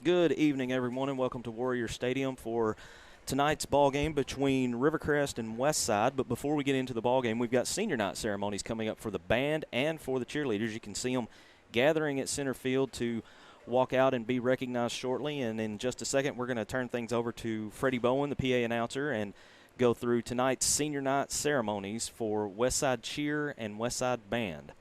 Good evening, everyone, and welcome to Warrior Stadium for tonight's ball game between Rivercrest and Westside. But before we get into the ball game, we've got senior night ceremonies coming up for the band and for the cheerleaders. You can see them gathering at center field to walk out and be recognized shortly. And in just a second, we're going to turn things over to Freddie Bowen, the PA announcer, and go through tonight's senior night ceremonies for Westside Cheer and Westside Band.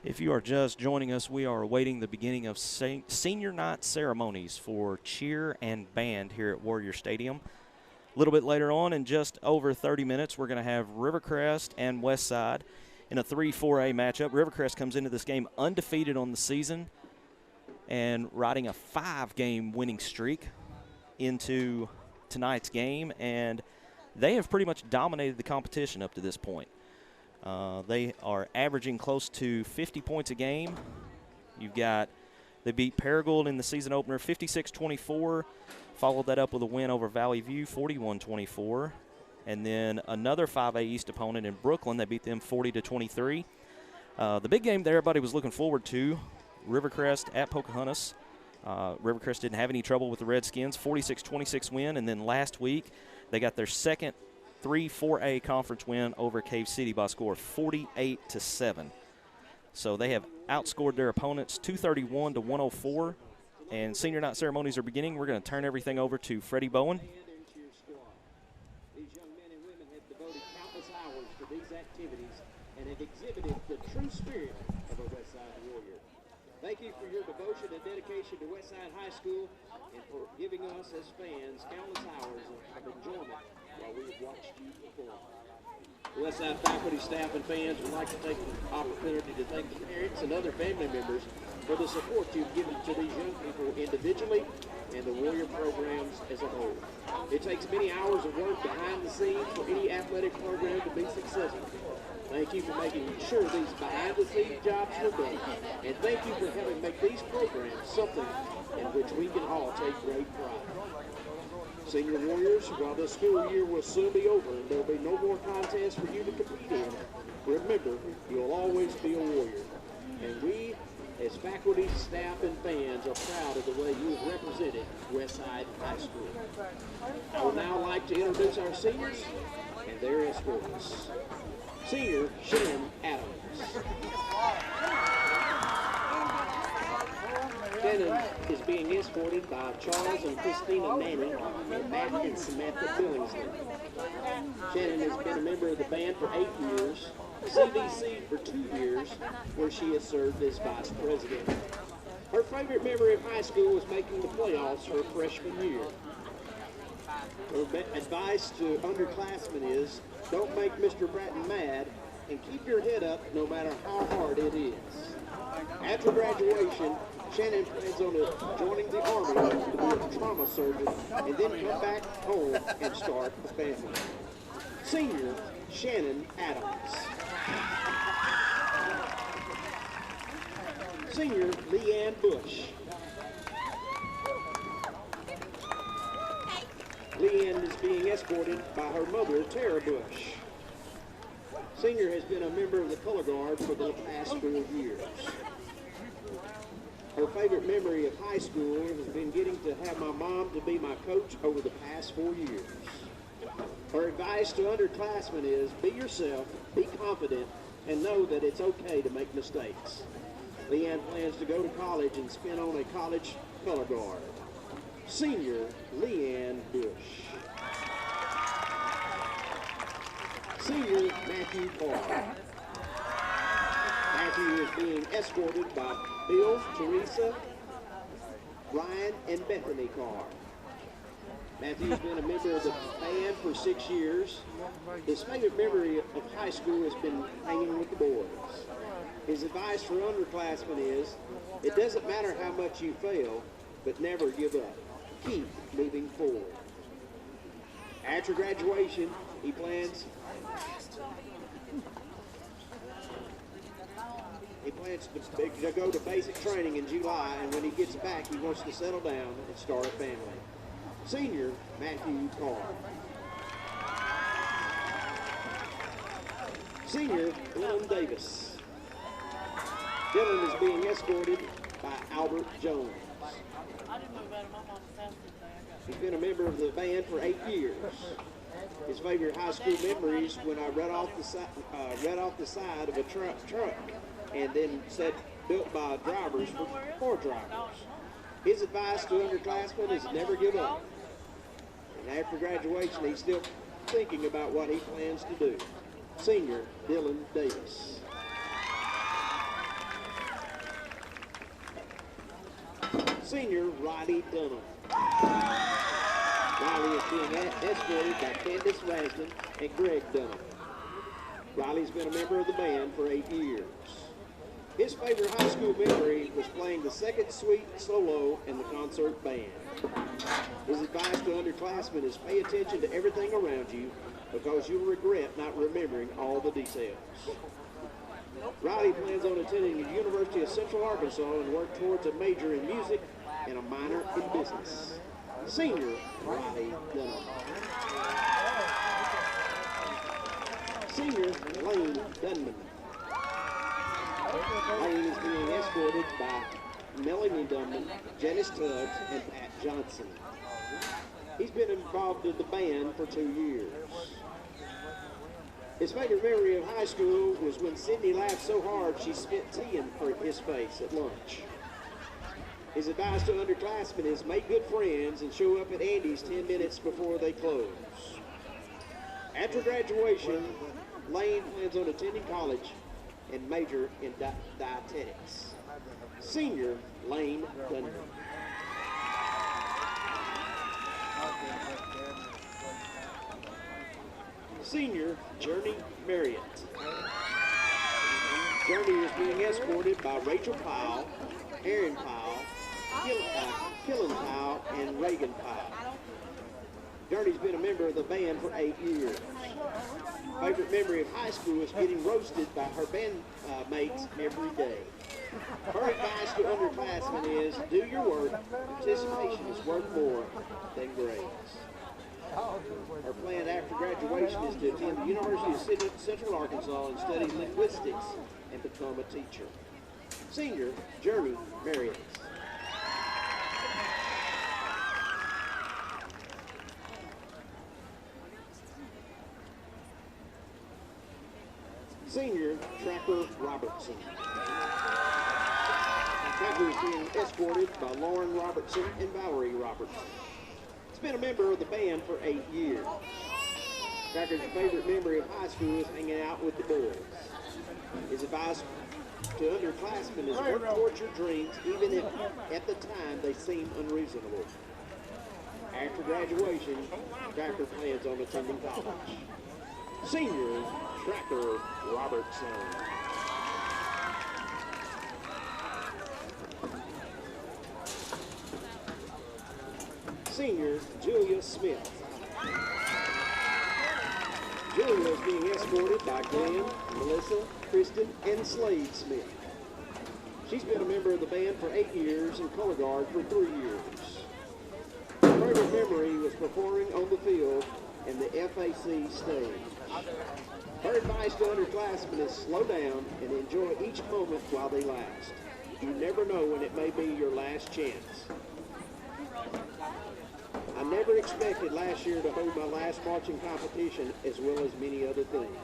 If you are just joining us, we are awaiting the beginning of senior night ceremonies for cheer and band here at Warrior Stadium. A little bit later on, in just over 30 minutes, we're going to have Rivercrest and Westside in a 3-4A matchup. Rivercrest comes into this game undefeated on the season and riding a 5-game winning streak into tonight's game, and they have pretty much dominated the competition up to this point. They are averaging close to 50 points a game. They beat Paragould in the season opener 56-24, followed that up with a win over Valley View 41-24, and then another 5A East opponent in Brooklyn. They beat them 40-23. The big game that everybody was looking forward to, Rivercrest at Pocahontas. Rivercrest didn't have any trouble with the Redskins, 46-26 win, and then last week they got their second 3-4A conference win over Cave City by a score of 48-7. So they have outscored their opponents 231-104. And senior night ceremonies are beginning. We're going to turn everything over to Freddie Bowen. These young men and women have devoted countless hours to these activities and have exhibited the true spirit of a Westside Warrior. Thank you for your devotion and dedication to Westside High School and for giving us as fans countless hours of enjoyment while we have watched you perform. Westside faculty, staff, and fans would like to take the opportunity to thank the parents and other family members for the support you've given to these young people individually and the Warrior programs as a whole. It takes many hours of work behind the scenes for any athletic program to be successful. Thank you for making sure these behind-the-scenes jobs were done, and thank you for helping make these programs something in which we can all take great pride. Senior Warriors, while the school year will soon be over and there will be no more contests for you to compete in, remember, you'll always be a Warrior. And we, as faculty, staff, and fans, are proud of the way you have represented Westside High School. I would now like to introduce our seniors and their escorts. Senior Shannon Adams. Shannon is being escorted by Charles and Christina Manning and Matt and Samantha Billingsley. Shannon has been a member of the band for 8 years, CVC for 2 years, where she has served as vice president. Her favorite memory of high school was making the playoffs her freshman year. Advice to underclassmen is don't make Mr. Bratton mad and keep your head up no matter how hard it is. After graduation, Shannon plans on joining the Army to be a trauma surgeon and then come back home and start a family. Senior, Shannon Adams. Senior, Leanne Bush. Leanne is being escorted by her mother, Tara Bush. Senior has been a member of the color guard for the past 4 years. Her favorite memory of high school has been getting to have my mom to be my coach over the past 4 years. Her advice to underclassmen is be yourself, be confident, and know that it's okay to make mistakes. Leanne plans to go to college and spin on a college color guard. Senior, Leanne Bush. Senior, Matthew Carr. Matthew is being escorted by Bill, Teresa, Ryan, and Bethany Carr. Matthew's been a member of the band for 6 years. His favorite memory of high school has been hanging with the boys. His advice for underclassmen is, it doesn't matter how much you fail, but never give up. Keep moving forward. After graduation, he plans to go to basic training in July, and when he gets back, he wants to settle down and start a family. Senior, Matthew Carr. Senior, Dylan Davis. Dylan is being escorted by Albert Jones. He's been a member of the band for 8 years. His favorite high school memories when I read off the side of a truck and then said built by drivers for drivers. His advice to underclassmen is never give up. And after graduation, he's still thinking about what he plans to do. Senior, Dylan Davis. Senior, Riley Dunham. Riley is being escorted by Candace Rasden and Greg Dunham. Riley's been a member of the band for 8 years. His favorite high school memory was playing the second suite solo in the concert band. His advice to underclassmen is pay attention to everything around you because you'll regret not remembering all the details. Riley plans on attending the University of Central Arkansas and work towards a major in music and a minor in business. Senior, Riley Dunham. Senior, Lane Dunman. Lane is being escorted by Melanie Dunman, Janice Tubbs, and Pat Johnson. He's been involved in the band for 2 years. His favorite memory of high school was when Sydney laughed so hard she spit tea in his face at lunch. His advice to underclassmen is make good friends and show up at Andy's 10 minutes before they close. After graduation, Lane plans on attending college and major in dietetics. Senior, Lane Dunn. Senior, Journey Marriott. Journey is being escorted by Rachel Powell, Aaron Powell, Killen Powell, and Reagan Powell. Journey's been a member of the band for 8 years. Favorite memory of high school is getting roasted by her bandmates every day. Her advice to underclassmen is do your work. Participation is worth more than grades. Her plan after graduation is to attend the University of Central Arkansas and study linguistics and become a teacher. Senior, Journey Marriott. Senior, Tracker Robertson. Tracker is being escorted by Lauren Robertson and Valerie Robertson. He's been a member of the band for 8 years. Tracker's favorite memory of high school is hanging out with the boys. His advice to underclassmen is work towards your dreams even if at the time they seem unreasonable. After graduation, Tracker plans on attending college. Senior, Tracker Robertson. Senior, Julia Smith. Julia is being escorted by Glenn, Melissa, Kristen, and Slade Smith. She's been a member of the band for 8 years and color guard for 3 years. Her favorite memory was performing on the field and the FAC stage. Her advice to underclassmen is slow down and enjoy each moment while they last. You never know when it may be your last chance. I never expected last year to hold my last marching competition as well as many other things.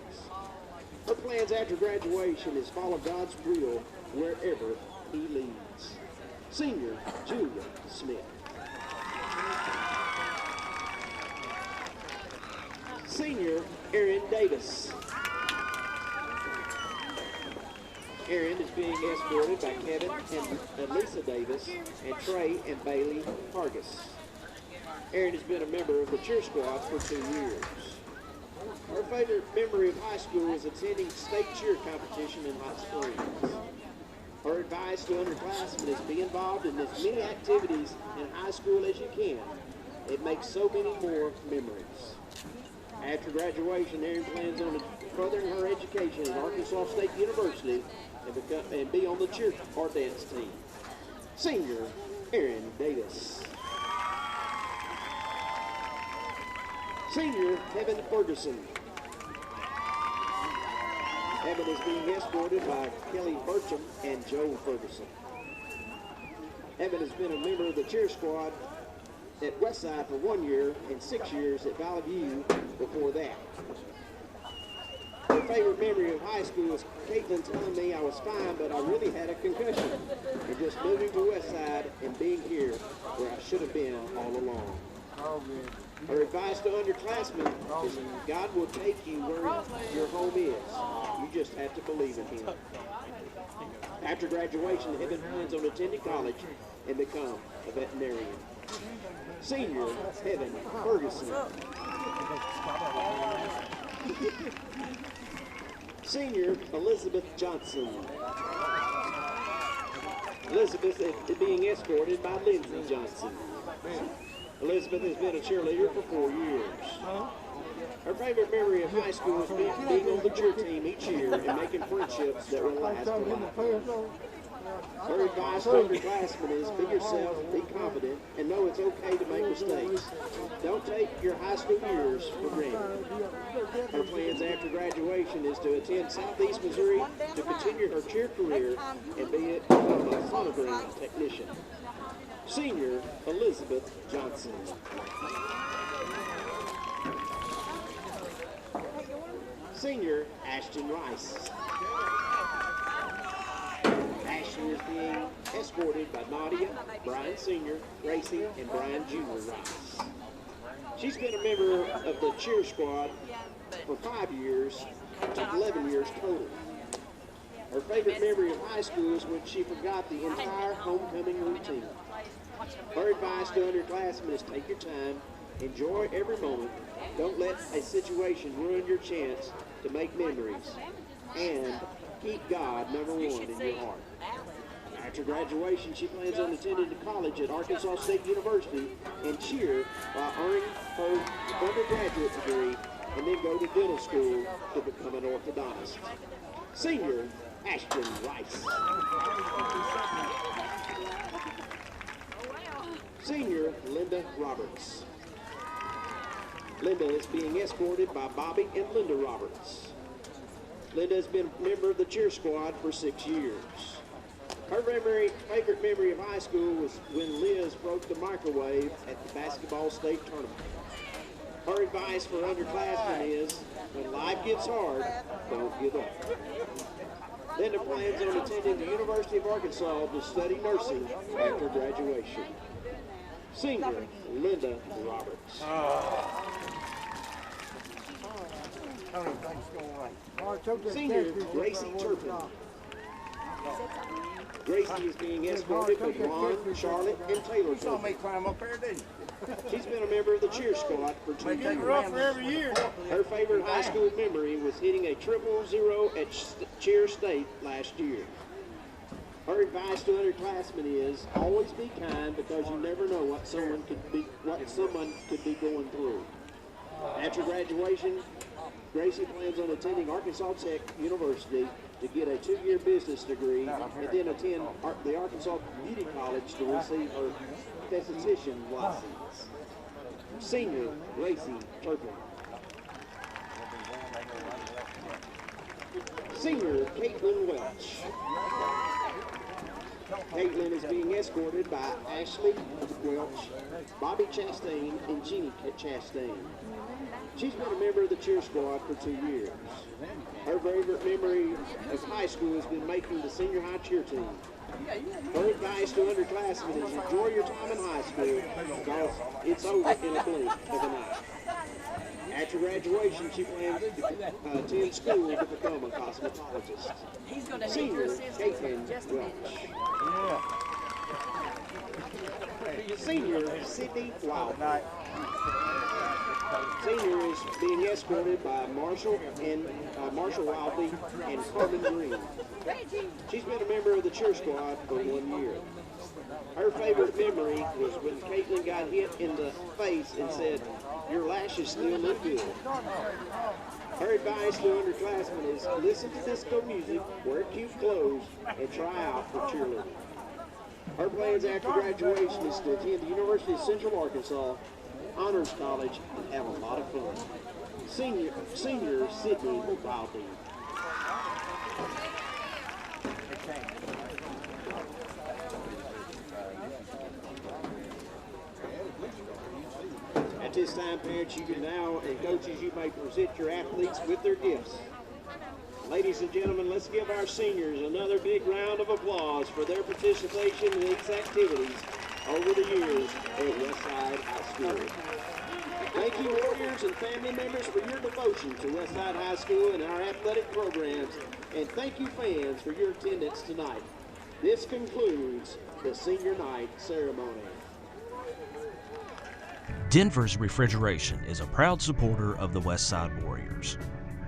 Her plans after graduation is follow God's will wherever He leads. Senior, Julia Smith. Senior, Erin Davis. Erin is being escorted by Kevin and Lisa Davis and Trey and Bailey Hargis. Erin has been a member of the cheer squad for 2 years. Her favorite memory of high school is attending state cheer competition in Hot Springs. Her advice to underclassmen is be involved in as many activities in high school as you can. It makes so many more memories. After graduation, Erin plans on furthering her education at Arkansas State University and be on the cheer or dance team. Senior, Erin Davis. Senior, Evan Ferguson. Evan is being escorted by Kelly Burcham and Joe Ferguson. Evan has been a member of the cheer squad at Westside for 1 year and 6 years at Valley View before that. Her favorite memory of high school is Caitlin telling me I was fine, but I really had a concussion. And just moving to Westside and being here where I should have been all along. Her advice to underclassmen is God will take you where your home is. You just have to believe in Him. After graduation, Evan plans on attending college and become a veterinarian. Senior, Evan Ferguson. Senior, Elizabeth Johnson. Elizabeth is being escorted by Lindsay Johnson. Elizabeth has been a cheerleader for 4 years. Her favorite memory of high school is being on the cheer team each year and making friendships that will last a life. Her advice to underclassmen is be yourself, be confident, and know it's okay to make mistakes. Don't take your high school years for granted. Her plans after graduation is to attend Southeast Missouri to continue her cheer career and become a sonogram technician. Senior, Elizabeth Johnson. Senior, Ashton Rice. Ashton is being escorted by Nadia, Brian Sr., Gracie, and Brian Jr. Rice. She's been a member of the cheer squad for 5 years, 11 years total. Her favorite memory of high school is when she forgot the entire homecoming routine. Her advice to underclassmen is take your time, enjoy every moment, don't let a situation ruin your chance to make memories, and keep God number one in your heart. After graduation, she plans on attending college at Arkansas State University and cheer while earning her undergraduate degree and then go to dental school to become an orthodontist. Senior, Ashton Rice. Senior, Linda Roberts. Linda is being escorted by Bobby and Linda Roberts. Linda has been a member of the cheer squad for 6 years. Her favorite memory of high school was when Liz broke the microwave at the basketball state tournament. Her advice for underclassmen is, when life gets hard, don't give up. Linda plans on attending the University of Arkansas to study nursing after graduation. Senior, Linda Roberts. Senior, Gracie Turpin. Gracie is being escorted by Ron, Charlotte, and Taylor Turpin. You saw me climb up there, didn't you? She's been a member of the cheer squad for 2 years. Rough for every year. Her favorite high school memory was hitting a 000 at cheer state last year. Her advice to underclassmen is always be kind, because you never know what someone could be going through. After graduation, Gracie plans on attending Arkansas Tech University to get a 2-year business degree and then attend the Arkansas Beauty College to receive her esthetician license. Senior Gracie Turpin. Senior Caitlin Welch. Caitlin is being escorted by Ashley Welch, Bobby Chastain, and Jeannie Chastain. She's been a member of the cheer squad for 2 years. Her favorite memory of high school has been making the senior high cheer team. Her advice to underclassmen is enjoy your time in high school, because it's over in a blink of an eye. After graduation, she plans to attend school to become a cosmetologist. Senior Caitlin Welch. Senior Sydney Wilder. Senior is being escorted by Marshall Wildy and Carmen Green. She's been a member of the cheer squad for 1 year. Her favorite memory was when Caitlin got hit in the face and said, "Your lashes still look good." Her advice to underclassmen is listen to disco music, wear cute clothes, and try out for cheerleading. Her plans after graduation is to attend the University of Central Arkansas Honors College and have a lot of fun. Senior Sydney Wildy. At this time, parents, you can now, and coaches, you may present your athletes with their gifts. Ladies and gentlemen, let's give our seniors another big round of applause for their participation in these activities over the years at Westside High School. Thank you, Warriors and family members, for your devotion to Westside High School and our athletic programs, and thank you, fans, for your attendance tonight. This concludes the senior night ceremony. Denver's Refrigeration is a proud supporter of the Westside Warriors.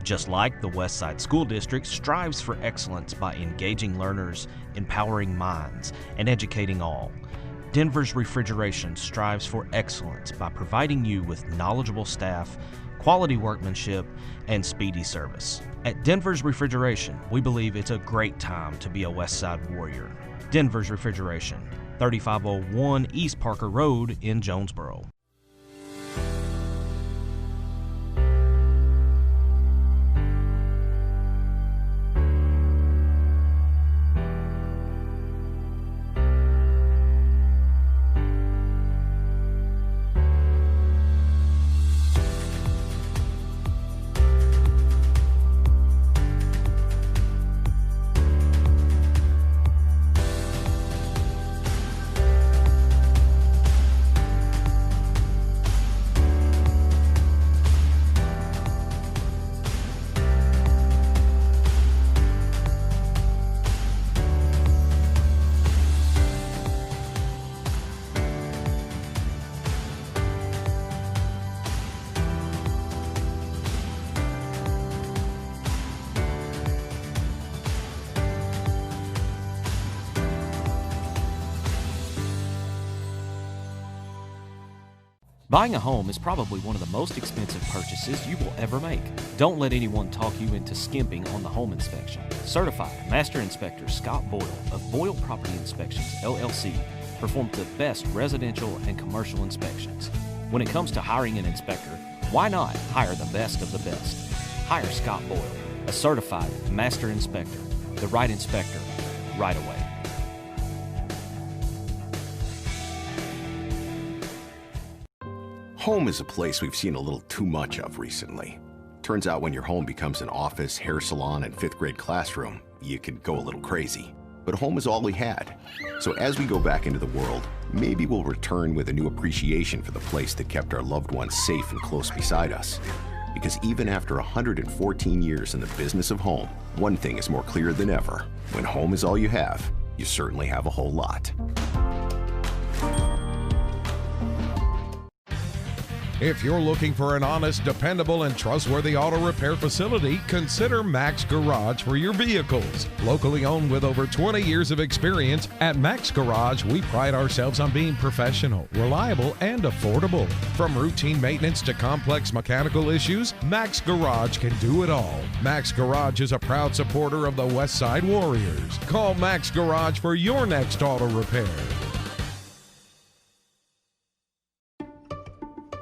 Just like the Westside School District strives for excellence by engaging learners, empowering minds, and educating all, Denver's Refrigeration strives for excellence by providing you with knowledgeable staff, quality workmanship, and speedy service. At Denver's Refrigeration, we believe it's a great time to be a Westside Warrior. Denver's Refrigeration, 3501 East Parker Road in Jonesboro. Buying a home is probably one of the most expensive purchases you will ever make. Don't let anyone talk you into skimping on the home inspection. Certified Master Inspector Scott Boyle of Boyle Property Inspections, LLC, performs the best residential and commercial inspections. When it comes to hiring an inspector, why not hire the best of the best? Hire Scott Boyle, a certified Master Inspector, the right inspector, right away. Home is a place we've seen a little too much of recently. Turns out when your home becomes an office, hair salon, and 5th grade classroom, you can go a little crazy. But home is all we had. So as we go back into the world, maybe we'll return with a new appreciation for the place that kept our loved ones safe and close beside us. Because even after 114 years in the business of home, one thing is more clear than ever. When home is all you have, you certainly have a whole lot. If you're looking for an honest, dependable, and trustworthy auto repair facility, consider Max Garage for your vehicles. Locally owned with over 20 years of experience, at Max Garage, we pride ourselves on being professional, reliable, and affordable. From routine maintenance to complex mechanical issues, Max Garage can do it all. Max Garage is a proud supporter of the Westside Warriors. Call Max Garage for your next auto repair.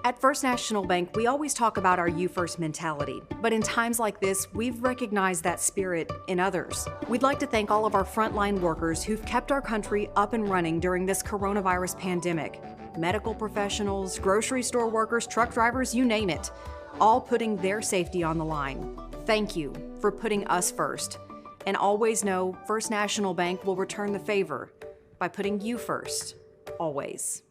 At First National Bank, we always talk about our You First mentality, but in times like this, we've recognized that spirit in others. We'd like to thank all of our frontline workers who've kept our country up and running during this coronavirus pandemic. Medical professionals, grocery store workers, truck drivers, you name it, all putting their safety on the line. Thank you for putting us first. And always know First National Bank will return the favor by putting you first, always.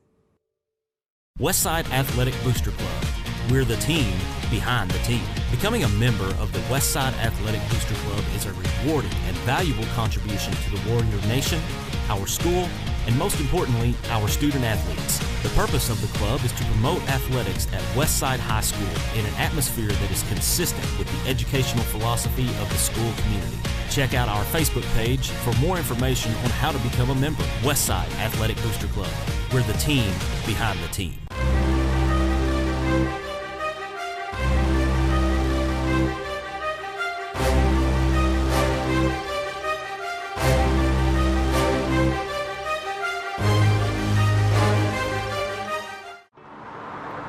Westside Athletic Booster Club. We're the team behind the team. Becoming a member of the Westside Athletic Booster Club is a rewarding and valuable contribution to the Warrior Nation, our school, and most importantly, our student athletes. The purpose of the club is to promote athletics at Westside High School in an atmosphere that is consistent with the educational philosophy of the school community. Check out our Facebook page for more information on how to become a member. Westside Athletic Booster Club. We're the team behind the team.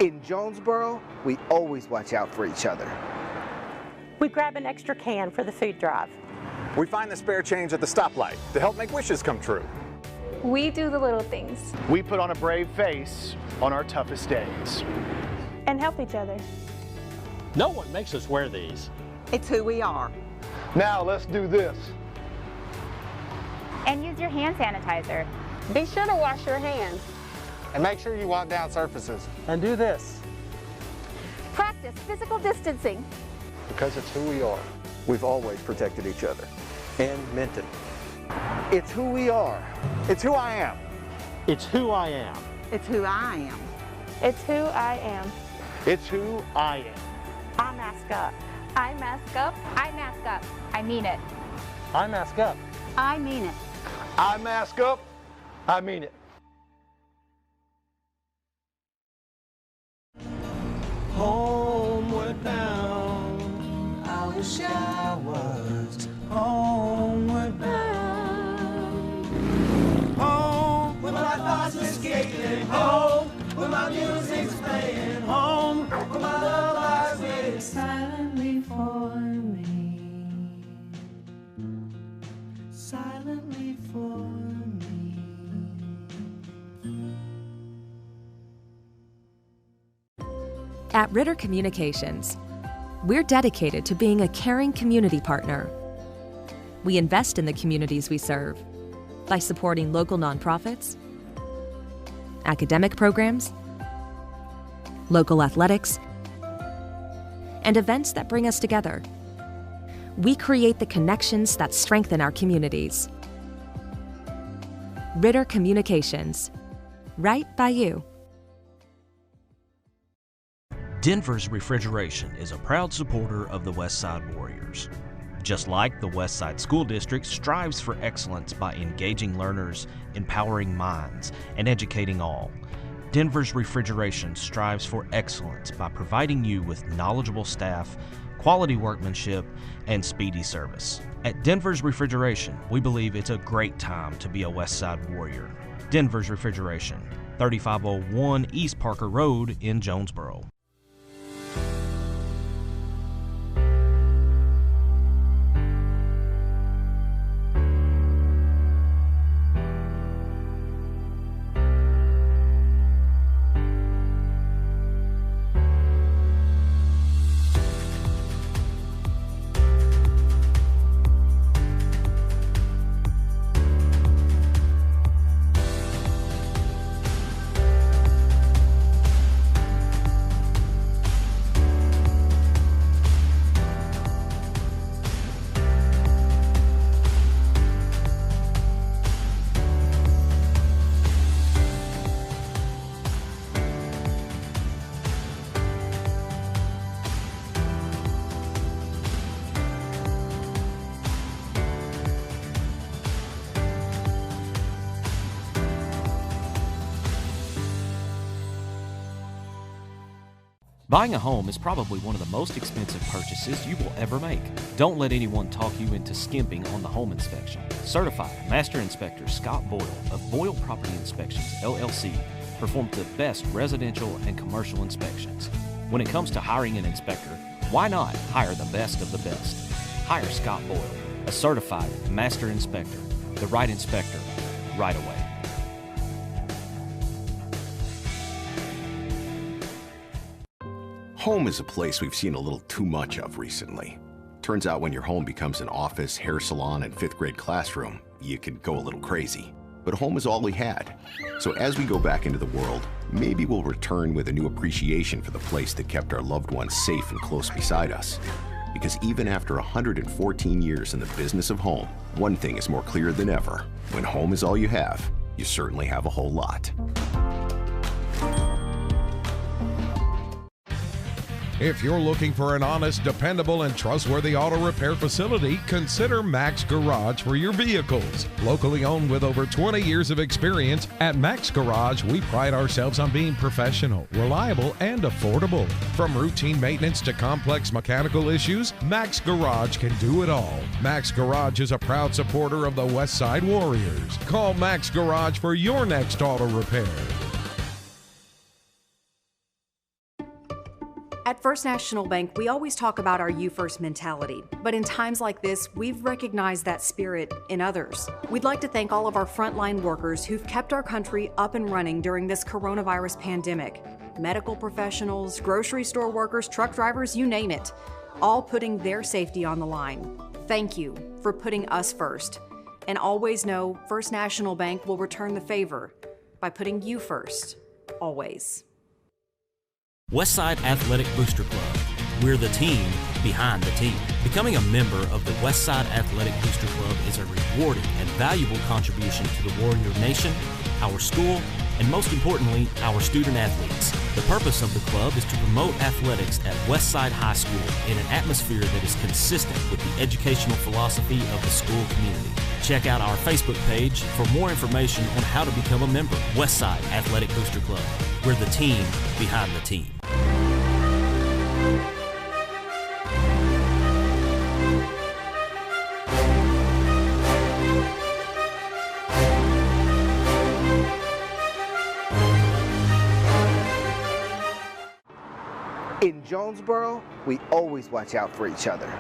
In Jonesboro, we always watch out for each other. We grab an extra can for the food drive. We find the spare change at the stoplight to help make wishes come true. We do the little things. We put on a brave face on our toughest days. And help each other. No one makes us wear these. It's who we are. Now let's do this. And use your hand sanitizer. Be sure to wash your hands. And make sure you wipe down surfaces. And do this. Practice physical distancing. Because it's who we are. We've always protected each other and meant it. It's who we are. It's who I am. It's who I am. It's who I am. It's who I am. It's who I am. I mask up. I mask up. I mask up. I mean it. I mask up. I mean it. I mask up. I mean it. Homeward bound, I wish I was homeward bound. Home, where my thoughts escaping. Home, where my music's playing. Home, where my love lies waiting silently for me. Silently for me. At Ritter Communications, we're dedicated to being a caring community partner. We invest in the communities we serve by supporting local nonprofits, academic programs, local athletics, and events that bring us together. We create the connections that strengthen our communities. Ritter Communications, right by you. Denver's Refrigeration is a proud supporter of the Westside Warriors. Just like the Westside School District strives for excellence by engaging learners, empowering minds, and educating all, Denver's Refrigeration strives for excellence by providing you with knowledgeable staff, quality workmanship, and speedy service. At Denver's Refrigeration, we believe it's a great time to be a Westside Warrior. Denver's Refrigeration, 3501 East Parker Road in Jonesboro. Buying a home is probably one of the most expensive purchases you will ever make. Don't let anyone talk you into skimping on the home inspection. Certified Master Inspector Scott Boyle of Boyle Property Inspections, LLC, performs the best residential and commercial inspections. When it comes to hiring an inspector, why not hire the best of the best? Hire Scott Boyle, a certified Master Inspector, the right inspector, right away. Home is a place we've seen a little too much of recently. Turns out when your home becomes an office, hair salon, and fifth grade classroom, you can go a little crazy. But home is all we had. So as we go back into the world, maybe we'll return with a new appreciation for the place that kept our loved ones safe and close beside us. Because even after 114 years in the business of home, one thing is more clear than ever. When home is all you have, you certainly have a whole lot. If you're looking for an honest, dependable, and trustworthy auto repair facility, consider Max Garage for your vehicles. Locally owned with over 20 years of experience, at Max Garage, we pride ourselves on being professional, reliable, and affordable. From routine maintenance to complex mechanical issues, Max Garage can do it all. Max Garage is a proud supporter of the Westside Warriors. Call Max Garage for your next auto repair. At First National Bank, we always talk about our you first mentality, but in times like this, we've recognized that spirit in others. We'd like to thank all of our frontline workers who've kept our country up and running during this coronavirus pandemic. Medical professionals, grocery store workers, truck drivers, you name it, all putting their safety on the line. Thank you for putting us first. And always know First National Bank will return the favor by putting you first, always. Westside Athletic Booster Club. We're the team behind the team. Becoming a member of the Westside Athletic Booster Club is a rewarding and valuable contribution to the Warrior Nation, our school, and most importantly, our student athletes. The purpose of the club is to promote athletics at Westside High School in an atmosphere that is consistent with the educational philosophy of the school community. Check out our Facebook page for more information on how to become a member. Westside Athletic Booster Club. We're the team behind the team. In Jonesboro, we always watch out for each other.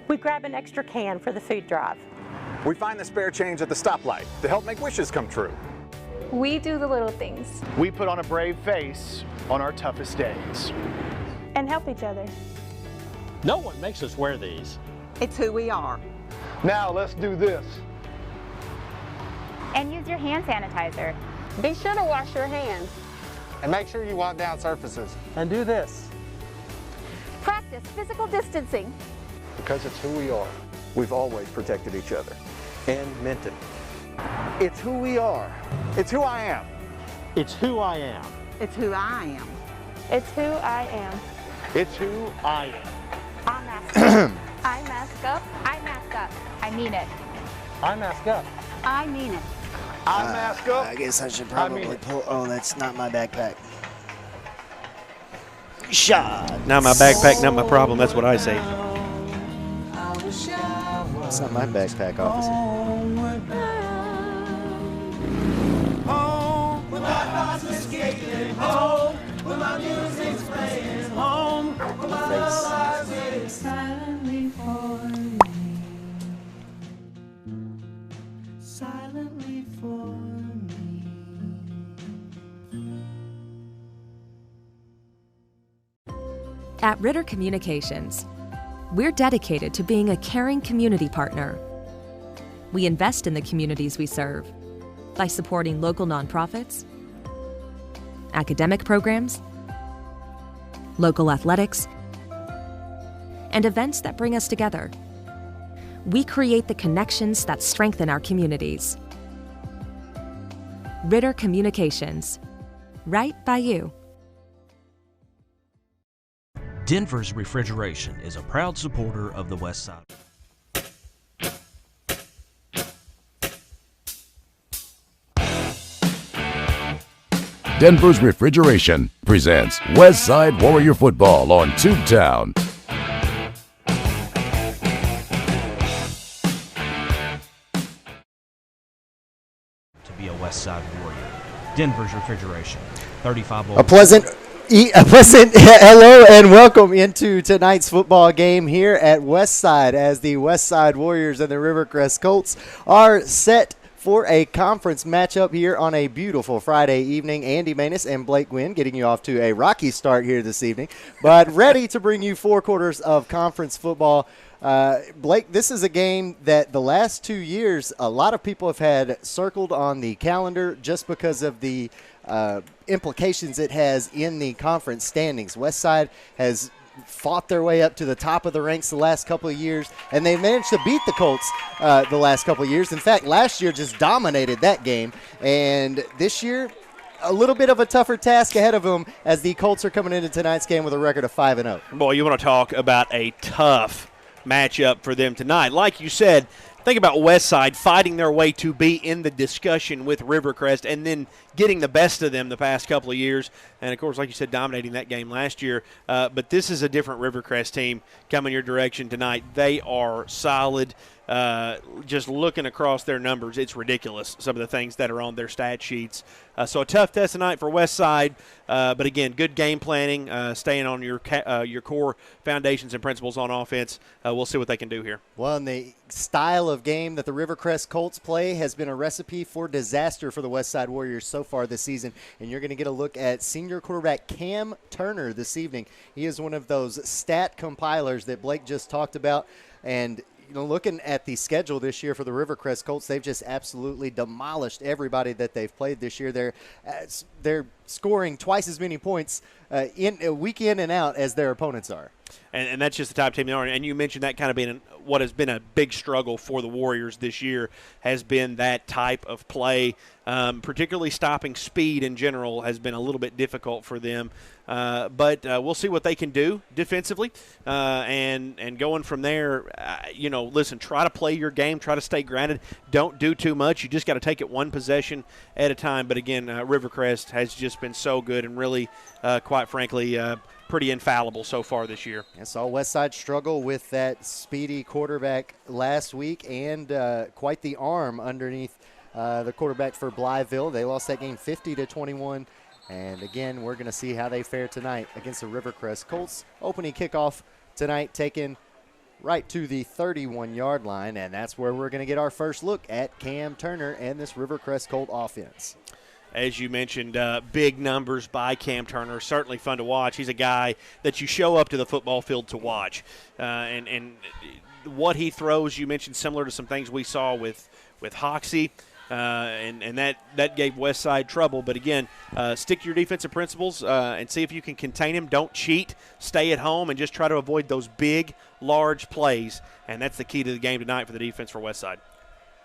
We grab an extra can for the food drive. We find the spare change at the stoplight to help make wishes come true. We do the little things. We put on a brave face on our toughest days. And help each other. No one makes us wear these. It's who we are. Now let's do this. And use your hand sanitizer. Be sure to wash your hands. And make sure you wipe down surfaces. And do this. Practice physical distancing. Because it's who we are. We've always protected each other and meant it. It's who we are. It's who I am. It's who I am. It's who I am. It's who I am. It's who I am. I mask up. I mask up. I mask up. I mean it. I mask up. I mean it. I mask up. I guess I should probably pull. Oh, that's not my backpack. Shot. Not my backpack, not my problem. That's what I say. It's not my backpack, officer. Home, with my thoughts escaping. Home, with my music's playing. Home, with my love waiting silently for me. Silently for me. At Ritter Communications, we're dedicated to being a caring community partner. We invest in the communities we serve by supporting local nonprofits, academic programs, local athletics, and events that bring us together. We create the connections that strengthen our communities. Ritter Communications, right by you. Denver's Refrigeration is a proud supporter of the Westside. Denver's Refrigeration presents Westside Warrior Football on Tubetown. To be a Westside Warrior. Denver's Refrigeration. 35 A pleasant hello and welcome into tonight's football game here at Westside as the Westside Warriors and the Rivercrest Colts are set for a conference matchup here on a beautiful Friday evening. Andy Manus and Blake Gwynn getting you off to a rocky start here this evening, but ready to bring you 4 quarters of conference football. Blake, this is a game that the last 2 years a lot of people have had circled on the calendar just because of the implications it has in the conference standings. Westside has fought their way up to the top of the ranks the last couple of years, and they managed to beat the Colts the last couple of years. In fact, last year just dominated that game, and this year a little bit of a tougher task ahead of them as the Colts are coming into tonight's game with a record of 5-0. Boy, you want to talk about a tough matchup for them tonight. Like you said, think about Westside fighting their way to be in the discussion with Rivercrest and then getting the best of them the past couple of years. And, of course, like you said, dominating that game last year. But this is a different Rivercrest team coming your direction tonight. They are solid. Just looking across their numbers, it's ridiculous, some of the things that are on their stat sheets. So a tough test tonight for Westside. But, again, good game planning, staying on your core foundations and principles on offense. We'll see what they can do here. Well, and the style of game that the Rivercrest Colts play has been a recipe for disaster for the Westside Warriors so far this season. And you're going to get a look at senior quarterback Cam Turner this evening. He is one of those stat compilers that Blake just talked about. And looking at the schedule this year for the Rivercrest Colts, they've just absolutely demolished everybody that they've played this year. They're scoring twice as many points week in and out as their opponents are. And that's just the type of team they are. And you mentioned that kind of being what has been a big struggle for the Warriors this year has been that type of play. Particularly stopping speed in general has been a little bit difficult for them. But we'll see what they can do defensively. And going from there, listen, try to play your game. Try to stay grounded. Don't do too much. You just got to take it one possession at a time. But, again, Rivercrest has just been so good and really, quite frankly, pretty infallible so far this year. I saw Westside struggle with that speedy quarterback last week and quite the arm underneath the quarterback for Blytheville. They lost that game 50-21. And, again, we're going to see how they fare tonight against the Rivercrest Colts. Opening kickoff tonight taken right to the 31-yard line, and that's where we're going to get our first look at Cam Turner and this Rivercrest Colt offense. As you mentioned, big numbers by Cam Turner. Certainly fun to watch. He's a guy that you show up to the football field to watch. And what he throws, you mentioned similar to some things we saw with Hoxie. And that gave Westside trouble. But, again, stick to your defensive principles and see if you can contain him. Don't cheat. Stay at home and just try to avoid those big, large plays. And that's the key to the game tonight for the defense for Westside.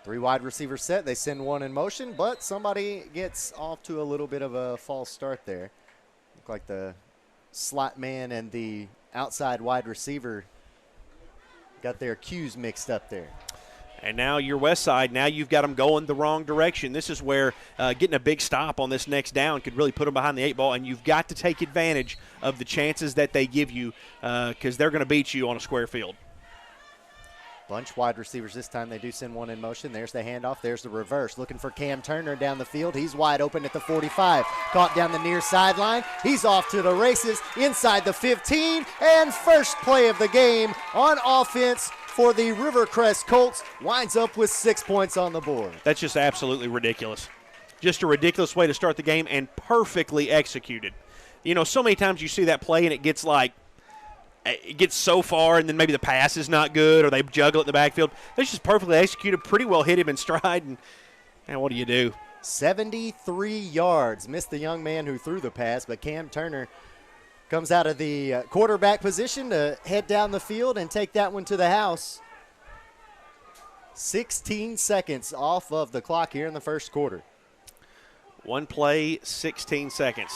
3 wide receiver set. They send one in motion, but somebody gets off to a little bit of a false start there. Looked like the slot man and the outside wide receiver got their cues mixed up there. And now your Westside, now you've got them going the wrong direction. This is where getting a big stop on this next down could really put them behind the 8 ball, and you've got to take advantage of the chances that they give you because they're going to beat you on a square field. Bunch wide receivers this time. They do send one in motion. There's the handoff. There's the reverse. Looking for Cam Turner down the field. He's wide open at the 45. Caught down the near sideline. He's off to the races inside the 15. And first play of the game on offense for the Rivercrest Colts winds up with 6 points on the board. That's just absolutely ridiculous. Just a ridiculous way to start the game and perfectly executed. So many times you see that play and it gets so far and then maybe the pass is not good or they juggle it in the backfield. That's just perfectly executed, pretty well hit him in stride, and what do you do? 73 yards. Missed the young man who threw the pass, but Cam Turner comes out of the quarterback position to head down the field and take that one to the house. 16 seconds off of the clock here in the first quarter. One play, 16 seconds.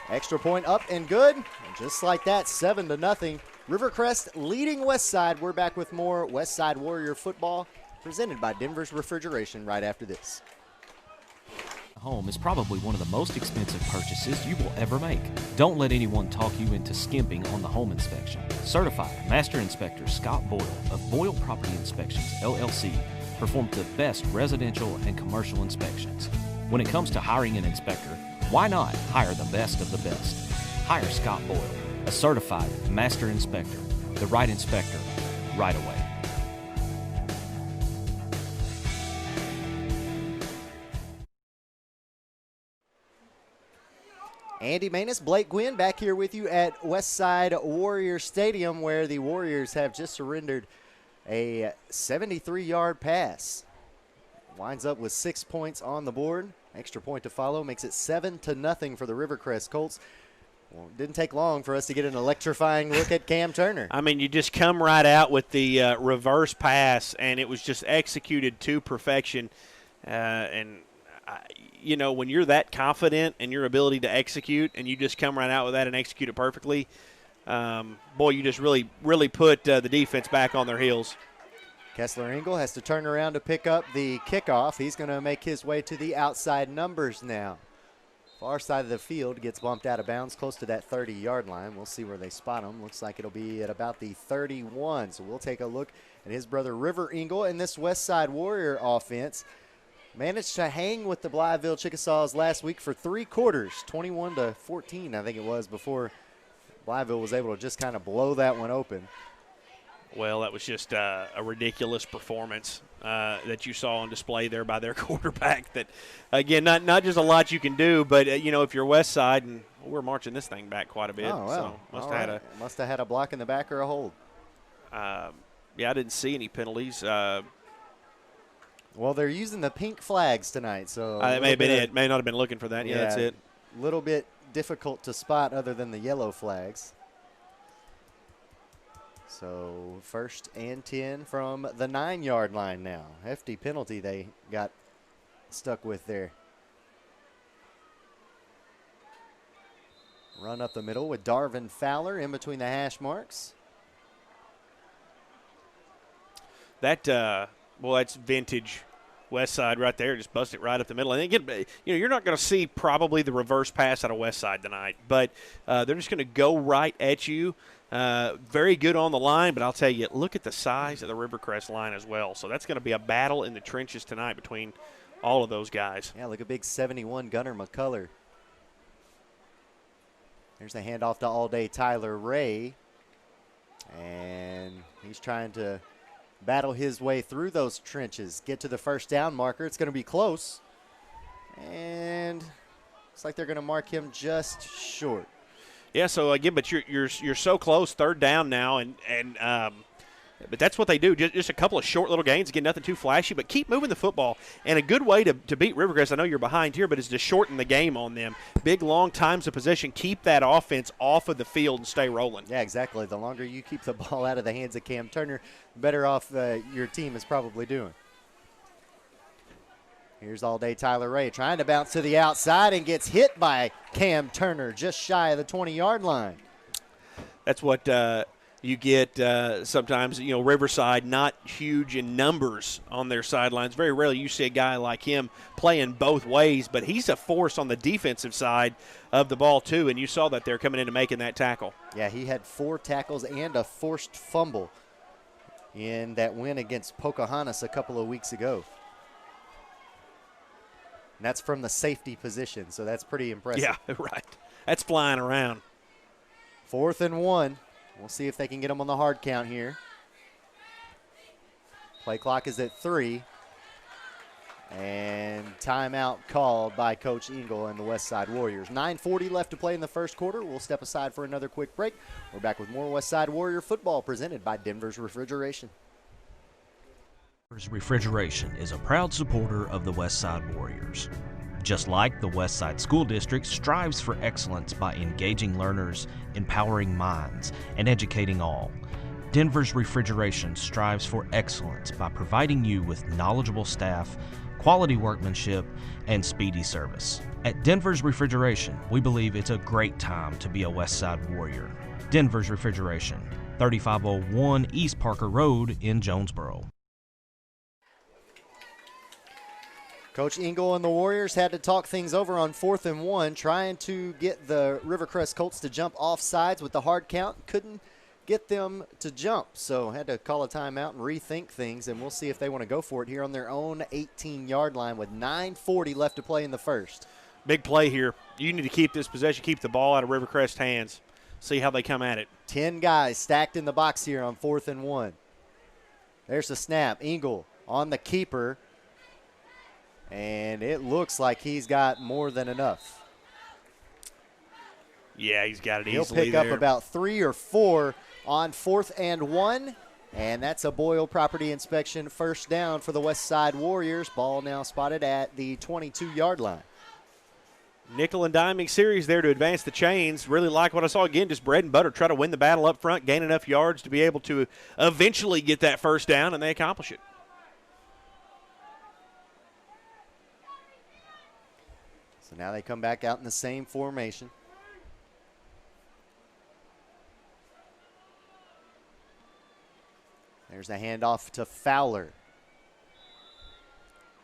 Extra point up and good. And just like that, 7-0. Rivercrest leading Westside. We're back with more Westside Warrior football presented by Denver's Refrigeration right after this. home is probably one of the most expensive purchases you will ever make. Don't let anyone talk you into skimping on the home inspection. Certified Master Inspector Scott Boyle of Boyle Property Inspections, LLC, performed the best residential and commercial inspections. When it comes to hiring an inspector, why not hire the best of the best? Hire Scott Boyle, a certified Master Inspector, the right inspector, right away. Andy Manus, Blake Gwynn back here with you at Westside Warriors Stadium, where the Warriors have just surrendered a 73-yard pass. Winds up with 6 points on the board. Extra point to follow makes it 7-0 for the Rivercrest Colts. Well, it didn't take long for us to get an electrifying look at Cam Turner. I mean, you just come right out with the reverse pass, and it was just executed to perfection. You know, when you're that confident in your ability to execute and you just come right out with that and execute it perfectly, boy, you just really put the defense back on their heels. Kessler Engel has to turn around to pick up the kickoff. He's going to make his way to the outside numbers now. Far side of the field gets bumped out of bounds close to that 30-yard line. We'll see where they spot him. Looks like it'll be at about the 31. So we'll take a look at his brother River Engel in this Westside Warrior offense. Managed to hang with the Blytheville Chickasaws last week for 3 quarters, 21-14, I think it was, before Blytheville was able to just kind of blow that one open. Well, that was just a ridiculous performance that you saw on display there by their quarterback. That, again, not just a lot you can do, but, you know, if you're Westside, and we're marching this thing back quite a bit. Oh, well. So must have had a block in the back or a hold. Yeah, I didn't see any penalties. Well, they're using the pink flags tonight, so that may have been it. May not have been looking for that. Yeah, that's it. A little bit difficult to spot other than the yellow flags. So 1st and 10 from the 9-yard line now. Hefty penalty they got stuck with there. Run up the middle with Darvin Fowler in between the hash marks. That well, that's vintage Westside right there. Just bust it right up the middle. And again, you know, you're not going to see probably the reverse pass out of Westside tonight, but they're just going to go right at you. Very good on the line, but I'll tell you, look at the size of the Rivercrest line as well. So that's going to be a battle in the trenches tonight between all of those guys. Yeah, look at big 71 Gunner McCullough. There's the handoff to all-day Tyler Ray. And he's trying to battle his way through those trenches, get to the first down marker. It's going to be close. And looks like they're going to mark him just short. Yeah, so again, but you're so close, 3rd down now, and but that's what they do. Just a couple of short little gains, again, nothing too flashy, but keep moving the football. And a good way to beat Rivercrest, I know you're behind here, but is to shorten the game on them. Big, long times of possession. Keep that offense off of the field and stay rolling. Yeah, exactly. The longer you keep the ball out of the hands of Cam Turner, the better off your team is probably doing. Here's all-day Tyler Ray trying to bounce to the outside and gets hit by Cam Turner just shy of the 20-yard line. That's what you get sometimes. You know, Riverside not huge in numbers on their sidelines. Very rarely you see a guy like him playing both ways, but he's a force on the defensive side of the ball too, and you saw that they're coming in and making that tackle. Yeah, he had 4 tackles and a forced fumble in that win against Pocahontas a couple of weeks ago. And that's from the safety position, so that's pretty impressive. Yeah, right. That's flying around. 4th and 1. We'll see if they can get them on the hard count here. Play clock is at 3. And timeout called by Coach Engel and the Westside Warriors. 9:40 left to play in the first quarter. We'll step aside for another quick break. We're back with more Westside Warrior football presented by Denver's Refrigeration. Refrigeration is a proud supporter of the Westside Warriors. Just like the Westside School District strives for excellence by engaging learners, empowering minds, and educating all, Denver's Refrigeration strives for excellence by providing you with knowledgeable staff, quality workmanship, and speedy service. At Denver's Refrigeration, we believe it's a great time to be a Westside Warrior. Denver's Refrigeration, 3501 East Parker Road in Jonesboro. Coach Engel and the Warriors had to talk things over on 4th and 1, trying to get the Rivercrest Colts to jump off sides with the hard count. Couldn't get them to jump, so had to call a timeout and rethink things, and we'll see if they want to go for it here on their own 18-yard line with 9:40 left to play in the first. Big play here. You need to keep this possession, keep the ball out of Rivercrest's hands. See how they come at it. 10 guys stacked in the box here on 4th and 1. There's the snap. Engel on the keeper. And it looks like he's got more than enough. Yeah, he's got it easily. He'll pick up about 3 or 4 on 4th and 1. And that's a Boyle property inspection first down for the Westside Warriors. Ball now spotted at the 22-yard line. Nickel and diming series there to advance the chains. Really like what I saw again, just bread and butter. Try to win the battle up front, gain enough yards to be able to eventually get that first down, and they accomplish it. So now they come back out in the same formation. There's a handoff to Fowler.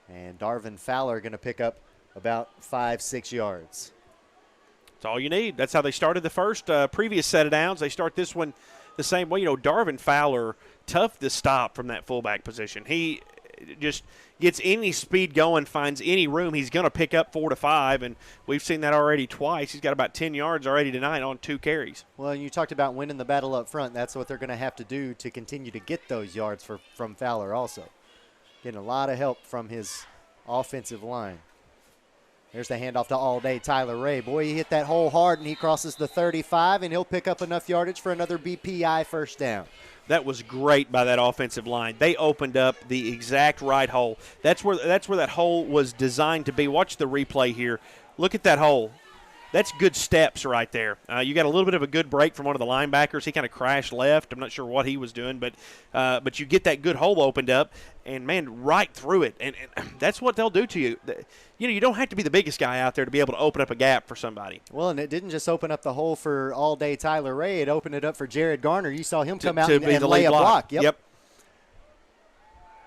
And Darvin Fowler going to pick up about 5-6 yards. That's all you need. That's how they started the first previous set of downs. They start this one the same way. You know, Darvin Fowler, tough to stop from that fullback position. He just gets any speed going, finds any room, he's going to pick up 4 to 5, and we've seen that already twice. He's got about 10 yards already tonight on 2 carries. Well, you talked about winning the battle up front. That's what they're going to have to do to continue to get those yards from Fowler also. Getting a lot of help from his offensive line. There's the handoff to all-day Tyler Ray. Boy, he hit that hole hard, and he crosses the 35, and he'll pick up enough yardage for another BPI first down. That was great by that offensive line. They opened up the exact right hole. That's where that hole was designed to be. Watch the replay here. Look at that hole. That's good steps right there. You got a little bit of a good break from one of the linebackers. He kind of crashed left. I'm not sure what he was doing, but you get that good hole opened up, and, man, right through it. And that's what they'll do to you. You know, you don't have to be the biggest guy out there to be able to open up a gap for somebody. Well, and it didn't just open up the hole for all-day Tyler Ray. It opened it up for Jared Garner. You saw him come out and lay a block. Yep.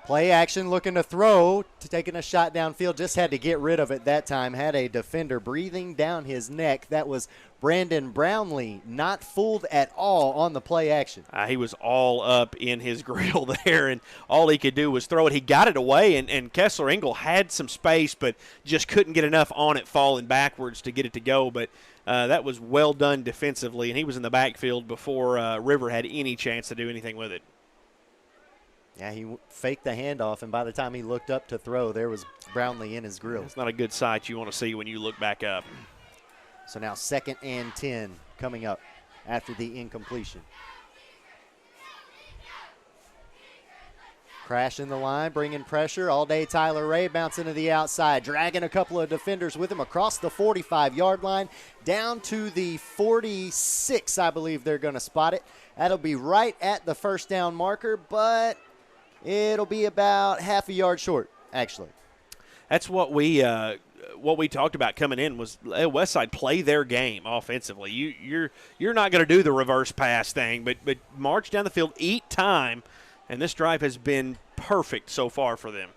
Play action, looking to throw, taking a shot downfield. Just had to get rid of it that time. Had a defender breathing down his neck. That was Brandon Brownlee, not fooled at all on the play action. He was all up in his grill there, and all he could do was throw it. He got it away, and Kessler Engel had some space, but just couldn't get enough on it falling backwards to get it to go. But that was well done defensively, and he was in the backfield before River had any chance to do anything with it. Yeah, he faked the handoff, and by the time he looked up to throw, there was Brownlee in his grill. It's not a good sight you want to see when you look back up. So now 2nd and 10 coming up after the incompletion. Crash in the line, bringing pressure. All-day Tyler Ray bouncing to the outside, dragging a couple of defenders with him across the 45-yard line, down to the 46, I believe they're going to spot it. That'll be right at the first down marker, but it'll be about half a yard short, actually. That's what we talked about coming in was Westside play their game offensively. You're not going to do the reverse pass thing, but march down the field, eat time, and this drive has been perfect so far for them.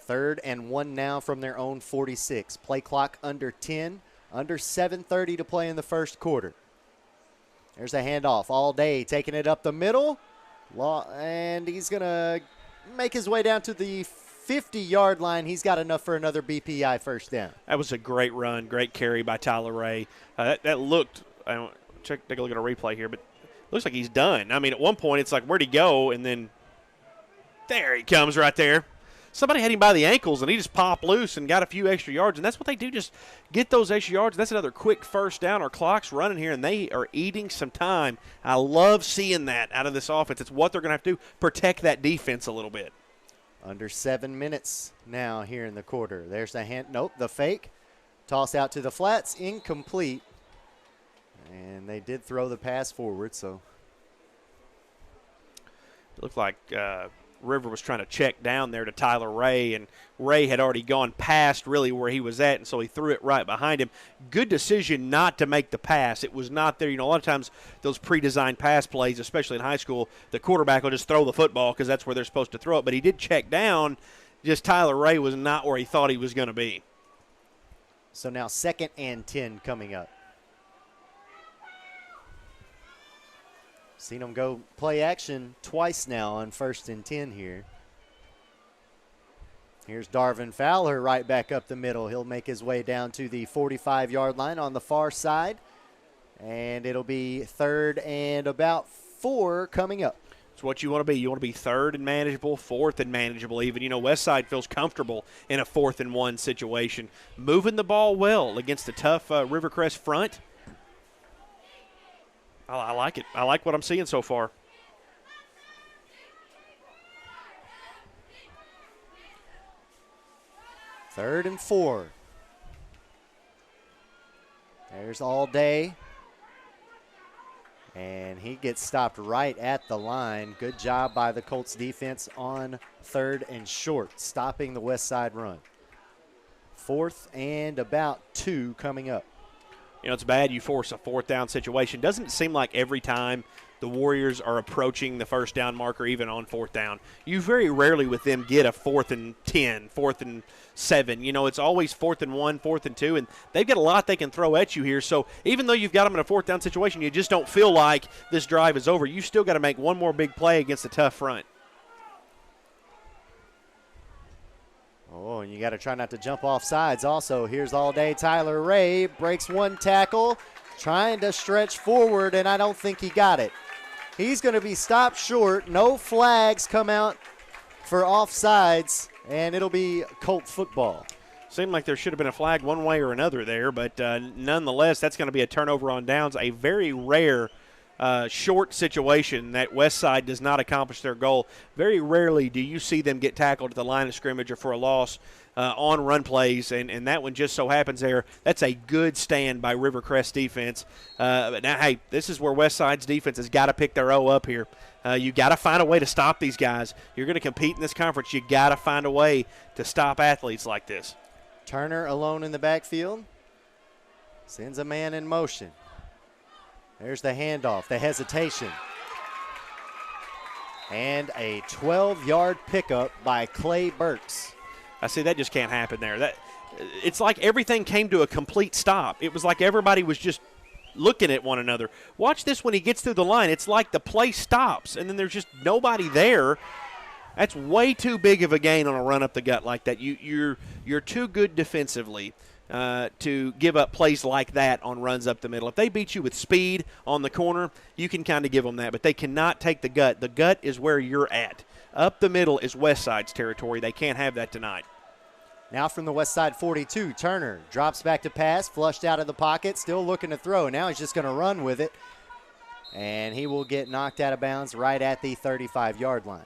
3rd and 1 now from their own 46. Play clock under 10, under 7:30 to play in the first quarter. There's a handoff. All day taking it up the middle, and he's going to make his way down to the 50-yard line. He's got enough for another BPI first down. That was a great run, great carry by Tyler Ray. That looked, take a look at a replay here, but looks like he's done. I mean, at one point it's like, where'd he go? And then there he comes right there. Somebody had him by the ankles, and he just popped loose and got a few extra yards. And that's what they do, just get those extra yards. That's another quick first down. Our clock's running here, and they are eating some time. I love seeing that out of this offense. It's what they're going to have to do, protect that defense a little bit. Under 7 minutes now here in the quarter. There's the hand. Nope, the fake. Toss out to the flats, incomplete. And they did throw the pass forward, so. It looked like River was trying to check down there to Tyler Ray, and Ray had already gone past really where he was at, and so he threw it right behind him. Good decision not to make the pass. It was not there. You know, a lot of times those pre-designed pass plays, especially in high school, the quarterback will just throw the football because that's where they're supposed to throw it. But he did check down. Just Tyler Ray was not where he thought he was going to be. So now 2nd and 10 coming up. Seen him go play action twice now on 1st and 10 here. Here's Darvin Fowler right back up the middle. He'll make his way down to the 45-yard line on the far side. And it'll be 3rd and about 4 coming up. It's what you want to be. You want to be 3rd and manageable, 4th and manageable even. You know, Westside feels comfortable in a 4th and 1 situation. Moving the ball well against a tough Rivercrest front. I like it. I like what I'm seeing so far. Third and 4. There's All Day. And he gets stopped right at the line. Good job by the Colts defense on 3rd and short, stopping the Westside run. 4th and about 2 coming up. You know, it's bad you force a 4th down situation. Doesn't it seem like every time the Warriors are approaching the 1st down marker, even on 4th down, you very rarely with them get a 4th and 10, 4th and 7. You know, it's always 4th and 1, 4th and 2, and they've got a lot they can throw at you here. So even though you've got them in a 4th down situation, you just don't feel like this drive is over. You've still got to make one more big play against a tough front. Oh, and you got to try not to jump off sides also. Here's All Day Tyler Ray, breaks one tackle, trying to stretch forward, and I don't think he got it. He's going to be stopped short. No flags come out for offsides, and it'll be Colt football. Seemed like there should have been a flag one way or another there, but nonetheless, that's going to be a turnover on downs, a very rare short situation that Westside does not accomplish their goal. Very rarely do you see them get tackled at the line of scrimmage or for a loss on run plays, and that one just so happens there. That's a good stand by Rivercrest defense. But now, hey, this is where Westside's defense has got to pick their O up here. You got to find a way to stop these guys. You're going to compete in this conference. You got to find a way to stop athletes like this. Turner alone in the backfield. Sends a man in motion. There's the handoff, the hesitation. And a 12-yard pickup by Clay Burks. I see that just can't happen there. It's like everything came to a complete stop. It was like everybody was just looking at one another. Watch this when he gets through the line. It's like the play stops, and then there's just nobody there. That's way too big of a gain on a run up the gut like that. You're too good defensively to give up plays like that on runs up the middle. If they beat you with speed on the corner, you can kind of give them that, but they cannot take the gut. The gut is where you're at. Up the middle is Westside's territory. They can't have that tonight. Now from the Westside 42, Turner drops back to pass, flushed out of the pocket, still looking to throw. Now he's just going to run with it, and he will get knocked out of bounds right at the 35-yard line.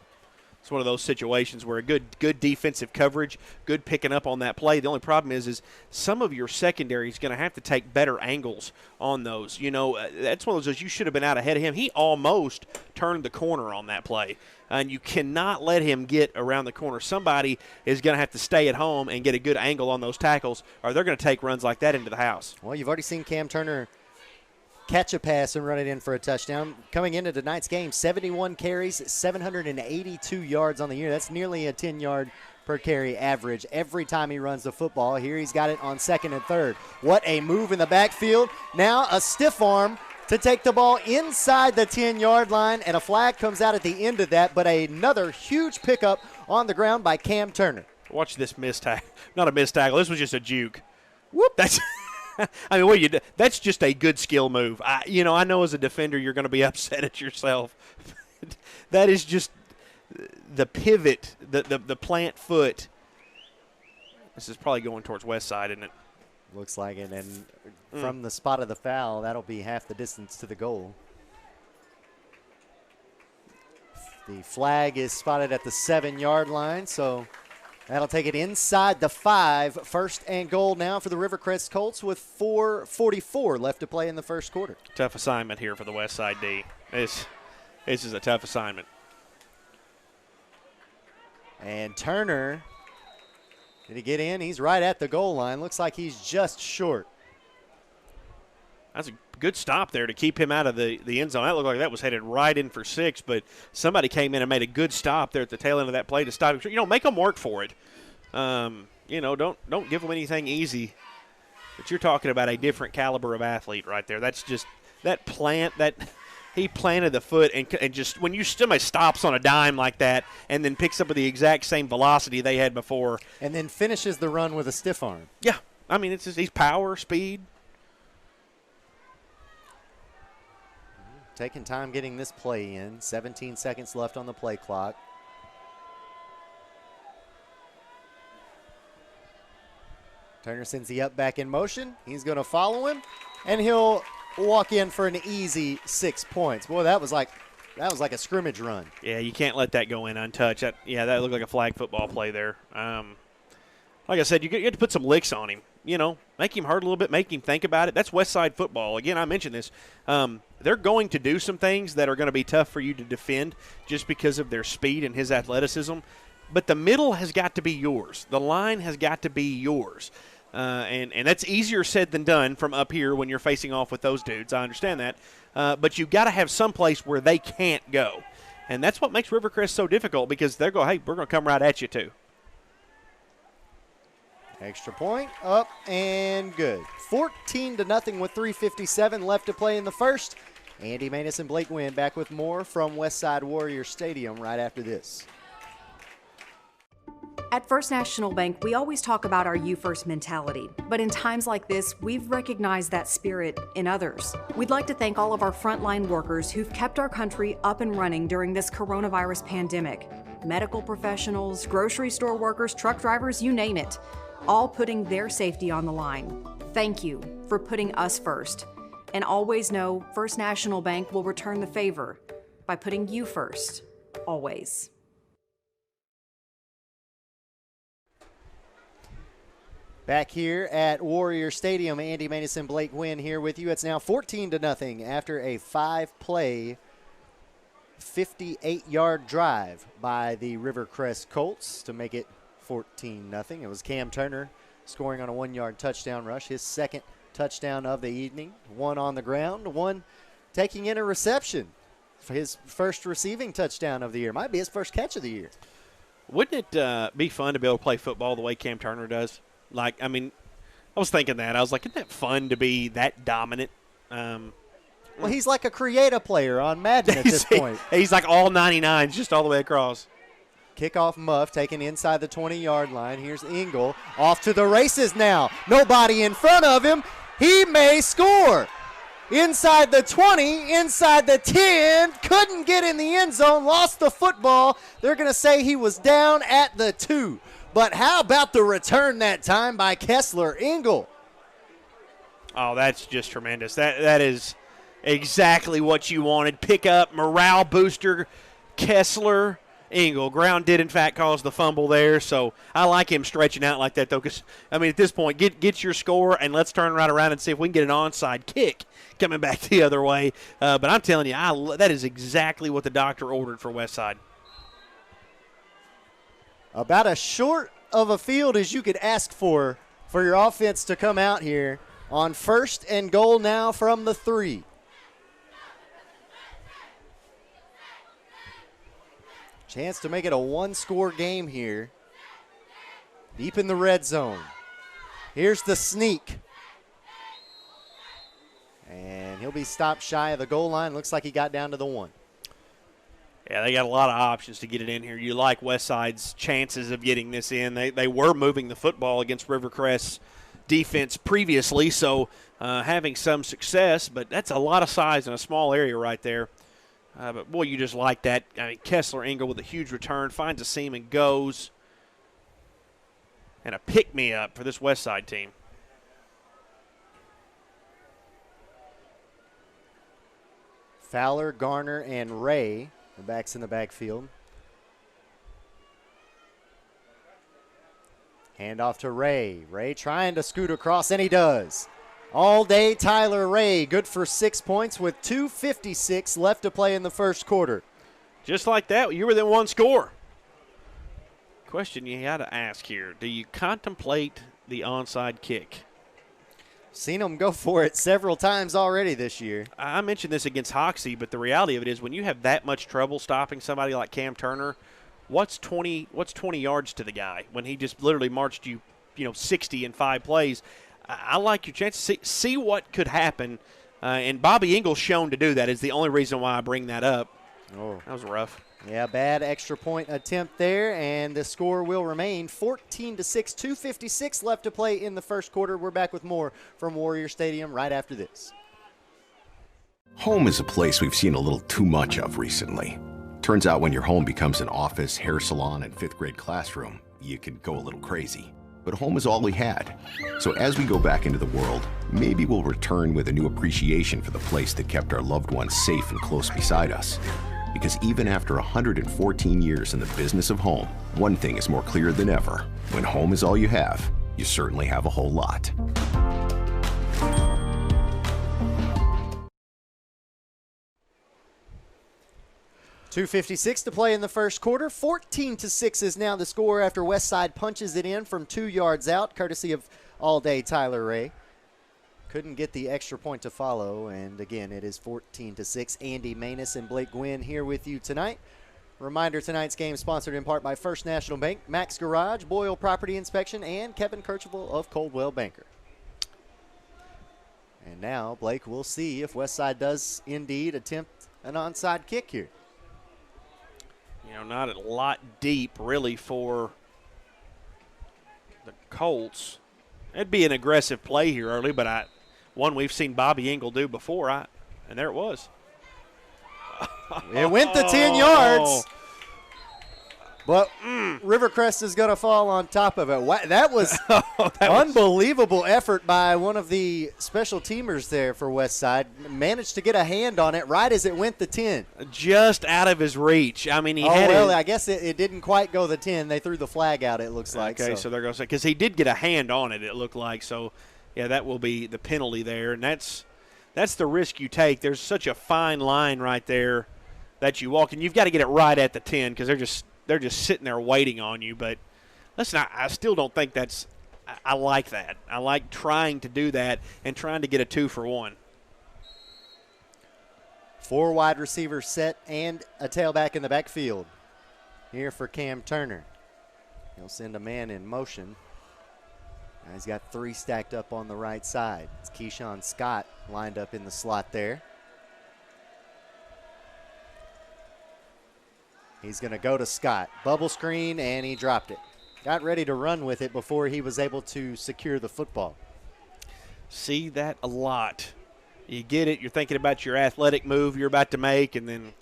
It's one of those situations where a good defensive coverage, good picking up on that play. The only problem is some of your secondary is going to have to take better angles on those. You know, that's one of those you should have been out ahead of him. He almost turned the corner on that play, and you cannot let him get around the corner. Somebody is going to have to stay at home and get a good angle on those tackles, or they're going to take runs like that into the house. Well, you've already seen Cam Turner catch a pass and run it in for a touchdown. Coming into tonight's game, 71 carries, 782 yards on the year. That's nearly a 10-yard per carry average every time he runs the football. Here he's got it on 2nd and 3rd. What a move in the backfield. Now a stiff arm to take the ball inside the 10-yard line, and a flag comes out at the end of that, but another huge pickup on the ground by Cam Turner. Watch this missed tackle. Not a missed tackle. This was just a juke. Whoop. That's I mean, that's just a good skill move. I know as a defender you're going to be upset at yourself. That is just the pivot, the plant foot. This is probably going towards Westside, isn't it? Looks like it, and from the spot of the foul, that'll be half the distance to the goal. The flag is spotted at the 7-yard line, so that'll take it inside the 5. 1st and goal now for the Rivercrest Colts with 4:44 left to play in the first quarter. Tough assignment here for the Westside D. This is a tough assignment. And Turner, did he get in? He's right at the goal line. Looks like he's just short. That's a good stop there to keep him out of the end zone. That looked like that was headed right in for 6, but somebody came in and made a good stop there at the tail end of that play to stop. Make them work for it. Don't give them anything easy. But you're talking about a different caliber of athlete right there. That's just that he planted the foot and just when somebody stops on a dime like that and then picks up with the exact same velocity they had before. And then finishes the run with a stiff arm. Yeah. I mean, he's power, speed. Taking time getting this play in. 17 seconds left on the play clock. Turner sends the up back in motion. He's going to follow him, and he'll walk in for an easy 6 points. Boy, that was like a scrimmage run. Yeah, you can't let that go in untouched. That looked like a flag football play there. Like I said, you have to put some licks on him. Make him hurt a little bit, make him think about it. That's Westside football. Again, I mentioned this. They're going to do some things that are going to be tough for you to defend just because of their speed and his athleticism. But the middle has got to be yours. The line has got to be yours. And that's easier said than done from up here when you're facing off with those dudes. I understand that. But you've got to have some place where they can't go. And that's what makes Rivercrest so difficult because they're going, hey, we're going to come right at you too. Extra point, up and good. 14-0 with 3:57 left to play in the first. Andy Maness and Blake Wynn back with more from Westside Warriors Stadium right after this. At First National Bank, we always talk about our you first mentality, but in times like this, we've recognized that spirit in others. We'd like to thank all of our frontline workers who've kept our country up and running during this coronavirus pandemic. Medical professionals, grocery store workers, truck drivers, you name it, all putting their safety on the line. Thank you for putting us first. And always know First National Bank will return the favor by putting you first, always. Back here at Warrior Stadium, Andy Maness and Blake Wynn here with you. It's now 14-0 after a 5-play, 58-yard drive by the Rivercrest Colts to make it 14-0. It was Cam Turner scoring on a 1-yard touchdown rush, his second touchdown of the evening. One on the ground, one taking in a reception for his first receiving touchdown of the year. Might be his first catch of the year. Wouldn't it be fun to be able to play football the way Cam Turner does? I was thinking that. I was like, isn't that fun to be that dominant? Well, he's like a creative player on Madden at this point. He's like all 99s just all the way across. Kickoff muff taken inside the 20-yard line. Here's Engel off to the races now. Nobody in front of him. He may score. Inside the 20, inside the 10. Couldn't get in the end zone. Lost the football. They're going to say he was down at the 2. But how about the return that time by Kessler Engel? Oh, that's just tremendous. That is exactly what you wanted. Pick up, morale booster, Kessler Engel. Ground did, in fact, cause the fumble there. So I like him stretching out like that, though, because, at this point, get your score, and let's turn right around and see if we can get an onside kick coming back the other way. But I'm telling you, that is exactly what the doctor ordered for Westside. About as short of a field as you could ask for your offense to come out here on 1st and goal now from the 3. Chance to make it a 1-score game here. Deep in the red zone. Here's the sneak. And he'll be stopped shy of the goal line. Looks like he got down to the 1. Yeah, they got a lot of options to get it in here. You like Westside's chances of getting this in. They were moving the football against Rivercrest's defense previously, so having some success, but that's a lot of size in a small area right there. But, boy, you just like that. Kessler Engel with a huge return, finds a seam and goes. And a pick-me-up for this Westside team. Fowler, Garner, and Ray, the backs in the backfield. Handoff to Ray. Ray trying to scoot across, and he does. All day, Tyler Ray, good for 6 points with 2:56 left to play in the first quarter. Just like that, you were within 1 score. Question you got to ask here. Do you contemplate the onside kick? Seen them go for it several times already this year. I mentioned this against Hoxie, but the reality of it is when you have that much trouble stopping somebody like Cam Turner, what's 20 yards to the guy when he just literally marched you 60 in 5 plays? I like your chances. See what could happen. And Bobby Ingle's shown to do that is the only reason why I bring that up. Oh, that was rough. Yeah, bad extra point attempt there, and the score will remain 14-6. 2:56 left to play in the first quarter. We're back with more from Warrior Stadium right after this. Home is a place we've seen a little too much of recently. Turns out when your home becomes an office, hair salon, and 5th grade classroom, you can go a little crazy. But home is all we had. So as we go back into the world, maybe we'll return with a new appreciation for the place that kept our loved ones safe and close beside us. Because even after 114 years in the business of home, one thing is more clear than ever. When home is all you have, you certainly have a whole lot. .256 to play in the first quarter. 14-6 is now the score after Westside punches it in from 2 yards out, courtesy of all-day Tyler Ray. Couldn't get the extra point to follow, and again, it is 14-6. Andy Manus and Blake Gwynn here with you tonight. Reminder, tonight's game sponsored in part by First National Bank, Max Garage, Boyle Property Inspection, and Kevin Kirchhoff of Coldwell Banker. And now, Blake, we'll see if Westside does indeed attempt an onside kick here. Not a lot deep, really, for the Colts. It'd be an aggressive play here early, but one we've seen Bobby Ingle do before, and there it was. It went the 10 yards. But Rivercrest is going to fall on top of it. That was unbelievable effort by one of the special teamers there for Westside. Managed to get a hand on it right as it went the 10. Just out of his reach. I mean, I guess it didn't quite go the 10. They threw the flag out, it looks like. Okay, so they're going to say, because he did get a hand on it, it looked like. So, yeah, that will be the penalty there. And that's the risk you take. There's such a fine line right there that you walk, and you've got to get it right at the 10 because they're just sitting there waiting on you. But listen, I still don't think I like that. I like trying to do that and trying to get a 2-for-1. 4 wide receivers set and a tailback in the backfield here for Cam Turner. He'll send a man in motion. Now he's got 3 stacked up on the right side. It's Keyshawn Scott lined up in the slot there. He's going to go to Scott. Bubble screen, and he dropped it. Got ready to run with it before he was able to secure the football. See that a lot. You get it, you're thinking about your athletic move you're about to make, and then,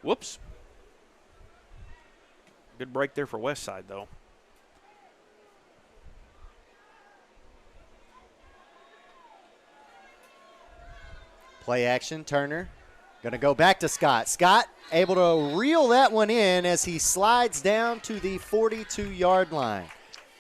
whoops. Good break there for Westside, though. Play action, Turner. Going to go back to Scott. Scott able to reel that one in as he slides down to the 42-yard line.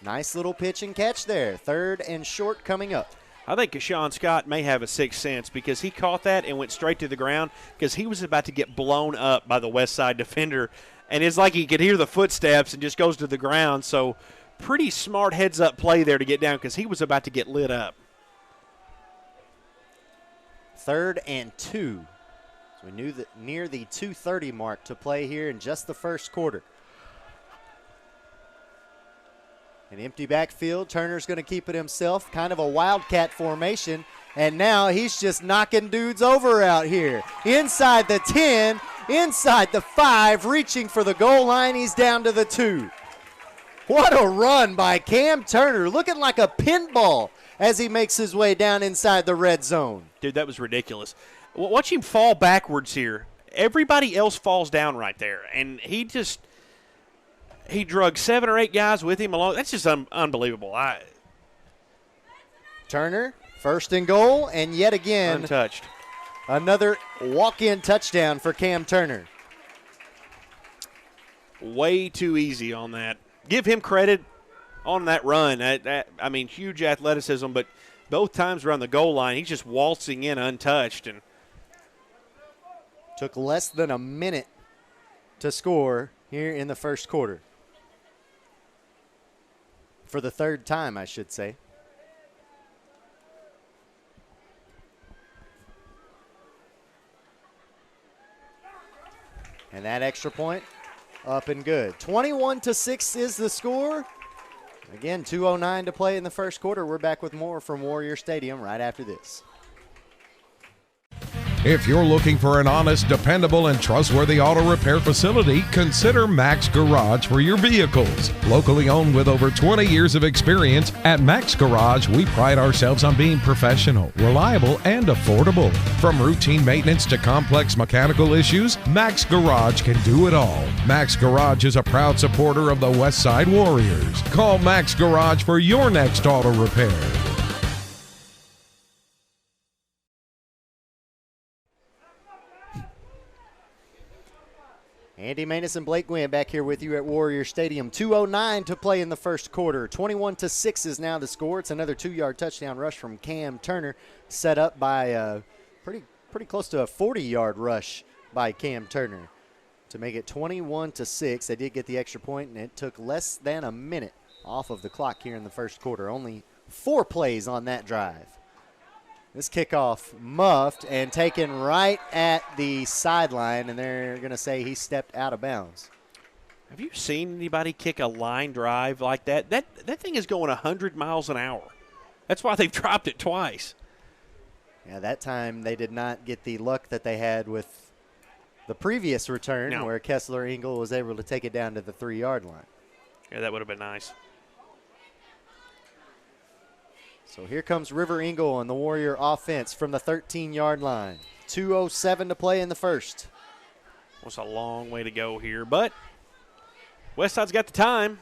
Nice little pitch and catch there. 3rd and short coming up. I think Keyshawn Scott may have a 6th sense because he caught that and went straight to the ground because he was about to get blown up by the Westside defender. And it's like he could hear the footsteps and just goes to the ground. So pretty smart heads-up play there to get down because he was about to get lit up. 3rd and 2. So we knew that near the 2:30 mark to play here in just the first quarter. An empty backfield. Turner's going to keep it himself. Kind of a wildcat formation. And now he's just knocking dudes over out here. Inside the 10, inside the 5, reaching for the goal line. He's down to the 2. What a run by Cam Turner. Looking like a pinball as he makes his way down inside the red zone. Dude, that was ridiculous. Watch him fall backwards here. Everybody else falls down right there. And he drug 7 or 8 guys with him along. That's just unbelievable. Turner, 1st and goal, and yet again, untouched. Another walk-in touchdown for Cam Turner. Way too easy on that. Give him credit on that run. I mean, huge athleticism, but both times around the goal line, he's just waltzing in untouched. And took less than a minute to score here in the first quarter. for the third time, I should say. And that extra point up and good. 21-6 is the score. Again, 2:09 to play in the first quarter. We're back with more from Warrior Stadium right after this. If you're looking for an honest, dependable, and trustworthy auto repair facility, consider Max Garage for your vehicles. Locally owned with over 20 years of experience, at Max Garage, we pride ourselves on being professional, reliable, and affordable. From routine maintenance to complex mechanical issues, Max Garage can do it all. Max Garage is a proud supporter of the Westside Warriors. Call Max Garage for your next auto repair. Andy Maness and Blake Gwynn back here with you at Warrior Stadium. 2:09 to play in the first quarter. 21-6 is now the score. It's another 2-yard touchdown rush from Cam Turner, set up by pretty close to a 40-yard rush by Cam Turner to make it 21-6. They did get the extra point, and it took less than a minute off of the clock here in the first quarter. Only 4 plays on that drive. This kickoff muffed and taken right at the sideline, and they're going to say he stepped out of bounds. Have you seen anybody kick a line drive like that? That thing is going 100 miles an hour. That's why they've dropped it twice. Yeah, that time they did not get the luck that they had with the previous return where Kessler Engel was able to take it down to the 3-yard line. Yeah, that would have been nice. So here comes River Engel and the Warrior offense from the 13-yard line. 2:07 to play in the first. Well, it's a long way to go here, but Westside's got the time.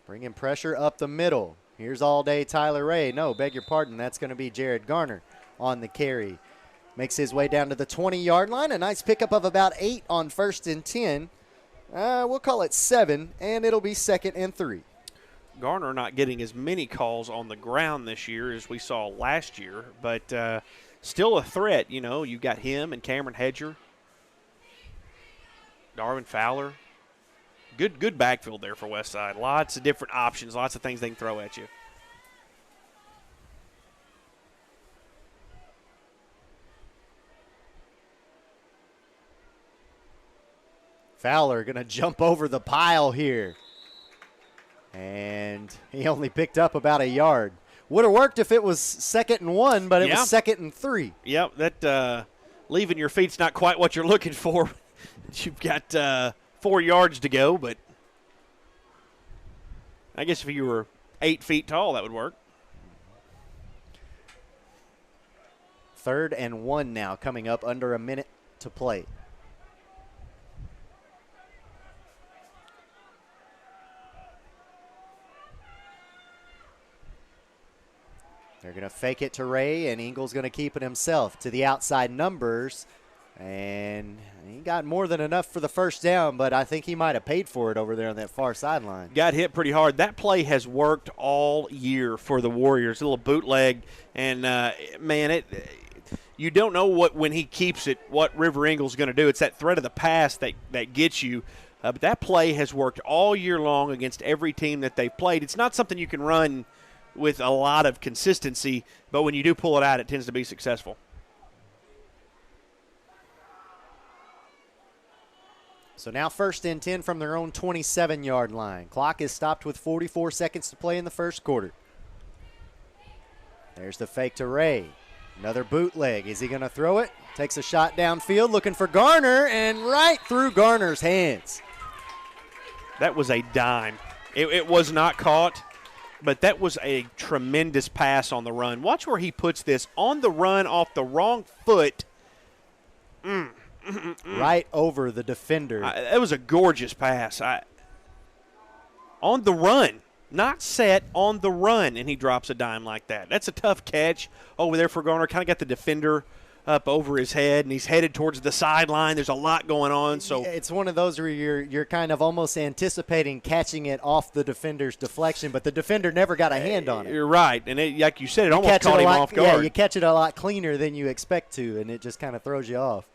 Bringing pressure up the middle. Here's all day Tyler Ray. No, beg your pardon. That's going to be Jared Garner on the carry. Makes his way down to the 20-yard line. A nice pickup of about 8 on 1st and 10. We'll call it 7, and it'll be 2nd and 3. Garner not getting as many calls on the ground this year as we saw last year, but still a threat. You know, you got him and Cameron Hedger, Darwin Fowler. Good backfield there for Westside. Lots of different options, lots of things they can throw at you. Fowler going to jump over the pile here. And he only picked up about a yard. Would have worked if it was 2nd and 1, but it was 2nd and 3. Yep, that leaving your feet's not quite what you're looking for. You've got 4 yards to go, but I guess if you were 8 feet tall, that would work. 3rd and 1 now, coming up under a minute to play. They're going to fake it to Ray, and Engel's going to keep it himself to the outside numbers. And he got more than enough for the first down, but I think he might have paid for it over there on that far sideline. Got hit pretty hard. That play has worked all year for the Warriors. A little bootleg, and, man, you don't know when he keeps it what River Engel's going to do. It's that threat of the pass that gets you. But that play has worked all year long against every team that they've played. It's not something you can run with a lot of consistency, but when you do pull it out, it tends to be successful. So now 1st and 10 from their own 27-yard line. Clock is stopped with 44 seconds to play in the first quarter. There's the fake to Ray. Another bootleg. Is he going to throw it? Takes a shot downfield, looking for Garner, and right through Garner's hands. That was a dime. It was not caught. But that was a tremendous pass on the run. Watch where he puts this on the run off the wrong foot. Right over the defender. That was a gorgeous pass. On the run, not set, on the run, and he drops a dime like that. That's a tough catch over there for Garner. Kind of got the defender up over his head, and he's headed towards the sideline. There's a lot going on. So it's one of those where you're kind of almost anticipating catching it off the defender's deflection, but the defender never got a hand on it. You're right, and like you said, it almost caught him off guard. Yeah, you catch it a lot cleaner than you expect to, and it just kind of throws you off.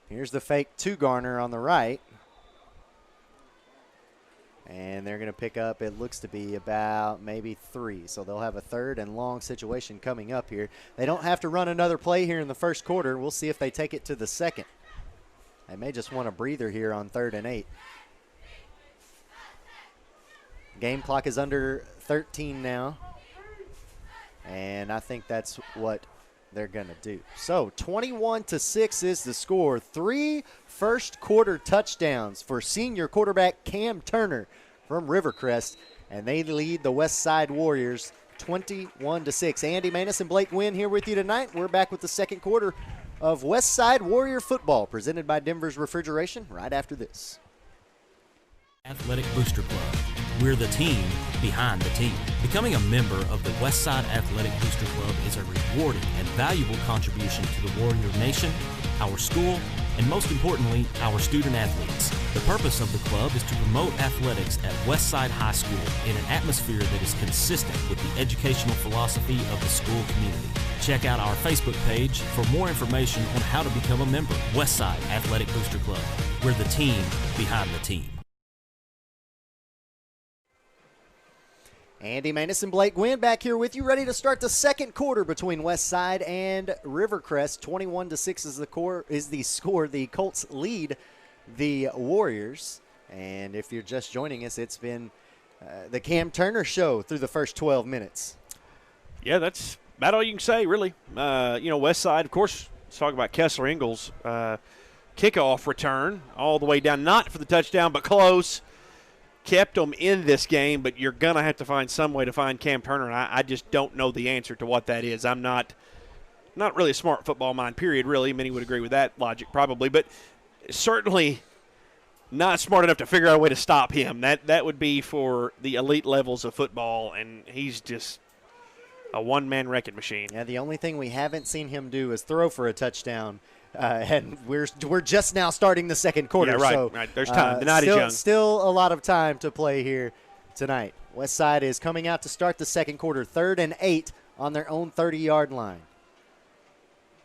Here's the fake to Garner on the right. And they're going to pick up, it looks to be about maybe 3. So they'll have a third and long situation coming up here. They don't have to run another play here in the first quarter. We'll see if they take it to the second. They may just want a breather here on 3rd and 8. Game clock is under 13 now. And I think that's what they're going to do. So 21-6 is the score. 3 first quarter touchdowns for senior quarterback Cam Turner from Rivercrest, and they lead the Westside Warriors 21-6. Andy Maness and Blake Wynn here with you tonight. We're back with the second quarter of Westside Warrior Football, presented by Denver's Refrigeration, right after this. Athletic Booster Club. We're the team behind the team. Becoming a member of the Westside Athletic Booster Club is a rewarding and valuable contribution to the Warrior Nation, our school, and most importantly, our student athletes. The purpose of the club is to promote athletics at Westside High School in an atmosphere that is consistent with the educational philosophy of the school community. Check out our Facebook page for more information on how to become a member. Westside Athletic Booster Club. We're the team behind the team. Andy Maness and Blake Gwynn back here with you, ready to start the second quarter between Westside and Rivercrest. 21-6 is the score. The Colts lead the Warriors. And if you're just joining us, it's been the Cam Turner show through the first 12 minutes. Yeah, that's about all you can say, really. Westside, of course, let's talk about Kessler Ingalls. Kickoff return all the way down, not for the touchdown, but close. Kept them in this game, but you're going to have to find some way to find Cam Turner, and I just don't know the answer to what that is. I'm not really a smart football mind, period, really. Many would agree with that logic probably, but certainly not smart enough to figure out a way to stop him. That would be for the elite levels of football, and he's just a one-man wrecking machine. Yeah, the only thing we haven't seen him do is throw for a touchdown. And we're just now starting the second quarter. Yeah, right, so, right. There's time. The night is young. Still a lot of time to play here tonight. Westside is coming out to start the second quarter, 3rd and 8 on their own 30-yard line.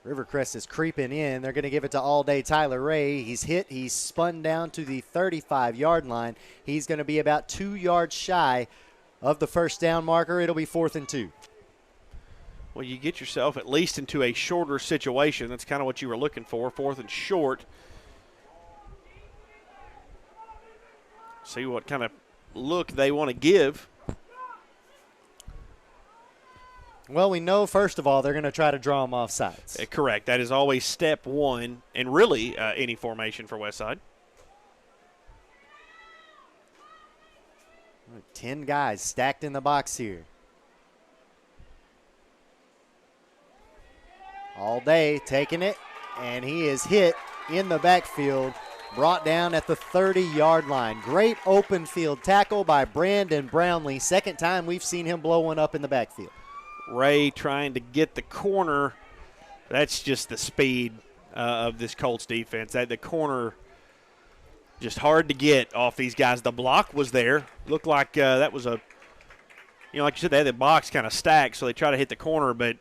Rivercrest is creeping in. They're going to give it to all-day Tyler Ray. He's hit. He's spun down to the 35-yard line. He's going to be about 2 yards shy of the first down marker. It'll be 4th and 2. Well, you get yourself at least into a shorter situation. That's kind of what you were looking for, 4th and short. See what kind of look they want to give. Well, we know, first of all, they're going to try to draw them off sides. Correct. That is always step one, and really any formation for Westside. 10 guys stacked in the box here. All day taking it, and he is hit in the backfield, brought down at the 30-yard line. Great open field tackle by Brandon Brownlee. Second time we've seen him blow one up in the backfield. Ray trying to get the corner. That's just the speed of this Colts defense. The corner just hard to get off these guys. The block was there. Looked like that was like you said, they had the box kind of stacked, so they try to hit the corner, but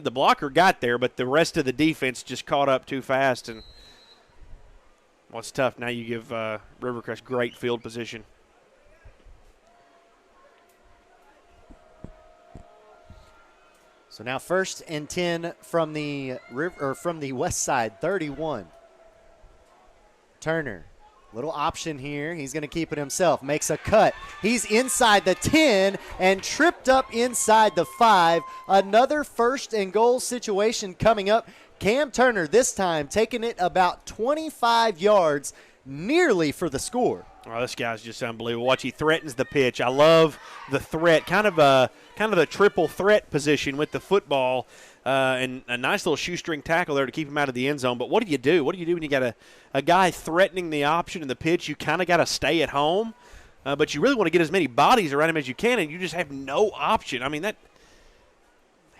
the blocker got there, but the rest of the defense just caught up too fast. And what's tough, now you give Rivercrest great field position. So now 1st and 10 from the west side, 31. Turner, little option here. He's going to keep it himself. Makes a cut. He's inside the 10 and tripped up inside the 5. Another 1st and goal situation coming up. Cam Turner this time taking it about 25 yards, nearly for the score. Oh, this guy's just unbelievable. Watch, he threatens the pitch. I love the threat, kind of a triple threat position with the football, and a nice little shoestring tackle there to keep him out of the end zone. But what do you do? What do you do when you got a guy threatening the option in the pitch? You kind of got to stay at home, but you really want to get as many bodies around him as you can, and you just have no option. I mean,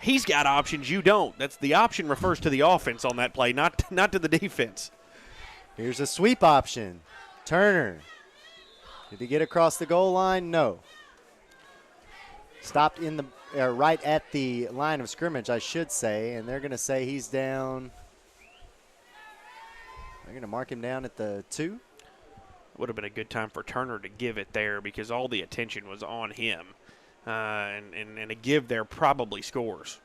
He's got options you don't. That's the option refers to the offense on that play, not to the defense. Here's a sweep option. Turner. Did he get across the goal line? No. Stopped in the right at the line of scrimmage, I should say, and they're going to say he's down. They're going to mark him down at the 2. Would have been a good time for Turner to give it there because all the attention was on him. And a give there probably scores.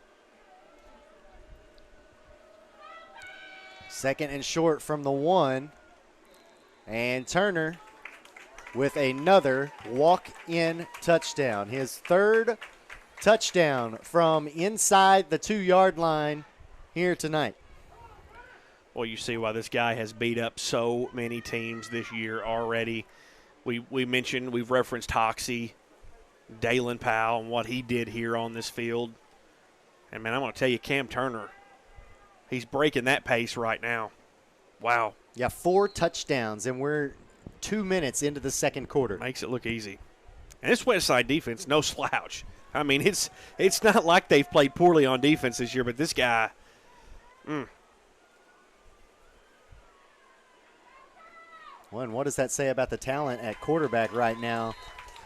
Second and short from the 1. And Turner with another walk-in touchdown. His third touchdown from inside the 2-yard line here tonight. Well, you see why this guy has beat up so many teams this year already. We mentioned, we've referenced Hoxie, Dalen Powell, and what he did here on this field. And, man, I'm going to tell you, Cam Turner, he's breaking that pace right now. Wow. Yeah, 4 touchdowns, and we're 2 minutes into the second quarter. Makes it look easy. And this Westside defense, no slouch. I mean, it's not like they've played poorly on defense this year, but this guy, Well, and what does that say about the talent at quarterback right now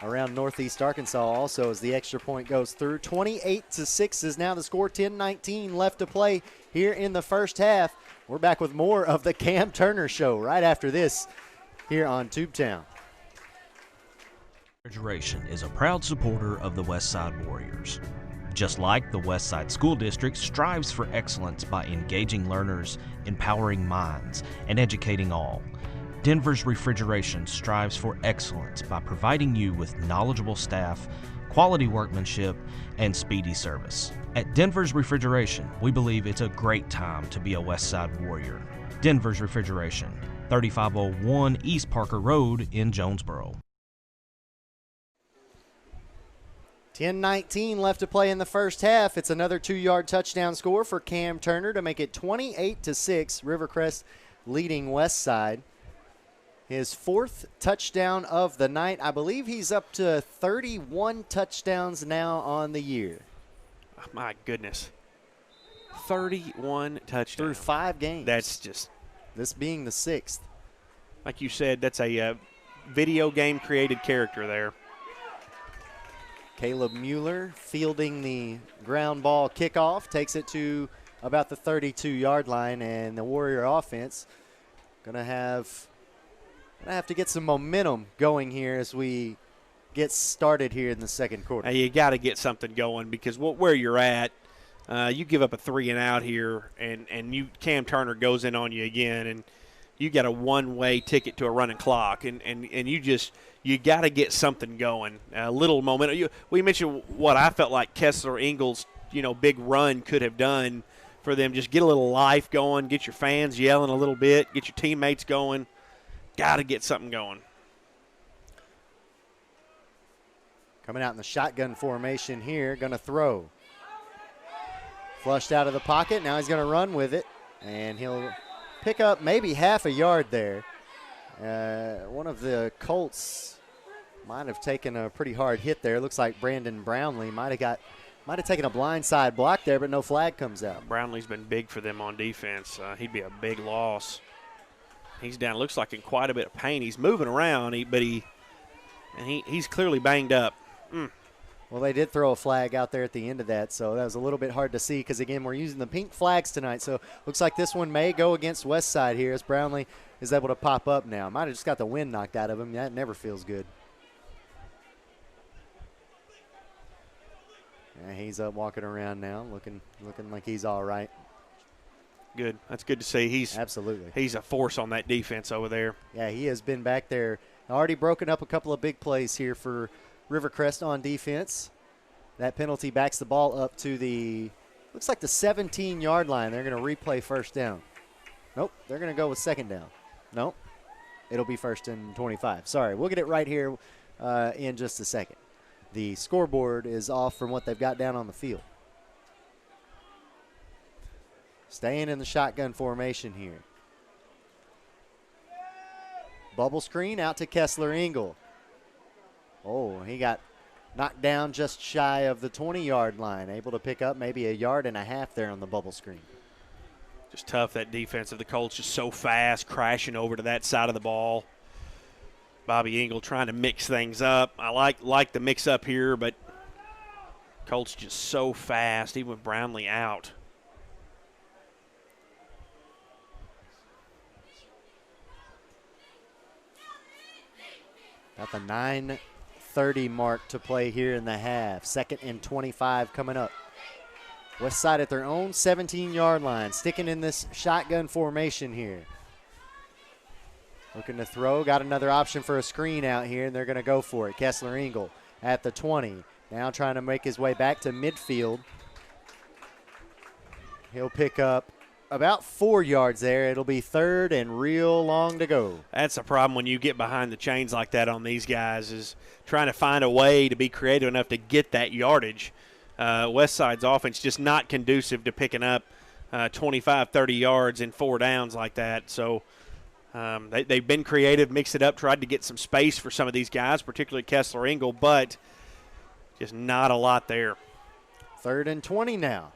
around Northeast Arkansas also as the extra point goes through? 28-6 is now the score, 10-19 left to play here in the first half. We're back with more of the Cam Turner Show right after this here on Tubetown. Refrigeration is a proud supporter of the Westside Warriors. Just like the Westside School District strives for excellence by engaging learners, empowering minds, and educating all, Denver's Refrigeration strives for excellence by providing you with knowledgeable staff, quality workmanship, and speedy service. At Denver's Refrigeration, we believe it's a great time to be a Westside Warrior. Denver's Refrigeration, 3501 East Parker Road in Jonesboro. 10-19 left to play in the first half. It's another 2-yard touchdown score for Cam Turner to make it 28-6. Rivercrest leading Westside. His 4th touchdown of the night. I believe he's up to 31 touchdowns now on the year. Oh, my goodness. 31 touchdowns. Through 5 games. That's just. This being the 6th. Like you said, that's a video game created character there. Caleb Mueller fielding the ground ball kickoff. Takes it to about the 32-yard line, and the Warrior offense going to have to get some momentum going here as we get started here in the second quarter. You got to get something going because where you're at, you give up a 3-and-out here, and Cam Turner goes in on you again, and you got a one-way ticket to a running clock, and you got to get something going, a little momentum. We mentioned what I felt like Kessler Ingles, big run could have done for them. Just get a little life going, get your fans yelling a little bit, get your teammates going. Got to get something going. Coming out in the shotgun formation here, going to throw. Flushed out of the pocket. Now he's going to run with it, and he'll pick up maybe half a yard there. One of the Colts might have taken a pretty hard hit there. Looks like Brandon Brownlee might have taken a blindside block there, but no flag comes out. Brownlee's been big for them on defense. He'd be a big loss. He's down, looks like in quite a bit of pain. He's moving around, but he's clearly banged up. Well, they did throw a flag out there at the end of that, so that was a little bit hard to see because, again, we're using the pink flags tonight. So looks like this one may go against Westside here as Brownlee is able to pop up now. Might have just got the wind knocked out of him. That never feels good. Yeah, he's up walking around now, looking like he's all right. Good. That's good to see. Absolutely. He's a force on that defense over there. Yeah, he has been back there. Already broken up a couple of big plays here for Rivercrest on defense. That penalty backs the ball up to looks like the 17-yard line. They're going to replay first down. Nope, they're going to go with second down. Nope, it'll be first and 25. Sorry, we'll get it right here in just a second. The scoreboard is off from what they've got down on the field. Staying in the shotgun formation here. Bubble screen out to Kessler Ingle. Oh, he got knocked down just shy of the 20-yard line, able to pick up maybe a yard and a half there on the bubble screen. Just tough, that defense of the Colts, just so fast, crashing over to that side of the ball. Bobby Engel trying to mix things up. I like the mix-up here, but Colts just so fast, even with Brownlee out. About the 9:30 mark to play here in the half. 2nd and 25 coming up. Westside at their own 17-yard line, sticking in this shotgun formation here. Looking to throw, got another option for a screen out here, and they're going to go for it. Kessler Engel at the 20, now trying to make his way back to midfield. He'll pick up about 4 yards there. It'll be 3rd and real long to go. That's the problem when you get behind the chains like that on these guys, is trying to find a way to be creative enough to get that yardage. Westside's offense just not conducive to picking up 25, 30 yards in 4 downs like that. So they've been creative, mixed it up, tried to get some space for some of these guys, particularly Kessler Engel, but just not a lot there. 3rd and 20 now.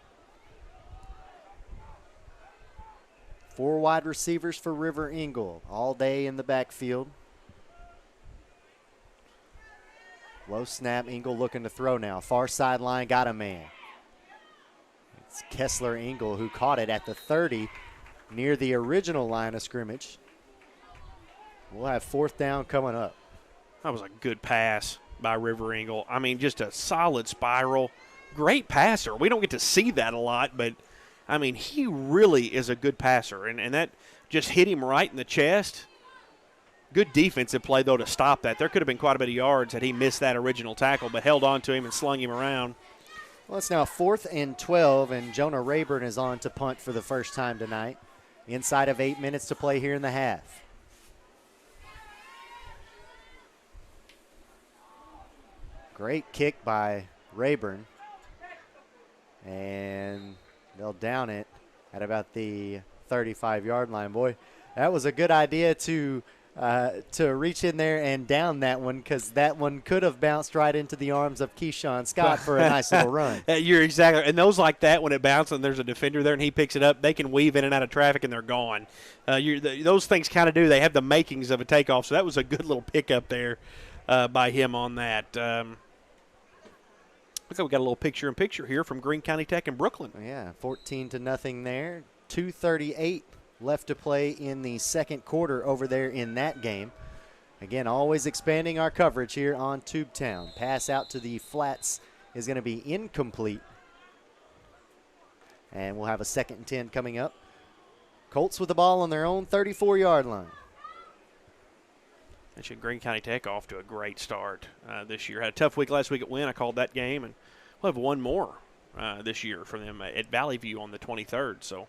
4 wide receivers for River Engel all day in the backfield. Low snap, Engel looking to throw now. Far sideline, got a man. It's Kessler Engel who caught it at the 30 near the original line of scrimmage. We'll have 4th down coming up. That was a good pass by River Engel. I mean, just a solid spiral. Great passer. We don't get to see that a lot, but, I mean, he really is a good passer, and that just hit him right in the chest. Good defensive play, though, to stop that. There could have been quite a bit of yards had he missed that original tackle, but held on to him and slung him around. Well, it's now 4th and 12, and Jonah Rayburn is on to punt for the first time tonight. Inside of 8 minutes to play here in the half. Great kick by Rayburn. And they'll down it at about the 35-yard line. Boy, that was a good idea to reach in there and down that one, because that one could have bounced right into the arms of Keyshawn Scott for a nice little run. You're exactly – and those like that, when it bounces and there's a defender there and he picks it up, they can weave in and out of traffic and they're gone. Those things kind of do. They have the makings of a takeoff, so that was a good little pickup there by him on that. Looks like we got a little picture-in-picture here from Greene County Tech and Brooklyn. Yeah, 14-0 there. 2:38 left to play in the second quarter over there in that game. Again, always expanding our coverage here on Tubetown. Pass out to the flats is going to be incomplete. And we'll have a 2nd and 10 coming up. Colts with the ball on their own 34-yard line. Mentioned Greene County Tech off to a great start this year. Had a tough week last week at Wynn. I called that game, and we'll have one more this year for them at Valley View on the 23rd. So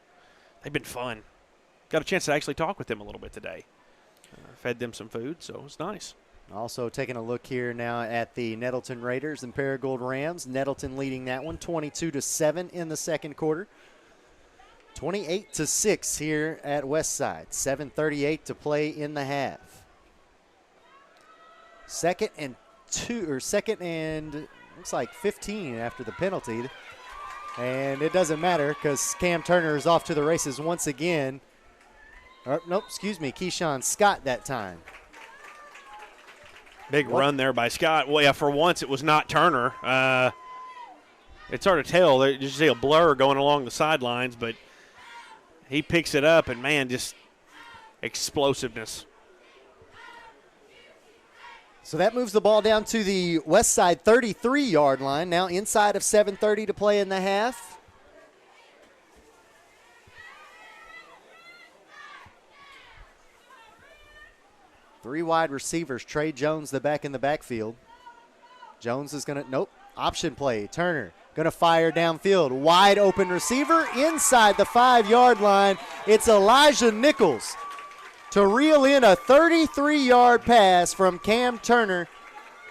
they've been fun. Got a chance to actually talk with them a little bit today. Fed them some food, so it's nice. Also taking a look here now at the Nettleton Raiders and Paragould Rams. Nettleton leading that one 22-7 in the second quarter. 28-6 here at Westside. 7:38 to play in the half. 2nd and looks like 15 after the penalty. And it doesn't matter because Cam Turner is off to the races once again. Keyshawn Scott that time. Big run there by Scott. Well, yeah, for once it was not Turner. It's hard to tell. You just see a blur going along the sidelines, but he picks it up, and, man, just explosiveness. So that moves the ball down to the Westside 33-yard line. Now inside of 7:30 to play in the half. Three wide receivers. Trey Jones, the back in the backfield. Jones is going to, option play. Turner going to fire downfield. Wide open receiver inside the 5-yard line. It's Elijah Nichols to reel in a 33-yard pass from Cam Turner.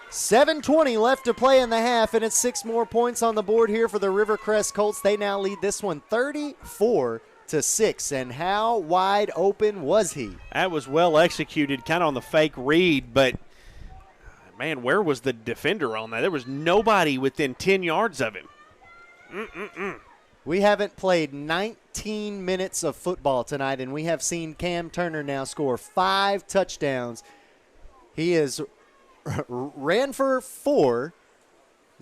7:20 left to play in the half, and it's 6 more points on the board here for the Rivercrest Colts. They now lead this one 34-6. And how wide open was he? That was well executed, kind of on the fake read, but Man, where was the defender on that? There was nobody within 10 yards of him. We haven't played 19 minutes of football tonight, and we have seen Cam Turner now score 5 touchdowns. He has ran for 4.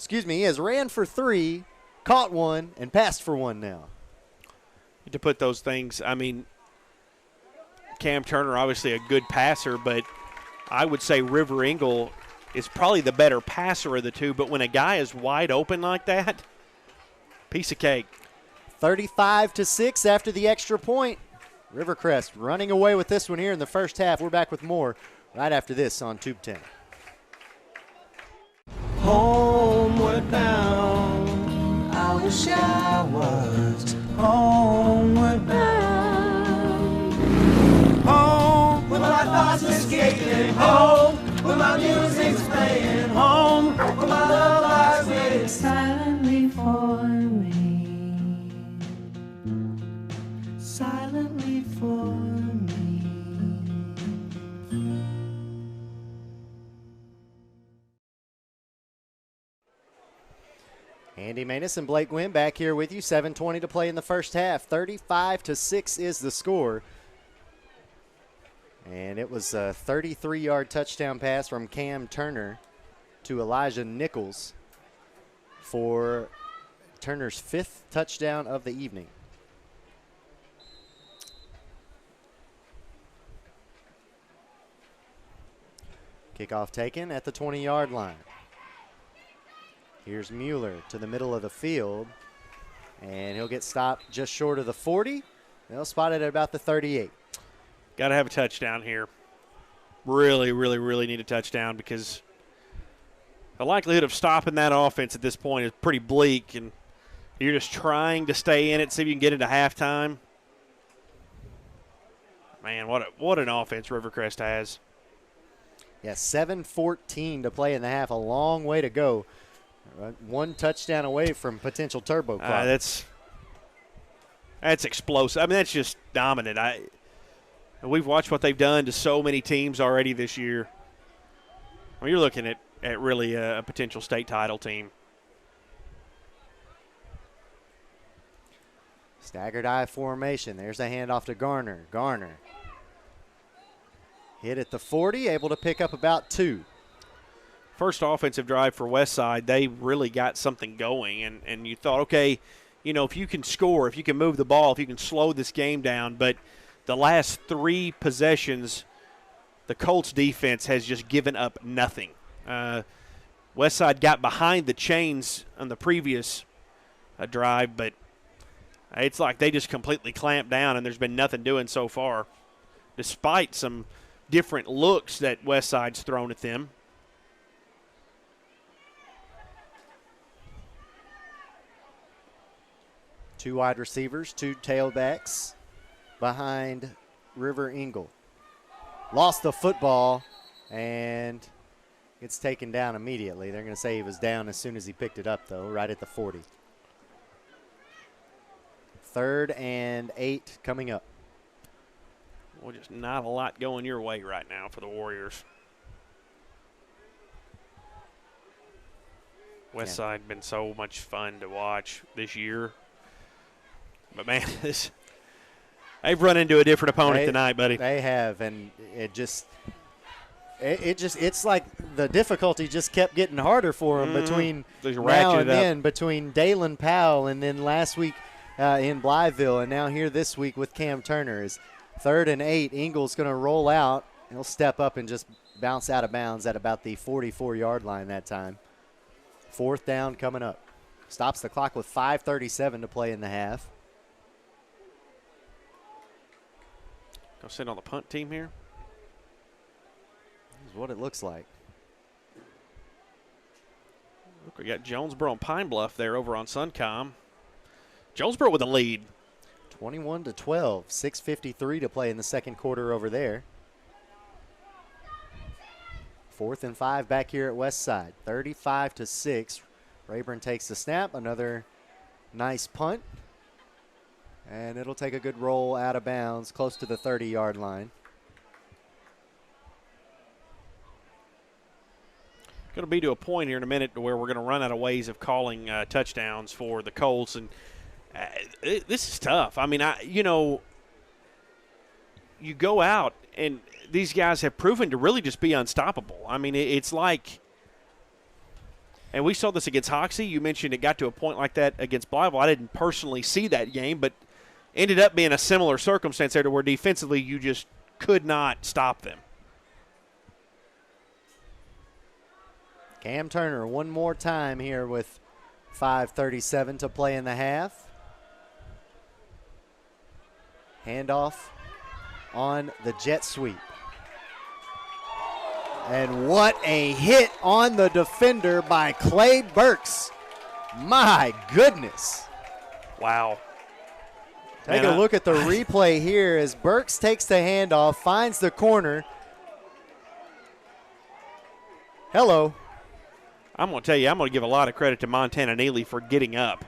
He has ran for 3, caught 1, and passed for 1 now. To put those things, I mean, Cam Turner, obviously a good passer, but I would say River Ingle is probably the better passer of the two. But when a guy is wide open like that, piece of cake. 35-6 after the extra point. Rivercrest running away with this one here in the first half. We're back with more right after this on Tubetown. Homeward bound, I wish I was homeward bound. Home, where my thoughts are skating. Home, where my music's playing. Home, where my love lies waiting silently for me. Silently for me. Andy Maness and Blake Gwynn back here with you. 7:20 to play in the first half. 35-6 is the score. And it was a 33-yard touchdown pass from Cam Turner to Elijah Nichols for Turner's 5th touchdown of the evening. Kickoff taken at the 20-yard line. Here's Mueller to the middle of the field, and he'll get stopped just short of the 40. They'll spot it at about the 38. Got to have a touchdown here. Really, really, really need a touchdown because the likelihood of stopping that offense at this point is pretty bleak, and you're just trying to stay in it, see if you can get into halftime. Man, what an offense Rivercrest has. Yeah, 7:14 to play in the half. A long way to go. One touchdown away from potential turbo clock. That's explosive. I mean, that's just dominant. We've watched what they've done to so many teams already this year. I mean, you're looking at really a potential state title team. Staggered I formation. There's a handoff to Garner. Garner hit at the 40, able to pick up about 2. First offensive drive for Westside, they really got something going, and you thought, okay, you know, if you can score, if you can move the ball, if you can slow this game down, but the last 3 possessions, the Colts defense has just given up nothing. Westside got behind the chains on the previous drive, but it's like they just completely clamped down, and there's been nothing doing so far, despite some different looks that Westside's thrown at them. Two wide receivers, 2 tailbacks behind River Ingle. Lost the football and gets taken down immediately. They're going to say he was down as soon as he picked it up, though, right at the 40. 3rd and 8 coming up. Well, just not a lot going your way right now for the Warriors. Westside been so much fun to watch this year. But, man, they've run into a different opponent tonight, buddy. They have, and it's like the difficulty just kept getting harder for them between now and then, between Dalen Powell and then last week in Blytheville, and now here this week with Cam Turner. Is 3rd and 8. Ingle's going to roll out. He'll step up and just bounce out of bounds at about the 44-yard line that time. 4th down coming up. Stops the clock with 5:37 to play in the half. Go sit on the punt team here. This is what it looks like. Look, we got Jonesboro and Pine Bluff there over on Suncom. Jonesboro with a lead. 21-12. 6:53 to play in the second quarter over there. 4th and 5 back here at Westside. 35-6. Rayburn takes the snap. Another nice punt. And it'll take a good roll out of bounds close to the 30-yard line. going to be to a point here in a minute to where we're going to run out of ways of calling touchdowns for the Colts, and this is tough. I mean, you go out, and these guys have proven to really just be unstoppable. I mean, it's like – and we saw this against Hoxie. You mentioned it got to a point like that against Blytheville. I didn't personally see that game, but ended up being a similar circumstance there to where defensively you just could not stop them. Cam Turner one more time here with 5:37 to play in the half. Handoff on the jet sweep. And what a hit on the defender by Clay Burks. My goodness. Wow. Take a look at the replay here as Burks takes the handoff, finds the corner. Hello. I'm going to tell you, I'm going to give a lot of credit to Montana Neely for getting up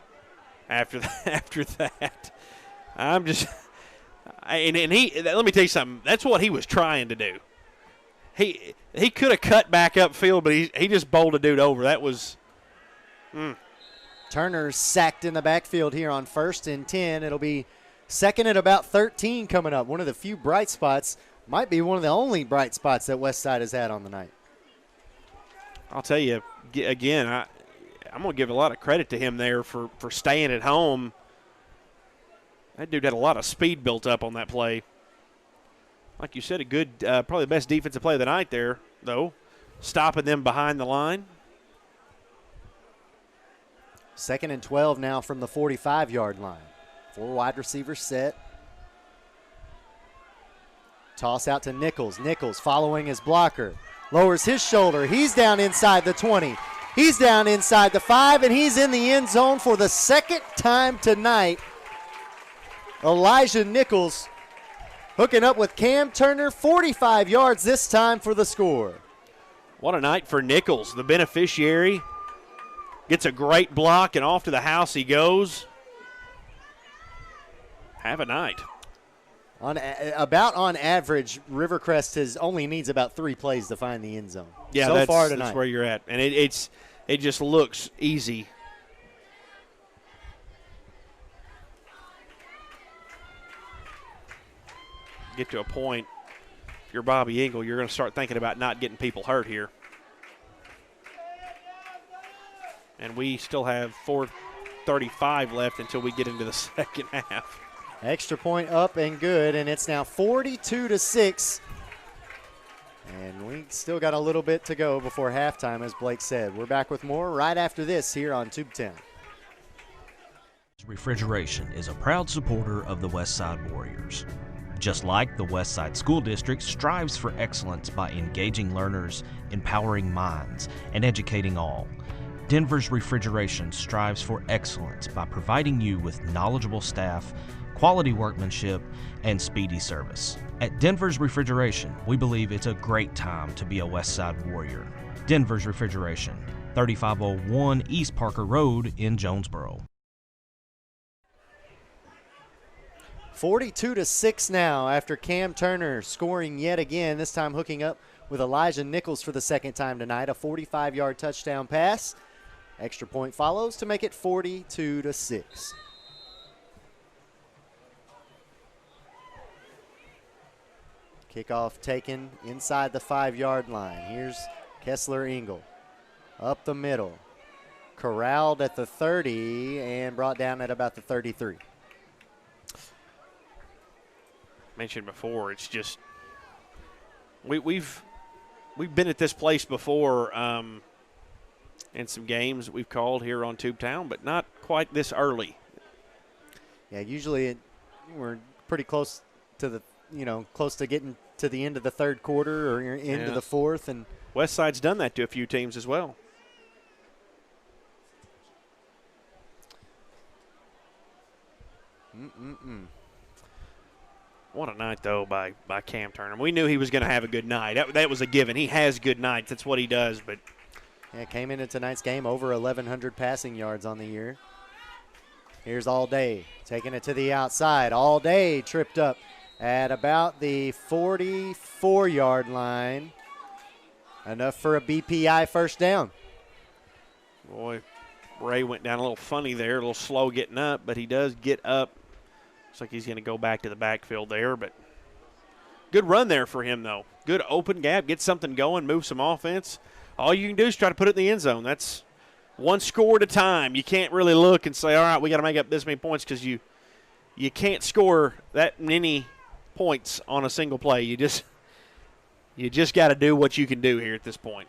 after that. I'm just – and he – let me tell you something. That's what he was trying to do. He could have cut back upfield, but he just bowled a dude over. That was Turner sacked in the backfield here on 1st and 10. It'll be 2nd and about 13 coming up. One of the few bright spots, might be one of the only bright spots that Westside has had on the night. I'll tell you, again, I'm going to give a lot of credit to him there for staying at home. That dude had a lot of speed built up on that play. Like you said, a good, probably the best defensive play of the night there, though, stopping them behind the line. 2nd and 12 now from the 45-yard line. 4 wide receivers set. Toss out to Nichols. Nichols following his blocker. Lowers his shoulder. He's down inside the 20. He's down inside the 5, and he's in the end zone for the second time tonight. Elijah Nichols hooking up with Cam Turner, 45 yards this time for the score. What a night for Nichols, the beneficiary. Gets a great block, and off to the house he goes. Have a night. On average, Rivercrest only needs about 3 plays to find the end zone. Yeah, so far tonight. That's where you're at. And it just looks easy. Get to a point, if you're Bobby Engle, you're going to start thinking about not getting people hurt here. And we still have 4:35 left until we get into the second half. Extra point up and good, and it's now 42-6. And we still got a little bit to go before halftime, as Blake said. We're back with more right after this here on Tubetown. Refrigeration is a proud supporter of the Westside Warriors. Just like the Westside School District strives for excellence by engaging learners, empowering minds, and educating all, Denver's Refrigeration strives for excellence by providing you with knowledgeable staff, quality workmanship, and speedy service. At Denver's Refrigeration, we believe it's a great time to be a Westside Warrior. Denver's Refrigeration, 3501 East Parker Road in Jonesboro. 42-6 now after Cam Turner scoring yet again, this time hooking up with Elijah Nichols for the second time tonight, a 45-yard touchdown pass. Extra point follows to make it 42-6. Kickoff taken inside the 5-yard line. Here's Kessler Engel up the middle. Corralled at the 30 and brought down at about the 33. Mentioned before, it's just we've been at this place before in some games that we've called here on Tubetown, but not quite this early. Yeah, usually we're pretty close to the close to getting to the end of the third quarter or into the fourth, and Westside's done that to a few teams as well. What a night, though, by Cam Turner. We knew he was going to have a good night. That was a given. He has good nights. That's what he does. But yeah, came into tonight's game over 1,100 passing yards on the year. Here's All Day taking it to the outside. All Day tripped up at about the 44-yard line. Enough for a BPI first down. Boy, Ray went down a little funny there, a little slow getting up, but he does get up. Looks like he's going to go back to the backfield there, but good run there for him, though. Good open gap, get something going, move some offense. All you can do is try to put it in the end zone. That's one score at a time. You can't really look and say, all right, we got to make up this many points, because you can't score that many points on a single play. You just got to do what you can do here at this point.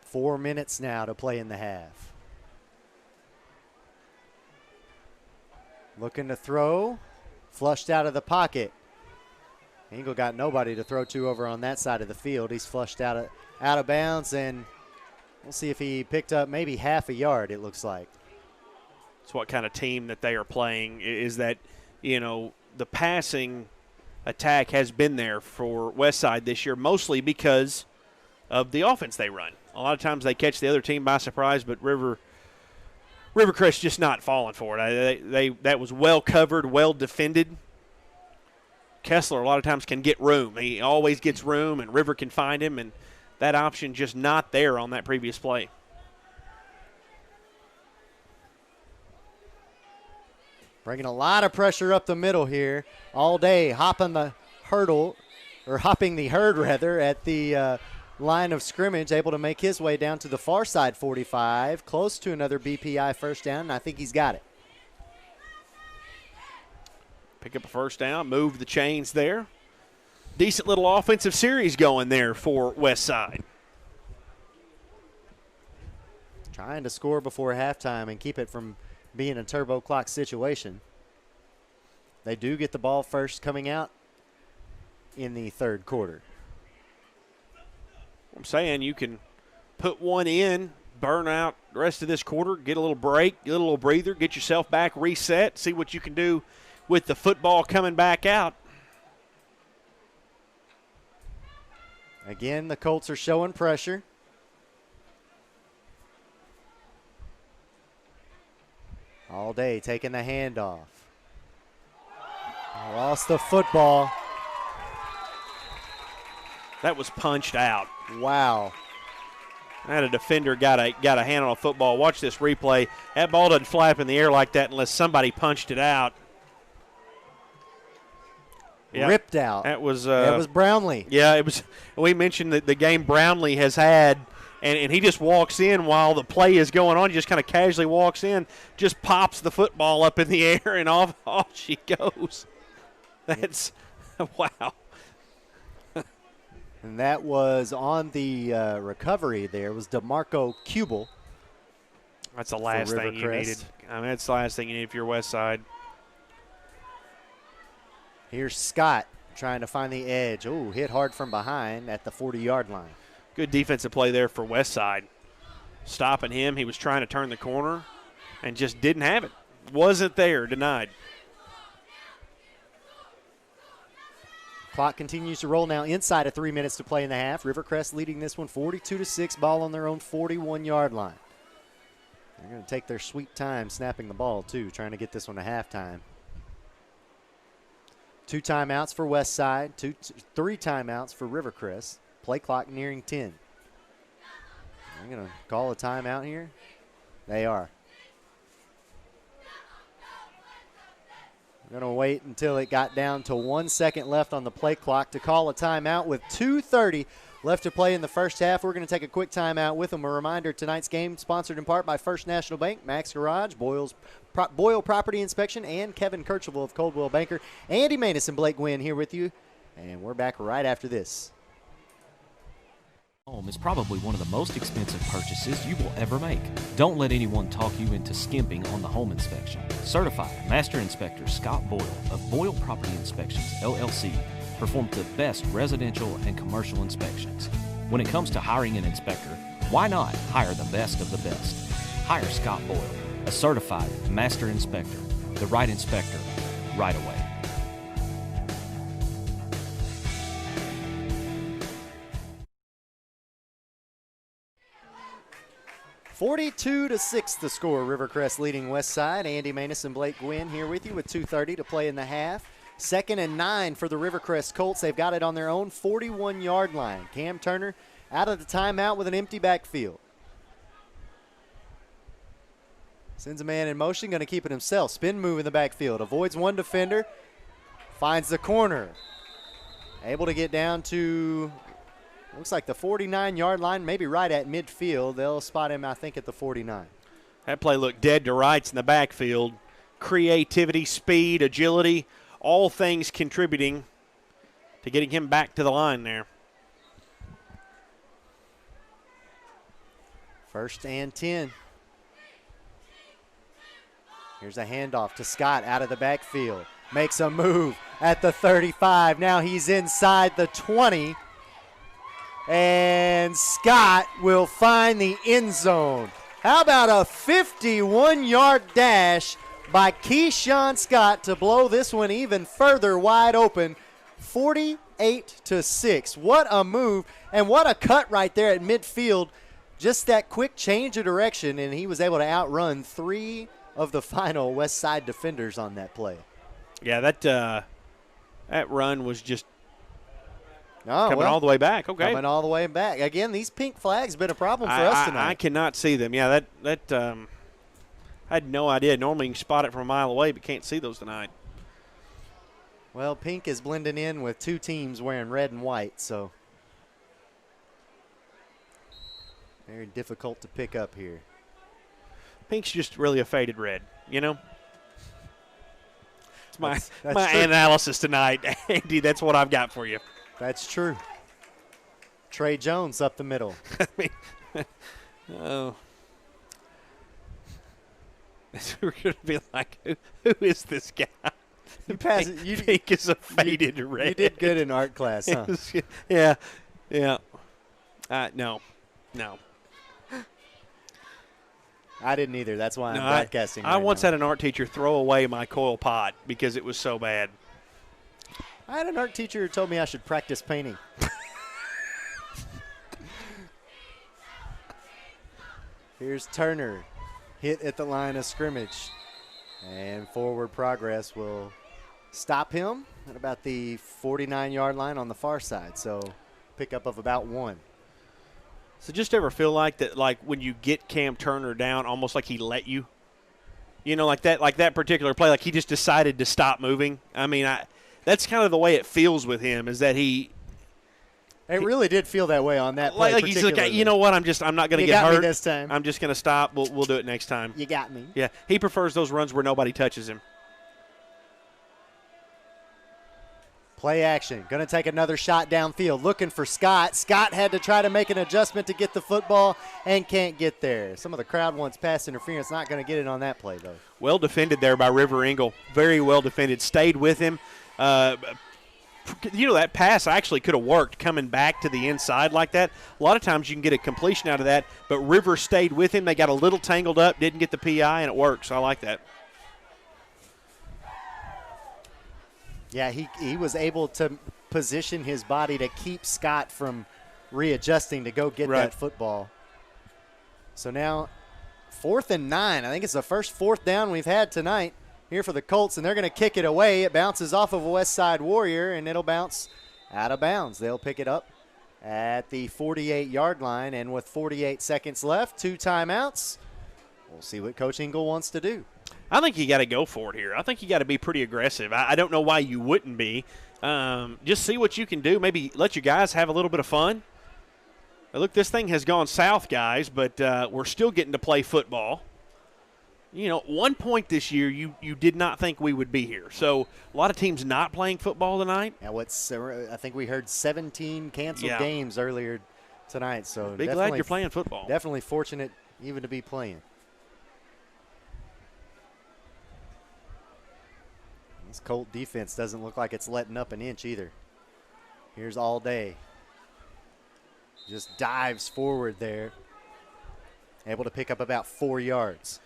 Four minutes now to play in the half. Looking to throw. Flushed out of the pocket. Engel got nobody to throw to over on that side of the field. He's flushed out of bounds, and we'll see if he picked up maybe half a yard, it looks like. It's what kind of team that they are playing, is that, the passing attack has been there for Westside this year, mostly because of the offense they run. A lot of times they catch the other team by surprise, but Rivercrest just not falling for it. That was well covered, well defended. Kessler a lot of times can get room. He always gets room, and River can find him, and that option just not there on that previous play. Bringing a lot of pressure up the middle here all day, hopping the herd at the line of scrimmage, able to make his way down to the far side 45, close to another BPI first down, and I think he's got it. Pick up a first down, move the chains there. Decent little offensive series going there for Westside. Trying to score before halftime and keep it from being a turbo clock situation. They do get the ball first coming out in the third quarter. I'm saying you can put one in, burn out the rest of this quarter, get a little break, get a little breather, get yourself back, reset, see what you can do with the football coming back out. Again, the Colts are showing pressure. All day taking the handoff. Lost the football. That was punched out. Wow. That a defender got a hand on a football. Watch this replay. That ball doesn't fly up in the air like that unless somebody punched it out. Yep. Ripped out. That was Brownlee. Yeah, it was. We mentioned that the game Brownlee has had, and he just walks in while the play is going on. He just kind of casually walks in, just pops the football up in the air, and off she goes. That's wow. And that was on the recovery there was DeMarco Kubel. That's the last thing you needed. I mean, that's the last thing you need if you're Westside. Here's Scott trying to find the edge. Oh, hit hard from behind at the 40-yard line. Good defensive play there for Westside. Stopping him. He was trying to turn the corner and just didn't have it. Wasn't there. Denied. Clock continues to roll now inside of 3 minutes to play in the half. Rivercrest leading this one 42-6, ball on their own 41-yard line. They're going to take their sweet time snapping the ball, too, trying to get this one to halftime. 2 timeouts for Westside, 3 timeouts for Rivercrest. Play clock nearing 10. They're going to call a timeout here. They are. We're going to wait until it got down to 1 second left on the play clock to call a timeout with 2:30 left to play in the first half. We're going to take a quick timeout with them. A reminder, tonight's game sponsored in part by First National Bank, Max Garage, Boyle Property Inspection, and Kevin Kirchhoff of Coldwell Banker. Andy Maness and Blake Gwynn here with you, and we're back right after this. Home is probably one of the most expensive purchases you will ever make. Don't let anyone talk you into skimping on the home inspection. Certified Master Inspector Scott Boyle of Boyle Property Inspections, LLC, performs the best residential and commercial inspections. When it comes to hiring an inspector, why not hire the best of the best? Hire Scott Boyle, a certified Master Inspector, the right inspector, right away. 42-6 the score. Rivercrest leading Westside. Andy Maness and Blake Gwynn here with you with 2:30 to play in the half. 2nd and 9 for the Rivercrest Colts. They've got it on their own 41-yard line. Cam Turner out of the timeout with an empty backfield. Sends a man in motion, going to keep it himself. Spin move in the backfield. Avoids one defender. Finds the corner. Able to get down to, looks like the 49-yard line, maybe right at midfield. They'll spot him, I think, at the 49. That play looked dead to rights in the backfield. Creativity, speed, agility, all things contributing to getting him back to the line there. 1st and 10. Here's a handoff to Scott out of the backfield. Makes a move at the 35. Now he's inside the 20. And Scott will find the end zone. How about a 51-yard dash by Keyshawn Scott to blow this one even further wide open. 48-6. What a move, and what a cut right there at midfield. Just that quick change of direction, and he was able to outrun 3 of the final West Side defenders on that play. Yeah, that run was just coming all the way back. Okay, coming all the way back. Again, these pink flags been a problem for us tonight. I cannot see them. Yeah, that I had no idea. Normally you can spot it from a mile away, but can't see those tonight. Well, pink is blending in with 2 teams wearing red and white, so very difficult to pick up here. Pink's just really a faded red, you know? It's my that's analysis tonight, Andy. That's what I've got for you. That's true. Trey Jones up the middle. I mean, oh. We're going to be like, who is this guy? Pink is a faded red. You did good in art class, huh? Yeah. No. I didn't either. That's why I'm broadcasting. I once had an art teacher throw away my coil pot because it was so bad. I had an art teacher who told me I should practice painting. Here's Turner. Hit at the line of scrimmage. And forward progress will stop him at about the 49-yard line on the far side. So pickup of about 1. So just ever feel like that, like when you get Cam Turner down, almost like he let you? You know, like that particular play, like he just decided to stop moving. I mean, that's kind of the way it feels with him, is that he – it really did feel that way on that play. Like he's like, you know what, I'm not going to get hurt. You got me this time. I'm just going to stop. We'll do it next time. You got me. Yeah, he prefers those runs where nobody touches him. Play action. Going to take another shot downfield. Looking for Scott. Scott had to try to make an adjustment to get the football and can't get there. Some of the crowd wants pass interference. Not going to get it on that play, though. Well defended there by River Engel. Very well defended. Stayed with him. You know, that pass actually could have worked coming back to the inside like that. A lot of times you can get a completion out of that, but River stayed with him. They got a little tangled up, didn't get the PI, and it works. I like that. Yeah, he was able to position his body to keep Scott from readjusting to go get that football. So now 4th and 9. I think it's the first 4th down we've had tonight here for the Colts, and they're going to kick it away. It bounces off of a Westside Warrior, and it'll bounce out of bounds. They'll pick it up at the 48-yard line, and with 48 seconds left, 2 timeouts. We'll see what Coach Engel wants to do. I think you got to go for it here. I think you got to be pretty aggressive. I don't know why you wouldn't be. Just see what you can do. Maybe let your guys have a little bit of fun. Look, this thing has gone south, guys, but we're still getting to play football. You know, at one point this year, you did not think we would be here. So a lot of teams not playing football tonight. Yeah, I think we heard 17 canceled games earlier tonight. So be glad you're playing football. Definitely fortunate even to be playing. This Colt defense doesn't look like it's letting up an inch either. Here's All Day. Just dives forward there. Able to pick up about 4 yards.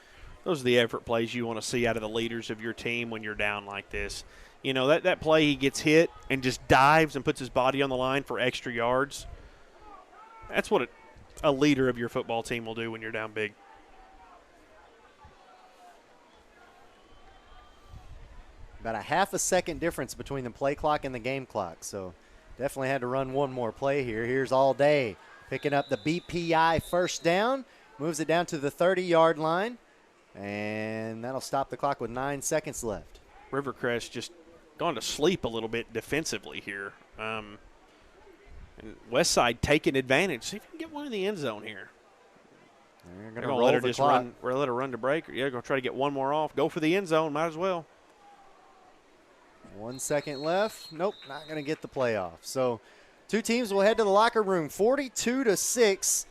Those are the effort plays you want to see out of the leaders of your team when you're down like this. You know, that play he gets hit and just dives and puts his body on the line for extra yards. That's what a leader of your football team will do when you're down big. about a half a second difference between the play clock and the game clock. So definitely had to run one more play here. Here's All Day picking up the BPI first down, moves it down to the 30-yard line, and that'll stop the clock with 9 seconds left. Rivercrest just gone to sleep a little bit defensively here. And Westside taking advantage. See if you can get one in the end zone here. They're going to roll the clock. We're going to let her run to break. Yeah, going to try to get one more off. Go for the end zone. Might as well. 1 second left. Nope, not going to get the play off. So two teams will head to the locker room, 42-6.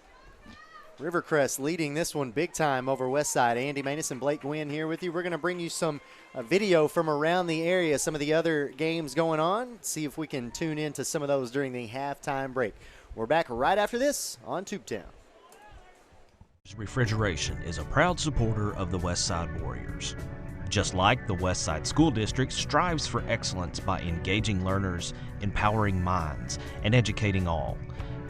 Rivercrest leading this one big time over Westside. Andy Maness and Blake Gwynn here with you. We're going to bring you some video from around the area, some of the other games going on, see if we can tune into some of those during the halftime break. We're back right after this on Tubetown. Refrigeration is a proud supporter of the Westside Warriors. Just like the Westside School District strives for excellence by engaging learners, empowering minds, and educating all,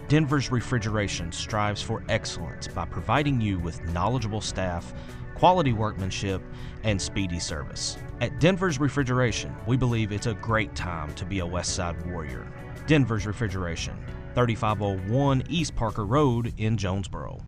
Denver's Refrigeration strives for excellence by providing you with knowledgeable staff, quality workmanship, and speedy service. At Denver's Refrigeration, we believe it's a great time to be a Westside Warrior. Denver's Refrigeration, 3501 East Parker Road in Jonesboro.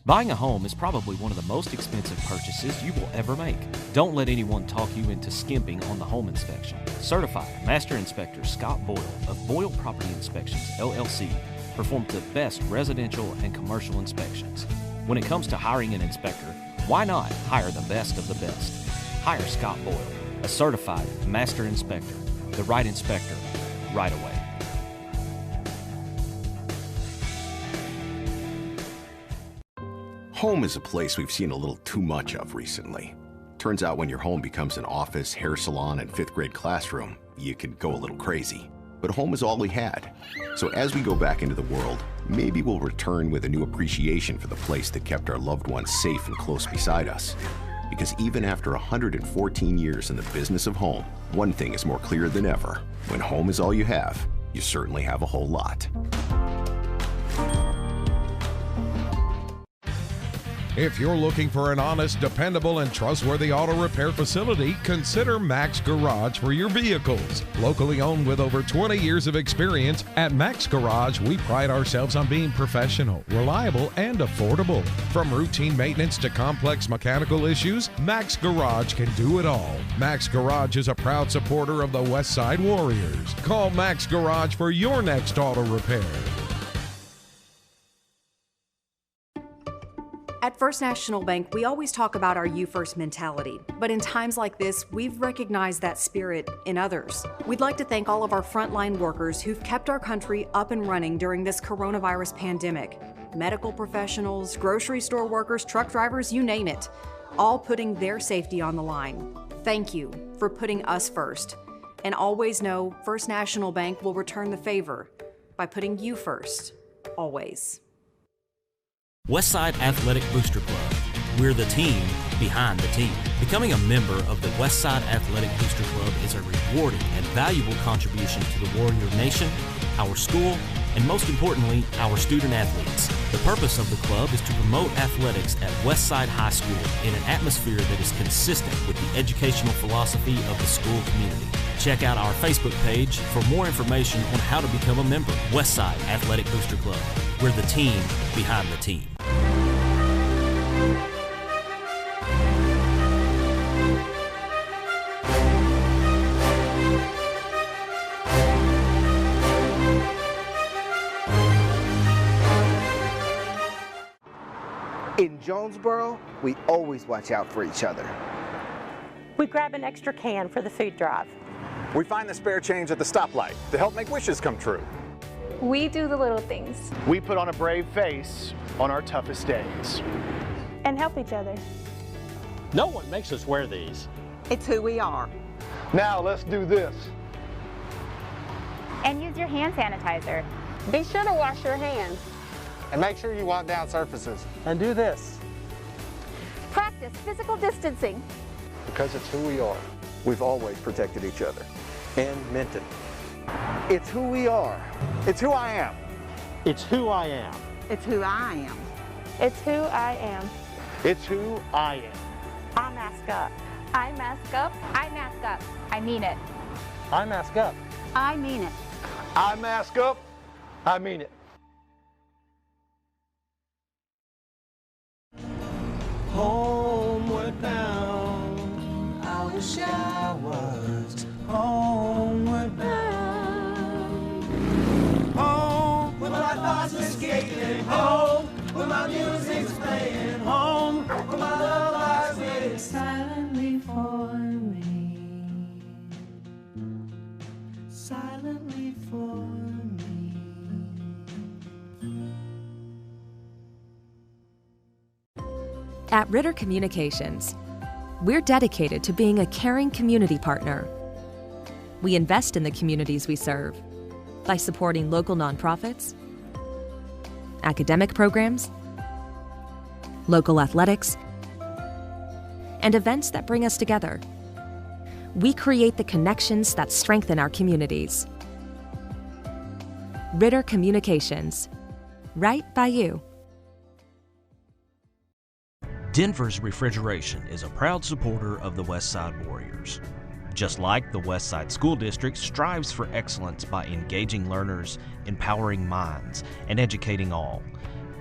Buying a home is probably one of the most expensive purchases you will ever make. Don't let anyone talk you into skimping on the home inspection. Certified Master Inspector Scott Boyle of Boyle Property Inspections, LLC, performs the best residential and commercial inspections. When it comes to hiring an inspector, why not hire the best of the best? Hire Scott Boyle, a certified Master Inspector, the right inspector, right away. Home is a place we've seen a little too much of recently. Turns out when your home becomes an office, hair salon, and fifth grade classroom, you can go a little crazy. But home is all we had. So as we go back into the world, maybe we'll return with a new appreciation for the place that kept our loved ones safe and close beside us. Because even after 114 years in the business of home, one thing is more clear than ever. When home is all you have, you certainly have a whole lot. If you're looking for an honest, dependable, and trustworthy auto repair facility, consider Max Garage for your vehicles. Locally owned with over 20 years of experience, at Max Garage, we pride ourselves on being professional, reliable, and affordable. From routine maintenance to complex mechanical issues, Max Garage can do it all. Max Garage is a proud supporter of the Westside Warriors. Call Max Garage for your next auto repair. At First National Bank, we always talk about our you first mentality, but in times like this, we've recognized that spirit in others. We'd like to thank all of our frontline workers who've kept our country up and running during this coronavirus pandemic. Medical professionals, grocery store workers, truck drivers, you name it, all putting their safety on the line. Thank you for putting us first. And always know First National Bank will return the favor by putting you first, always. Westside Athletic Booster Club. We're the team behind the team. Becoming a member of the Westside Athletic Booster Club is a rewarding and valuable contribution to the Warrior Nation, our school, and most importantly, our student athletes. The purpose of the club is to promote athletics at Westside High School in an atmosphere that is consistent with the educational philosophy of the school community. Check out our Facebook page for more information on how to become a member. Westside Athletic Booster Club. We're the team behind the team. In Jonesboro, we always watch out for each other. We grab an extra can for the food drive. We find the spare change at the stoplight to help make wishes come true. We do the little things. We put on a brave face on our toughest days. And help each other. No one makes us wear these. It's who we are. Now let's do this. And use your hand sanitizer. Be sure to wash your hands. And make sure you wipe down surfaces. And do this. Practice physical distancing. Because it's who we are. We've always protected each other and meant it. It's who we are. It's who I am. It's who I am. It's who I am. It's who I am. It's who I am. I mask up. I mask up. I mask up. I mean it. I mask up. I mean it. I mask up. I mean it. Homeward bound, I wish I was homeward bound. Home, where my thoughts escaping. Home, where my music's playing. Home, where my love lies waiting silently for me. Silently for me. At Ritter Communications, we're dedicated to being a caring community partner. We invest in the communities we serve by supporting local nonprofits, academic programs, local athletics, and events that bring us together. We create the connections that strengthen our communities. Ritter Communications, right by you. Denver's Refrigeration is a proud supporter of the Westside Warriors. Just like the Westside School District strives for excellence by engaging learners, empowering minds, and educating all,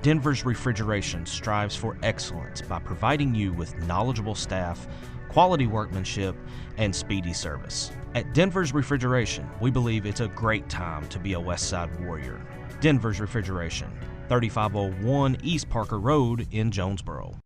Denver's Refrigeration strives for excellence by providing you with knowledgeable staff, quality workmanship, and speedy service. At Denver's Refrigeration, we believe it's a great time to be a Westside Warrior. Denver's Refrigeration, 3501 East Parker Road in Jonesboro.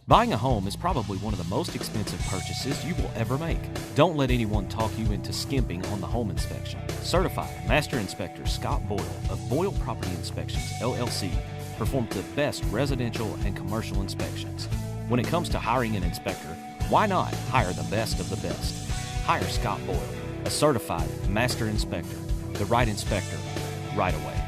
Buying a home is probably one of the most expensive purchases you will ever make. Don't let anyone talk you into skimping on the home inspection. Certified Master Inspector Scott Boyle of Boyle Property Inspections, LLC, performs the best residential and commercial inspections. When it comes to hiring an inspector, why not hire the best of the best? Hire Scott Boyle, a certified Master Inspector, the right inspector, right away.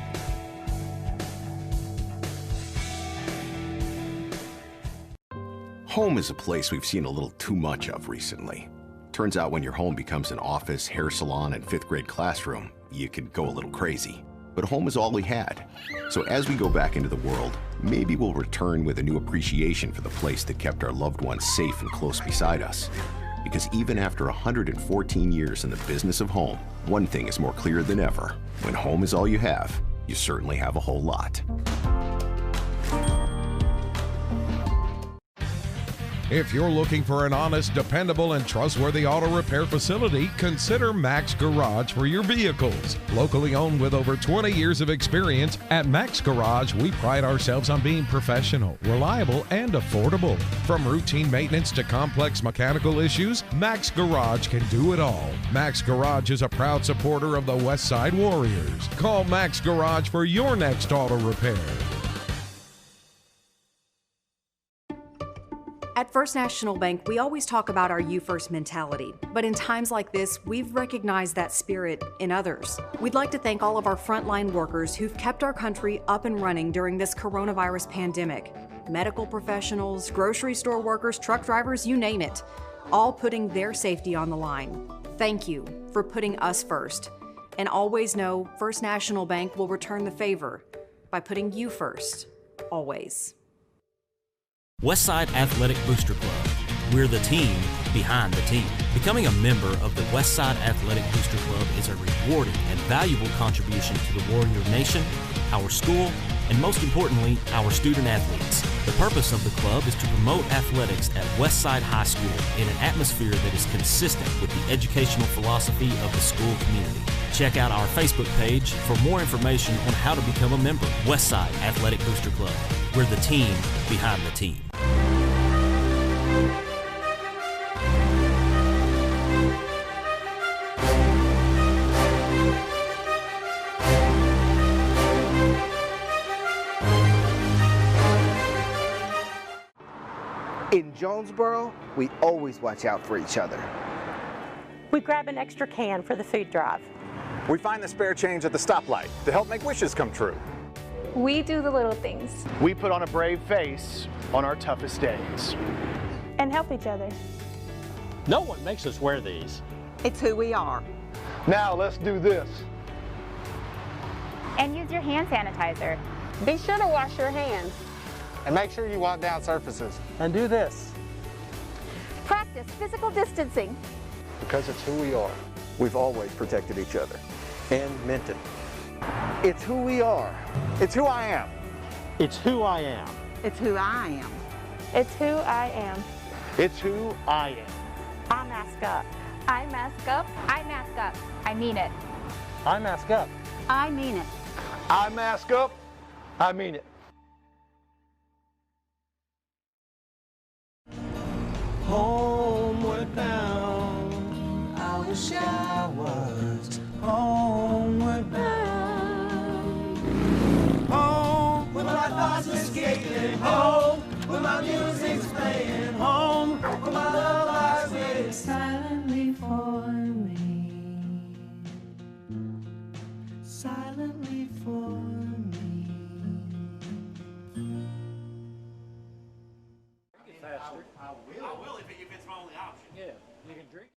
Home is a place we've seen a little too much of recently. Turns out when your home becomes an office, hair salon, and fifth grade classroom, you can go a little crazy. But home is all we had. So as we go back into the world, maybe we'll return with a new appreciation for the place that kept our loved ones safe and close beside us. Because even after 114 years in the business of home, one thing is more clear than ever. When home is all you have, you certainly have a whole lot. If you're looking for an honest, dependable, and trustworthy auto repair facility, consider Max Garage for your vehicles. Locally owned with over 20 years of experience, at Max Garage, we pride ourselves on being professional, reliable, and affordable. From routine maintenance to complex mechanical issues, Max Garage can do it all. Max Garage is a proud supporter of the Westside Warriors. Call Max Garage for your next auto repair. At First National Bank, we always talk about our you first mentality, but in times like this, we've recognized that spirit in others. We'd like to thank all of our frontline workers who've kept our country up and running during this coronavirus pandemic. Medical professionals, grocery store workers, truck drivers, you name it, all putting their safety on the line. Thank you for putting us first. And always know First National Bank will return the favor by putting you first, always. Westside Athletic Booster Club. We're the team behind the team. Becoming a member of the Westside Athletic Booster Club is a rewarding and valuable contribution to the Warrior Nation, our school, and most importantly, our student athletes. The purpose of the club is to promote athletics at Westside High School in an atmosphere that is consistent with the educational philosophy of the school community. Check out our Facebook page for more information on how to become a member. Westside Athletic Booster Club. We're the team behind the team. In Jonesboro, we always watch out for each other. We grab an extra can for the food drive. We find the spare change at the stoplight to help make wishes come true. We do the little things. We put on a brave face on our toughest days. And help each other. No one makes us wear these. It's who we are. Now let's do this. And use your hand sanitizer. Be sure to wash your hands. And make sure you wipe down surfaces. And do this. Practice physical distancing. Because it's who we are. We've always protected each other. And meant it. It's who we are. It's who I am. It's who I am. It's who I am. It's who I am. It's who I am. I mask up. I mask up. I mask up. I mean it. I mask up. I mean it. I mask up. I mean it. Homeward bound, I wish I was homeward bound. Home, where my thoughts escaping. Home, where my music's playing. Home, where my love lies waiting silently for me. Silently for me. I will if it's my only option. Yeah, you can drink.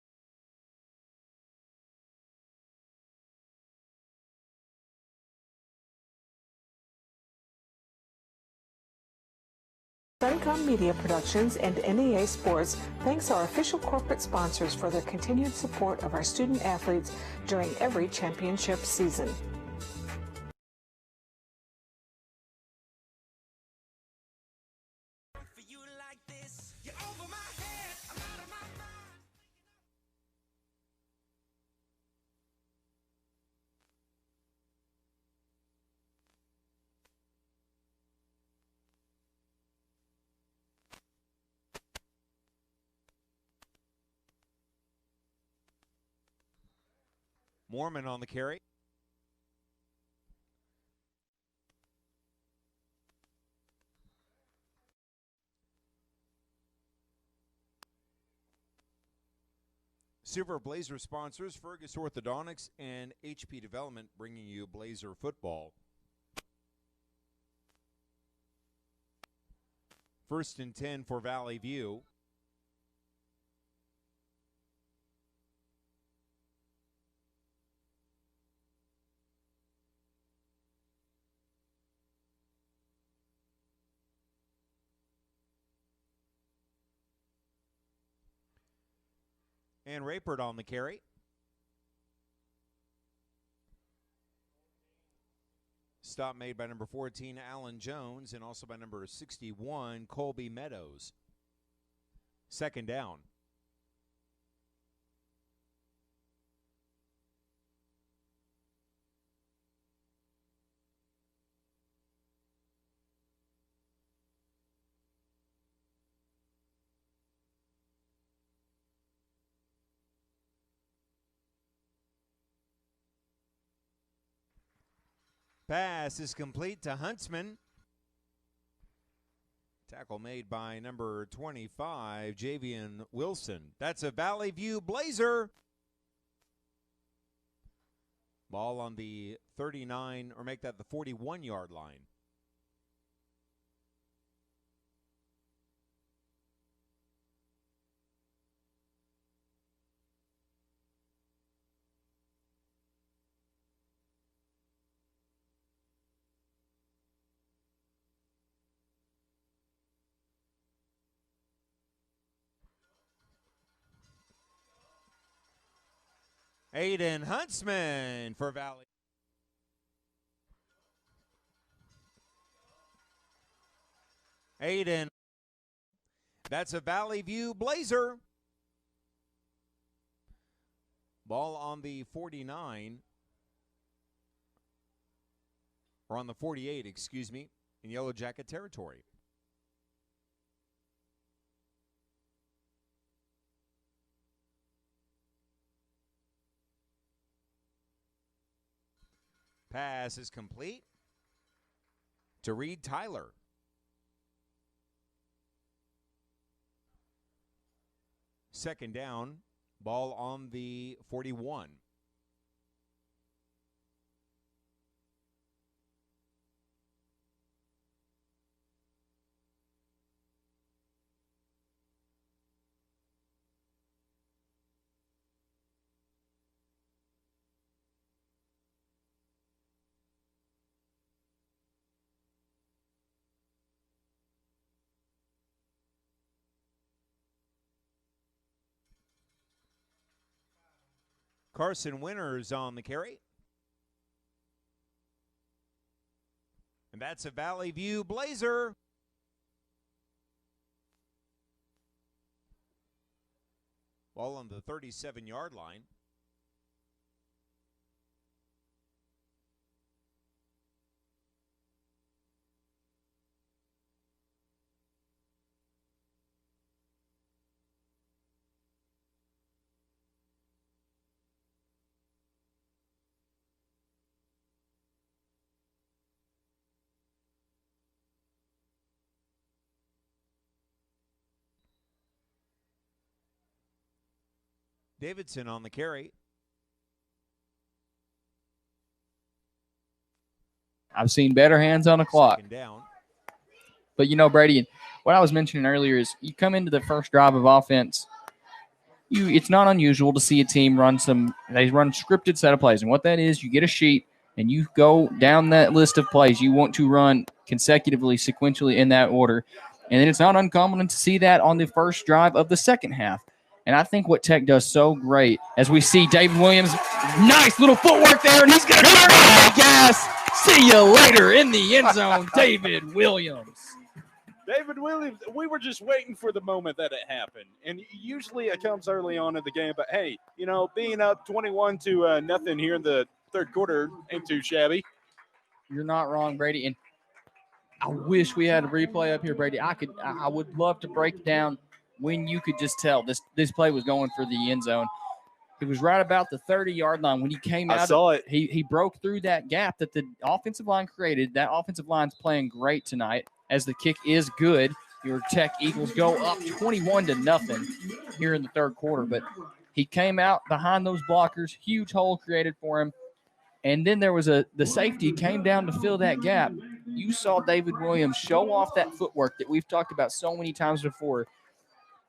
Suncom Media Productions and NEA Sports thanks our official corporate sponsors for their continued support of our student athletes during every championship season. Mormon on the carry. Silver Blazer sponsors Fergus Orthodontics and HP Development, bringing you Blazer football. First and 10 for Valley View. And Rayford on the carry. Stop made by number 14, Alan Jones, and also by number 61, Colby Meadows. Second down. Pass is complete to Huntsman. Tackle made by number 25, Javian Wilson. That's a Valley View Blazer. Ball on the 39, or make that the 41-yard line. Aiden Huntsman for Valley. Aiden. That's a Valley View Blazer. Ball on the 49. Or on the 48, excuse me, in Yellow Jacket territory. Pass is complete to Reed Tyler. Second down, ball on the 41. Carson Winters on the carry. And that's a Valley View Blazer. Ball on the 37-yard line. Davidson on the carry. I've seen better hands on a clock. Down. But, Brady, what I was mentioning earlier is you come into the first drive of offense, it's not unusual to see a team run scripted set of plays. And what that is, you get a sheet and you go down that list of plays you want to run consecutively, sequentially in that order. And then it's not uncommon to see that on the first drive of the second half. And I think what Tech does so great, as we see David Williams, nice little footwork there, and he's going to turn on the gas. See you later in the end zone, David Williams. David Williams, we were just waiting for the moment that it happened. And usually it comes early on in the game. But, hey, being up 21-0 here in the third quarter ain't too shabby. You're not wrong, Brady. And I wish we had a replay up here, Brady. I would love to break down when you could just tell this play was going for the end zone. It was right about the 30-yard line when he came out. I saw it. He broke through that gap that the offensive line created. That offensive line's playing great tonight as the kick is good. Your Tech Eagles go up 21-0 here in the third quarter. But he came out behind those blockers, huge hole created for him. And then there was the safety came down to fill that gap. You saw David Williams show off that footwork that we've talked about so many times before.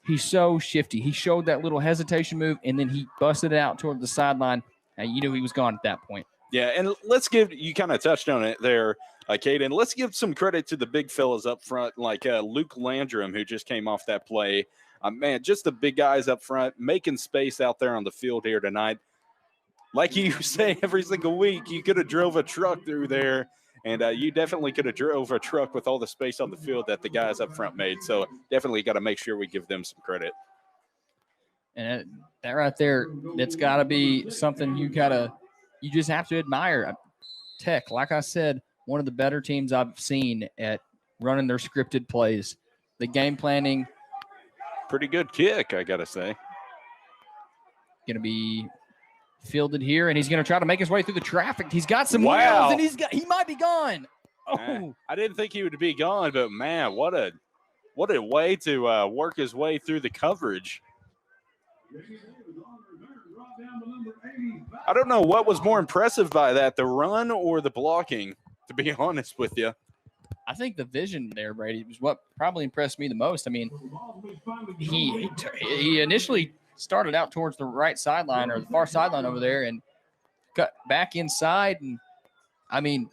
He's so shifty. He showed that little hesitation move, and then he busted it out toward the sideline. And you knew he was gone at that point. Yeah, and let's give – you kind of touched on it there, Caden. Let's give some credit to the big fellas up front, like Luke Landrum, who just came off that play. Man, just the big guys up front making space out there on the field here tonight. Like you say every single week, you could have drove a truck through there. And you definitely could have drove a truck with all the space on the field that the guys up front made. So definitely got to make sure we give them some credit. And that right there, that's got to be something you just have to admire. Tech, like I said, one of the better teams I've seen at running their scripted plays. The game planning. Pretty good kick, I got to say. Going to be fielded here, and he's going to try to make his way through the traffic. He's got some wheels, and he might be gone. Oh, I didn't think he would be gone, but man, what a What a way to work his way through the coverage. I don't know what was more impressive by that, the run or the blocking, to be honest with you. I think the vision there, Brady, was what probably impressed me the most. I mean, he initially started out towards the right sideline or the far sideline over there and got back inside. And, I mean,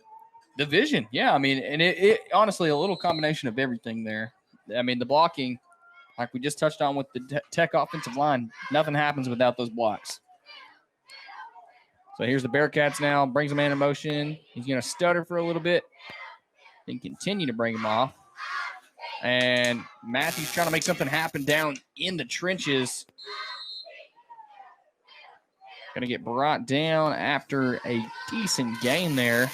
the vision, yeah. I mean, and it honestly, a little combination of everything there. I mean, the blocking, like we just touched on with the Tech offensive line, nothing happens without those blocks. So here's the Bearcats now, brings a man in motion. He's going to stutter for a little bit, then continue to bring him off. And Matthew's trying to make something happen down in the trenches. Going to get brought down after a decent gain there.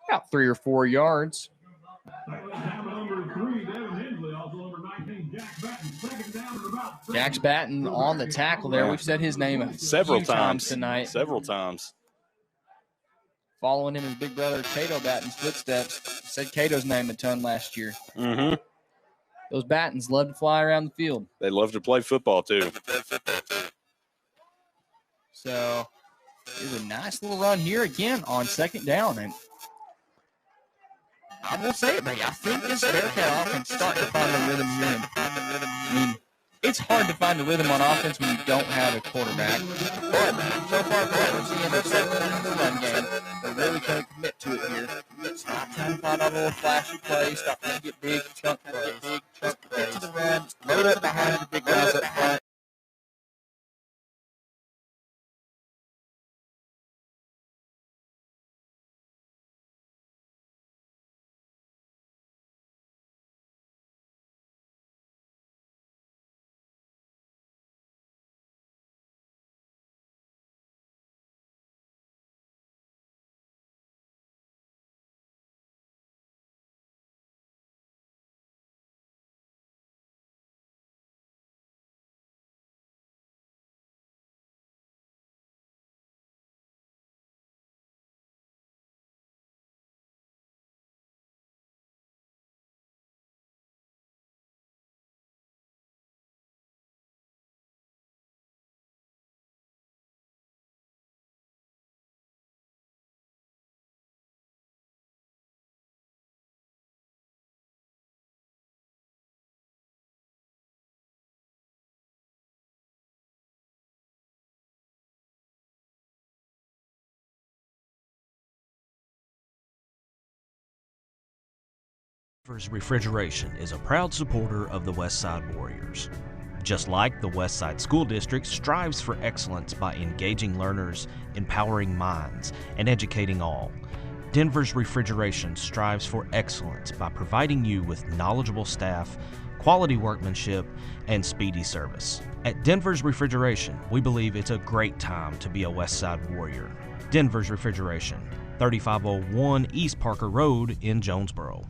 About 3 or 4 yards. Jax Batten on the tackle there. We've said his name several times tonight. Several times. Following in his big brother Cato Batten's footsteps. Said Cato's name a ton last year. Mm-hmm. Those Battens love to fly around the field. They love to play football, too. So here's a nice little run here again on second down. And I will say it, Brady. I think this Bearcat offense is starting to find a rhythm here. I mean, it's hard to find a rhythm on offense when you don't have a quarterback. But so far, we're seeing they're settling into the run game. They're really going to commit to it here. Stop trying to find a little flashy play. Stop trying to get big chunk plays. Just get to the run. Load up behind the big guys up front. Refrigeration is a proud supporter of the Westside Warriors. Just like the Westside School District strives for excellence by engaging learners, empowering minds, and educating all, Denver's Refrigeration strives for excellence by providing you with knowledgeable staff, quality workmanship, and speedy service. At Denver's Refrigeration, we believe it's a great time to be a Westside Warrior. Denver's Refrigeration, 3501 East Parker Road in Jonesboro.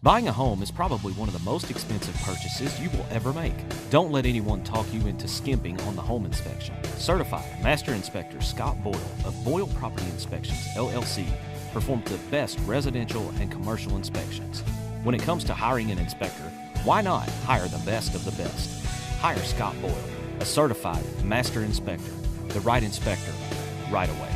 Buying a home is probably one of the most expensive purchases you will ever make. Don't let anyone talk you into skimping on the home inspection. Certified Master Inspector Scott Boyle of Boyle Property Inspections, LLC, performs the best residential and commercial inspections. When it comes to hiring an inspector, why not hire the best of the best? Hire Scott Boyle, a certified Master Inspector, the right inspector, right away.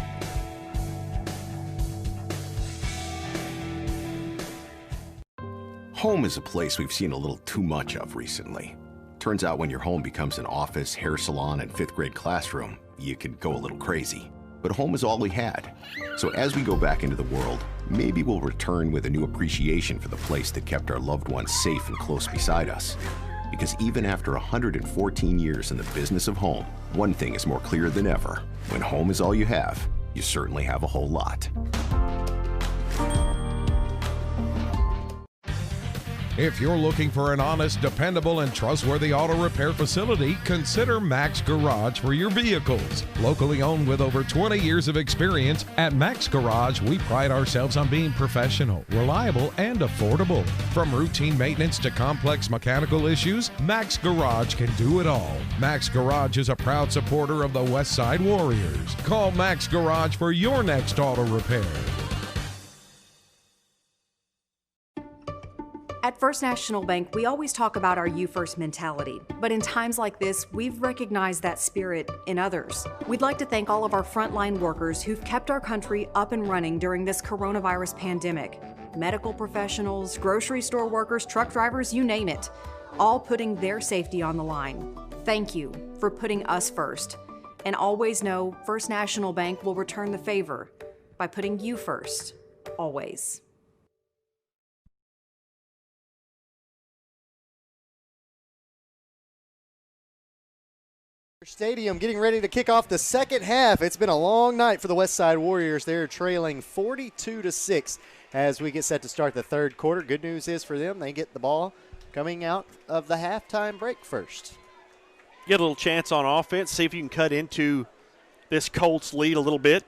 Home is a place we've seen a little too much of recently. Turns out when your home becomes an office, hair salon, and fifth grade classroom, you can go a little crazy. But home is all we had. So as we go back into the world, maybe we'll return with a new appreciation for the place that kept our loved ones safe and close beside us. Because even after 114 years in the business of home, one thing is more clear than ever. When home is all you have, you certainly have a whole lot. If you're looking for an honest, dependable, and trustworthy auto repair facility, consider Max Garage for your vehicles. Locally owned with over 20 years of experience, at Max Garage, we pride ourselves on being professional, reliable, and affordable. From routine maintenance to complex mechanical issues, Max Garage can do it all. Max Garage is a proud supporter of the Westside Warriors. Call Max Garage for your next auto repair. At First National Bank, we always talk about our you first mentality, but in times like this, we've recognized that spirit in others. We'd like to thank all of our frontline workers who've kept our country up and running during this coronavirus pandemic. Medical professionals, grocery store workers, truck drivers, you name it, all putting their safety on the line. Thank you for putting us first. And always know First National Bank will return the favor by putting you first, always. Stadium getting ready to kick off the second half. It's been a long night for the Westside Warriors. They're trailing 42-6 as we get set to start the third quarter. Good news is for them, they get the ball coming out of the halftime break first. Get a little chance on offense, see if you can cut into this Colts lead a little bit.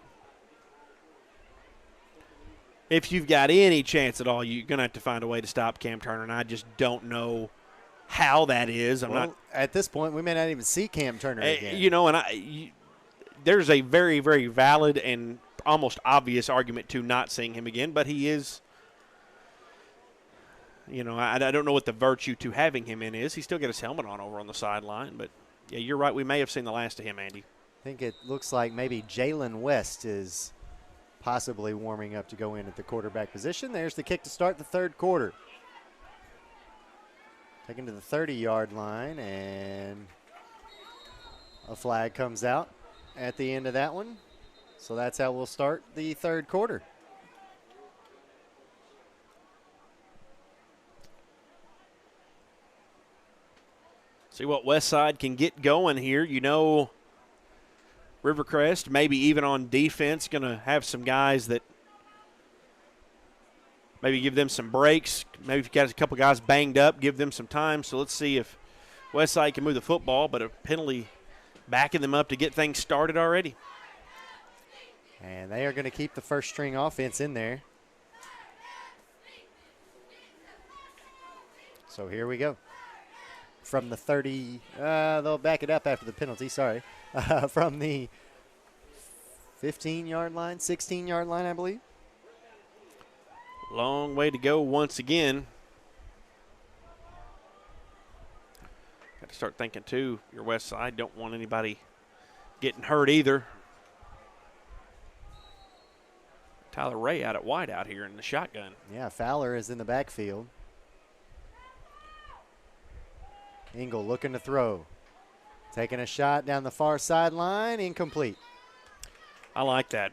If you've got any chance at all, you're going to have to find a way to stop Cam Turner, and I just don't know how that is. At this point, we may not even see Cam Turner again. You know, there's a very, very valid and almost obvious argument to not seeing him again, but he is, you know, I don't know what the virtue to having him in is. He's still got his helmet on over on the sideline, but, yeah, you're right. We may have seen the last of him, Andy. I think it looks like maybe Jalen West is possibly warming up to go in at the quarterback position. There's the kick to start the third quarter. Taken to the 30-yard line, and a flag comes out at the end of that one. So that's how we'll start the third quarter. See what Westside can get going here. You know, Rivercrest, maybe even on defense, going to have some guys that maybe give them some breaks. Maybe if you got a couple guys banged up, give them some time. So let's see if Westside can move the football, but a penalty backing them up to get things started already. And they are going to keep the first string offense in there. So here we go. From the 30, they'll back it up after the penalty, sorry. From the 15-yard line, 16-yard line, I believe. Long way to go once again. Got to start thinking, too, your West Side. Don't want anybody getting hurt either. Tyler Ray out at wide out here in the shotgun. Yeah, Fowler is in the backfield. Engel looking to throw. Taking a shot down the far sideline, incomplete. I like that.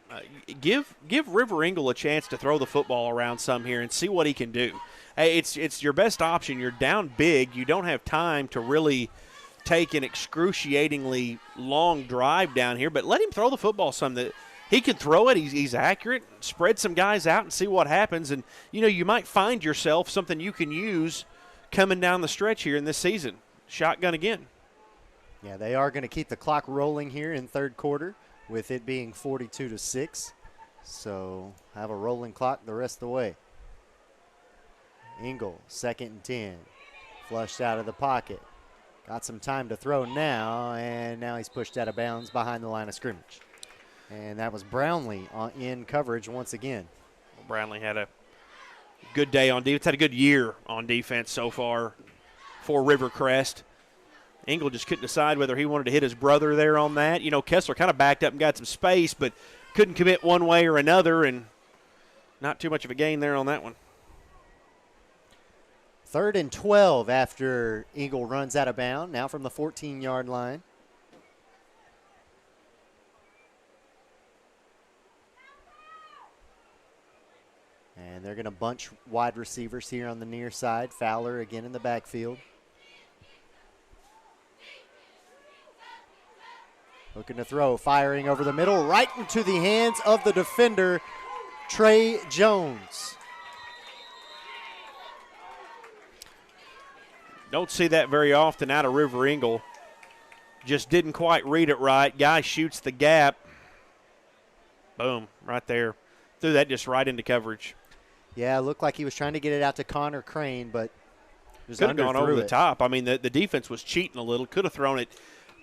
Give River Engel a chance to throw the football around some here and see what he can do. Hey, it's your best option. You're down big. You don't have time to really take an excruciatingly long drive down here, but let him throw the football some. That he can throw it. He's accurate. Spread some guys out and see what happens. And, you know, you might find yourself something you can use coming down the stretch here in this season. Shotgun again. Yeah, they are going to keep the clock rolling here in third quarter, with it being 42-6. So have a rolling clock the rest of the way. Engel, 2nd and 10. Flushed out of the pocket. Got some time to throw now, and now he's pushed out of bounds behind the line of scrimmage. And that was Brownlee in coverage once again. Brownlee had a good day on defense, had a good year on defense so far for Rivercrest. Engel just couldn't decide whether he wanted to hit his brother there on that. You know, Kessler kind of backed up and got some space, but couldn't commit one way or another, and not too much of a gain there on that one. 3rd and 12 after Eagle runs out of bounds, now from the 14-yard line. And they're going to bunch wide receivers here on the near side. Fowler again in the backfield. Looking to throw, firing over the middle, right into the hands of the defender, Trey Jones. Don't see that very often out of River Eagle. Just didn't quite read it right. Guy shoots the gap. Boom, right there. Threw that just right into coverage. Yeah, it looked like he was trying to get it out to Connor Crane, but just could have gone over the top. I mean, the defense was cheating a little. Could have thrown it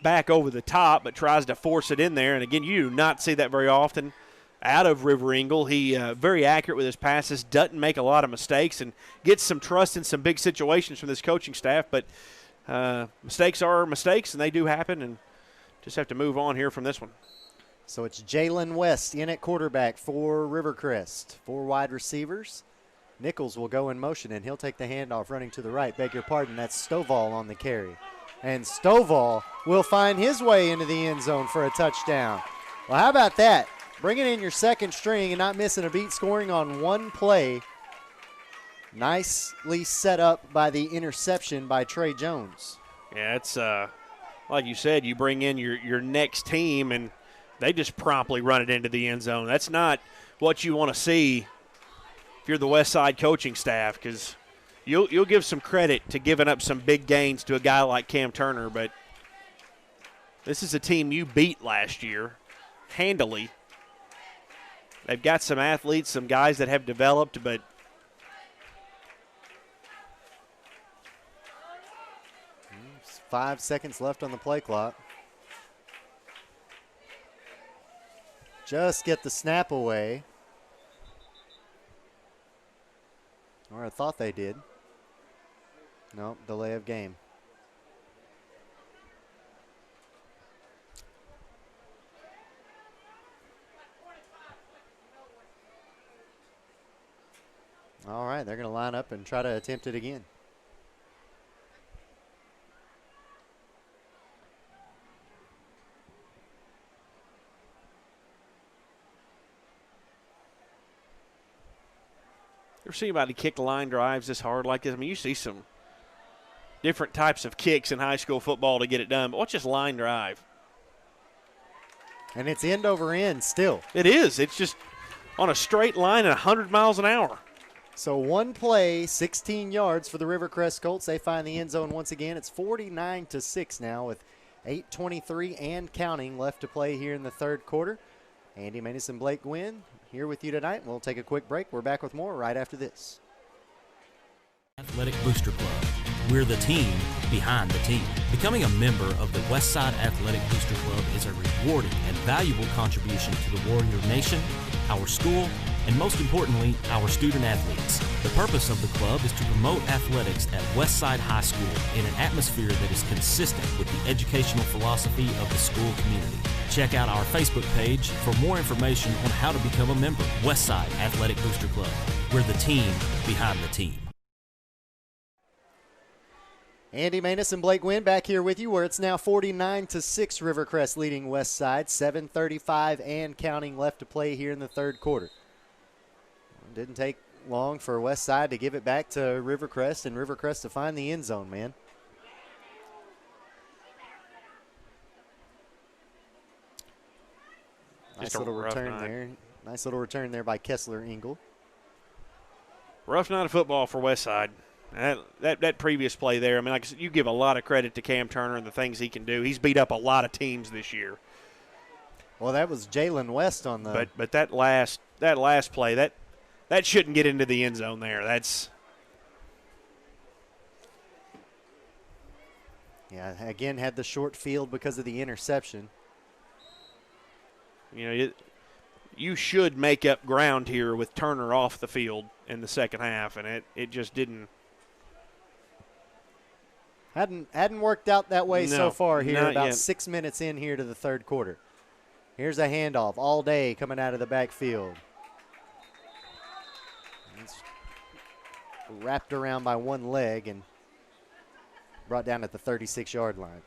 back over the top, but tries to force it in there. And, again, you do not see that very often out of River Eagle. He very accurate with his passes, doesn't make a lot of mistakes, and gets some trust in some big situations from this coaching staff. But mistakes are mistakes, and they do happen, and just have to move on here from this one. So it's Jalen West in at quarterback for Rivercrest. 4 wide receivers. Nichols will go in motion, and he'll take the handoff running to the right. Beg your pardon, that's Stovall on the carry. And Stovall will find his way into the end zone for a touchdown. Well, how about that? Bringing in your second string and not missing a beat, scoring on one play. Nicely set up by the interception by Trey Jones. Yeah, it's like you said, you bring in your next team, and they just promptly run it into the end zone. That's not what you want to see if you're the Westside coaching staff, because you'll give some credit to giving up some big gains to a guy like Cam Turner, but this is a team you beat last year handily. They've got some athletes, some guys that have developed, but 5 seconds left on the play clock. Just get the snap away. Or I thought they did. Nope, delay of game. All right, they're going to line up and try to attempt it again. You ever see anybody kick line drives this hard like this? I mean, you see some different types of kicks in high school football to get it done, but watch this line drive. And it's end over end still. It is. It's just on a straight line at 100 miles an hour. So one play, 16 yards for the Rivercrest Colts. They find the end zone once again. It's 49-6 now with 8:23 and counting left to play here in the third quarter. Andy Manis and Blake Gwynn here with you tonight. We'll take a quick break. We're back with more right after this. Athletic Booster Club. We're the team behind the team. Becoming a member of the Westside Athletic Booster Club is a rewarding and valuable contribution to the Warrior Nation, our school, and most importantly, our student athletes. The purpose of the club is to promote athletics at Westside High School in an atmosphere that is consistent with the educational philosophy of the school community. Check out our Facebook page for more information on how to become a member. Westside Athletic Booster Club. We're the team behind the team. Andy Manis and Blake Gwynn back here with you, where it's now 49-6 Rivercrest leading Westside. 7:35 and counting left to play here in the third quarter. Didn't take long for Westside to give it back to Rivercrest, and Rivercrest to find the end zone, man. Nice little return there. Nice little return there by Kessler Engel. Rough night of football for Westside. That previous play there, I mean, like I said, you give a lot of credit to Cam Turner and the things he can do. He's beat up a lot of teams this year. Well, that was Jalen West on the. But that last play, that shouldn't get into the end zone there. That's. Yeah, again, had the short field because of the interception. You know, you should make up ground here with Turner off the field in the second half, and it just didn't. Hadn't worked out that way so far here. About yet. 6 minutes in here to the third quarter. Here's a handoff all day coming out of the backfield. wrapped around by one leg and brought down at the 36-yard line.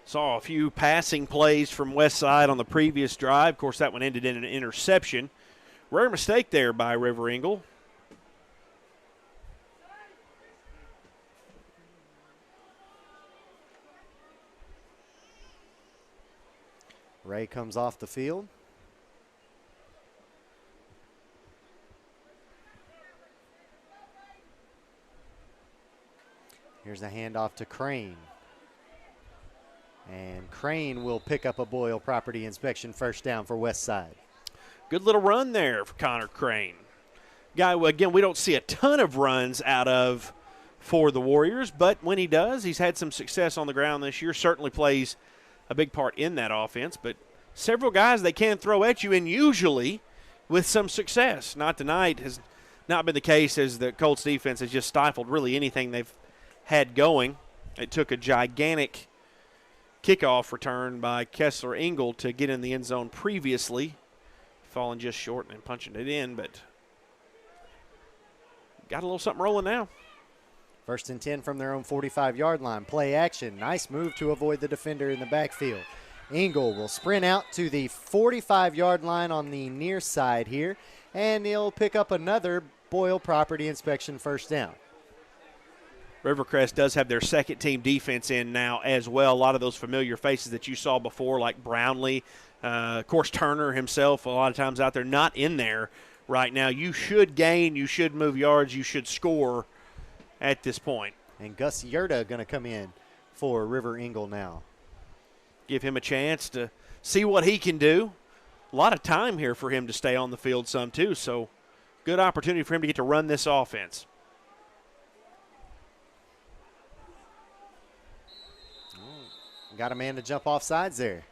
Saw a few passing plays from Westside on the previous drive. Of course, that one ended in an interception. Rare mistake there by River Eagle. Ray comes off the field. Here's a handoff to Crane. And Crane will pick up a Boyle property inspection first down for Westside. Good little run there for Connor Crane. Guy, again, we don't see a ton of runs out of for the Warriors, but when he does, he's had some success on the ground this year. Certainly plays a big part in that offense, but several guys they can throw at you, and usually with some success. Not tonight has not been the case, as the Colts defense has just stifled really anything they've had going. It took a gigantic kickoff return by Kessler Engel to get in the end zone previously, falling just short and punching it in, but got a little something rolling now. 1st and 10 from their own 45-yard line. Play action. Nice move to avoid the defender in the backfield. Engel will sprint out to the 45-yard line on the near side here, and he'll pick up another Boyle property inspection first down. Rivercrest does have their second-team defense in now as well. A lot of those familiar faces that you saw before, like Brownlee, of course Turner himself, a lot of times out there, not in there right now. You should gain, you should move yards, you should score at this point. And Gus Yerta going to come in for River Eagle now. Give him a chance to see what he can do. A lot of time here for him to stay on the field some too, so good opportunity for him to get to run this offense. Got a man to jump off sides there.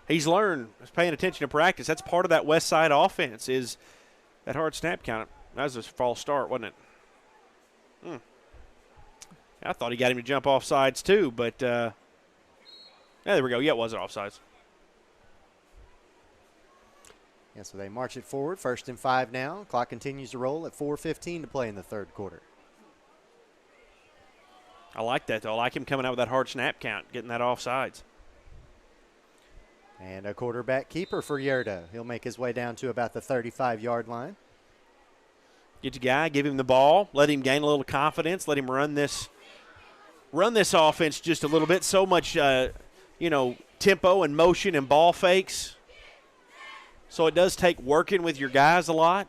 He's learned, he's paying attention to practice. That's part of that West Side offense is that hard snap count. That was a false start, wasn't it? I thought he got him to jump off sides too, but yeah, there we go. Yeah, it wasn't offsides. Yeah, so they march it forward. 1st and 5 now. Clock continues to roll at 4:15 to play in the third quarter. I like that, though. I like him coming out with that hard snap count, getting that offsides. And a quarterback keeper for Yerta. He'll make his way down to about the 35-yard line. Get your guy, give him the ball, let him gain a little confidence, let him run this offense just a little bit. So much, tempo and motion and ball fakes. So it does take working with your guys a lot.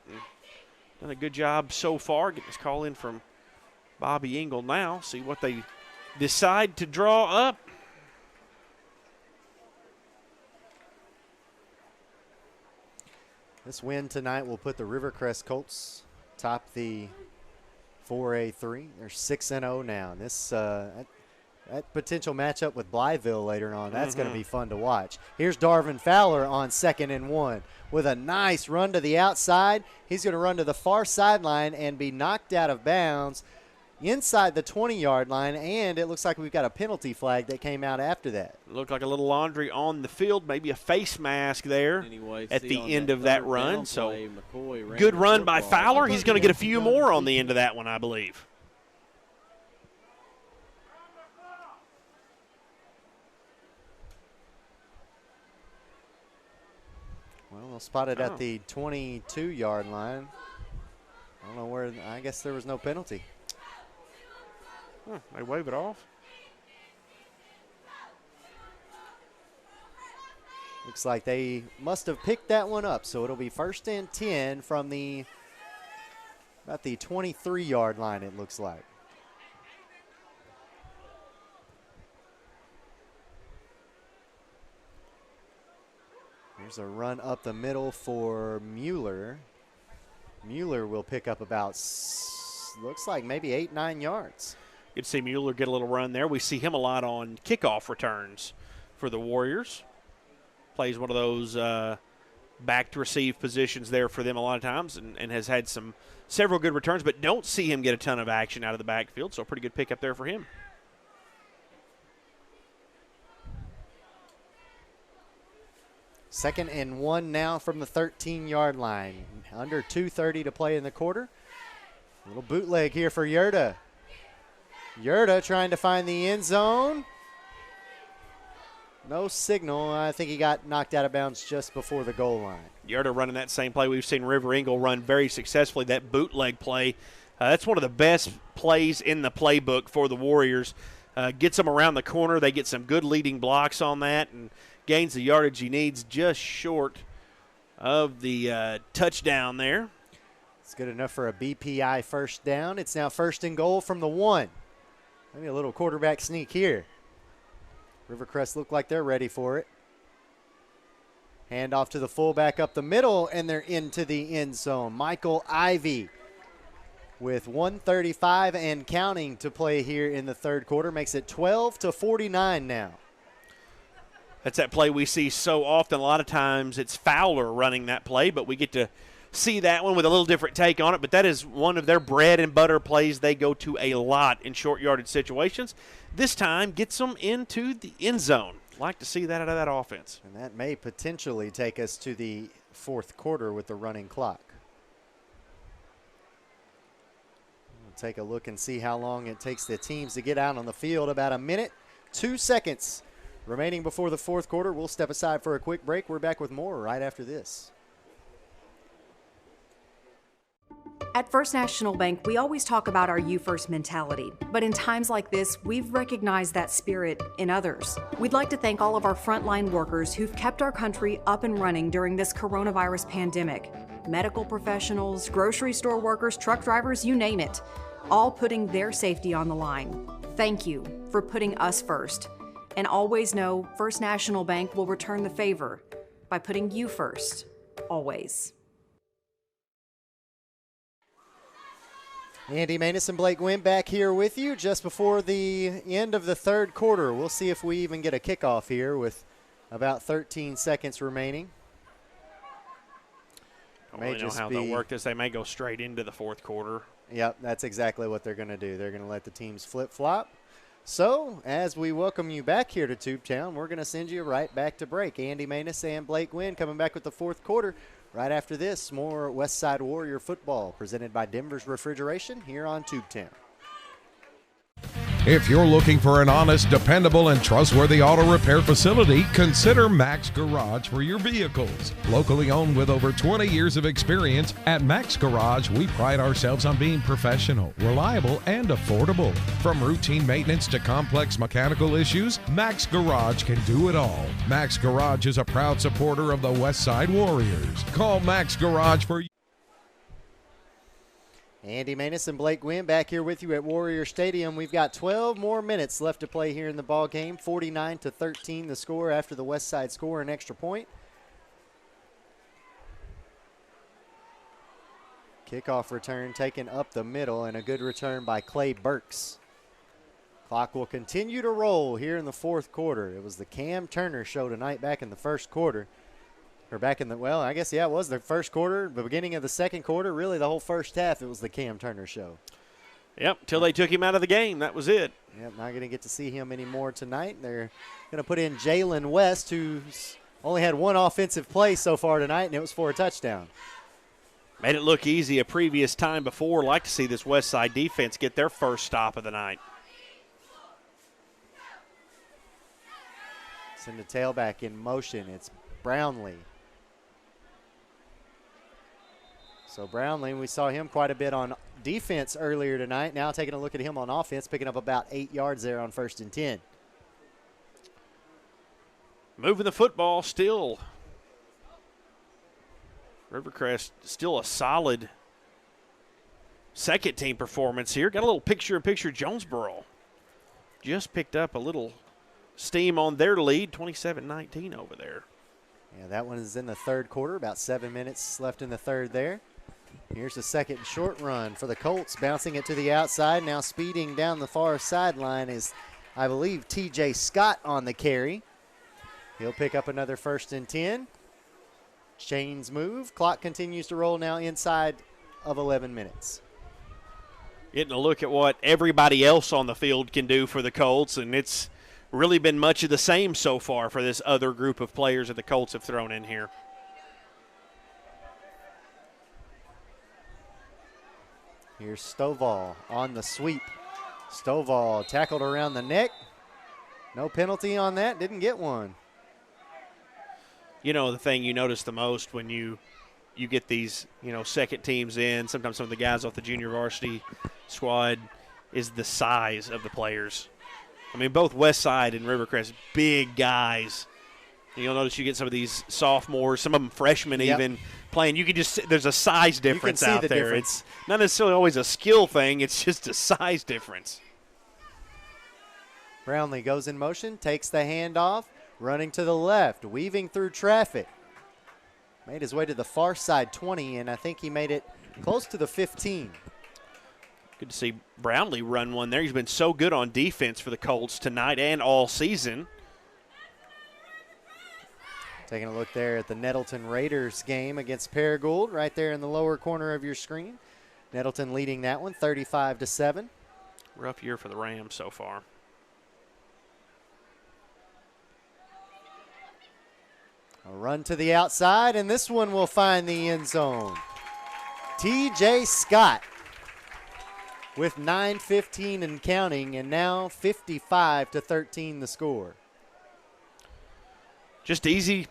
Done a good job so far. Getting this call in from Bobby Engel now. See what they decide to draw up. This win tonight will put the Rivercrest Colts top the 4A3. They're 6-0 now. And this that potential matchup with Blytheville later on, that's going to be fun to watch. Here's Darvin Fowler on 2nd and 1 with a nice run to the outside. He's going to run to the far sideline and be knocked out of bounds inside the 20-yard line, and it looks like we've got a penalty flag that came out after that. Looked like a little laundry on the field, maybe a face mask there at the end of that run. So good run by Fowler. He's going to get a few more on the end of that one, I believe. Well, they'll spot it at the 22-yard line. I don't know where. I guess there was no penalty. They wave it off. Looks like they must have picked that one up, so it'll be 1st and 10 from about the 23-yard line, it looks like. Here's a run up the middle for Mueller. Mueller will pick up about, looks like maybe 8-9 yards. Good to see Mueller get a little run there. We see him a lot on kickoff returns for the Warriors. Plays one of those back to receive positions there for them a lot of times and has had several good returns, but don't see him get a ton of action out of the backfield, so a pretty good pickup there for him. 2nd and 1 now from the 13-yard line. Under 2:30 to play in the quarter. A little bootleg here for Yurda. Yurda trying to find the end zone. No signal. I think he got knocked out of bounds just before the goal line. Yurda running that same play we've seen River Eagle run very successfully, that bootleg play. That's one of the best plays in the playbook for the Warriors. Gets them around the corner. They get some good leading blocks on that and gains the yardage he needs, just short of the touchdown there. It's good enough for a BPI first down. It's now 1st and goal from the 1. Maybe a little quarterback sneak here. Rivercrest look like they're ready for it. Hand off to the fullback up the middle, and they're into the end zone. Michael Ivy with 1:35 and counting to play here in the third quarter. Makes it 12-49 now. That's that play we see so often. A lot of times it's Fowler running that play, but we get to see that one with a little different take on it. But that is one of their bread and butter plays they go to a lot in short yardage situations. This time gets them into the end zone. Like to see that out of that offense. And that may potentially take us to the fourth quarter with the running clock. We'll take a look and see how long it takes the teams to get out on the field. About a minute, 2 seconds remaining before the fourth quarter. We'll step aside for a quick break. We're back with more right after this. At First National Bank, we always talk about our you first mentality, but in times like this, we've recognized that spirit in others. We'd like to thank all of our frontline workers who've kept our country up and running during this coronavirus pandemic. Medical professionals, grocery store workers, truck drivers, you name it, all putting their safety on the line. Thank you for putting us first. And always know First National Bank will return the favor by putting you first, always. Andy Maness and Blake Wynn back here with you just before the end of the third quarter. We'll see if we even get a kickoff here with about 13 seconds remaining. I don't really know how they'll work this. They may go straight into the fourth quarter. Yep, that's exactly what they're going to do. They're going to let the teams flip-flop. So, as we welcome you back here to Tubetown, we're going to send you right back to break. Andy Maness and Blake Wynn coming back with the fourth quarter. Right after this, more Westside Warrior football presented by Denver's Refrigeration here on Tubetown. If you're looking for an honest, dependable, and trustworthy auto repair facility, consider Max Garage for your vehicles. Locally owned with over 20 years of experience, at Max Garage, we pride ourselves on being professional, reliable, and affordable. From routine maintenance to complex mechanical issues, Max Garage can do it all. Max Garage is a proud supporter of the Westside Warriors. Call Max Garage for Andy Maness and Blake Wynn back here with you at Warrior Stadium. We've got 12 more minutes left to play here in the ball game. 49-13 the score after the Westside score an extra point. Kickoff return taken up the middle and a good return by Clay Burks. Clock will continue to roll here in the fourth quarter. It was the Cam Turner show tonight back in the first quarter. Or back in the, well, I guess, yeah, it was the first quarter, the beginning of the second quarter, really the whole first half, it was the Cam Turner show. Yep, till they took him out of the game. That was it. Yep, not going to get to see him anymore tonight. They're going to put in Jalen West, who's only had one offensive play so far tonight, and it was for a touchdown. Made it look easy a previous time before. Like to see this Westside defense get their first stop of the night. Send the tailback in motion. It's Brownlee. So Brownlee, we saw him quite a bit on defense earlier tonight. Now taking a look at him on offense, picking up about 8 yards there on 1st and 10. Moving the football still. Rivercrest still a solid second team performance here. Got a little picture-in-picture Jonesboro. Just picked up a little steam on their lead, 27-19 over there. Yeah, that one is in the third quarter, about 7 minutes left in the third there. Here's the second short run for the Colts, bouncing it to the outside. Now speeding down the far sideline is, I believe, TJ Scott on the carry. He'll pick up another 1st and 10. Chains move. Clock continues to roll now inside of 11 minutes. Getting a look at what everybody else on the field can do for the Colts, and it's really been much of the same so far for this other group of players that the Colts have thrown in here. Here's Stovall on the sweep. Stovall tackled around the neck. No penalty on that. Didn't get one. You know, the thing you notice the most when you get these, second teams in, sometimes some of the guys off the junior varsity squad, is the size of the players. I mean, both Westside and Rivercrest, big guys. You'll notice you get some of these sophomores, some of them freshmen even, playing. You can just – there's a size difference out there. Difference. It's not necessarily always a skill thing. It's just a size difference. Brownlee goes in motion, takes the handoff, running to the left, weaving through traffic. Made his way to the far side 20, and I think he made it close to the 15. Good to see Brownlee run one there. He's been so good on defense for the Colts tonight and all season. Taking a look there at the Nettleton Raiders game against Paragould, right there in the lower corner of your screen. Nettleton leading that one 35-7. Rough year for the Rams so far. A run to the outside, and this one will find the end zone. TJ Scott with 9:15 and counting, and now 55-13 the score. Just easy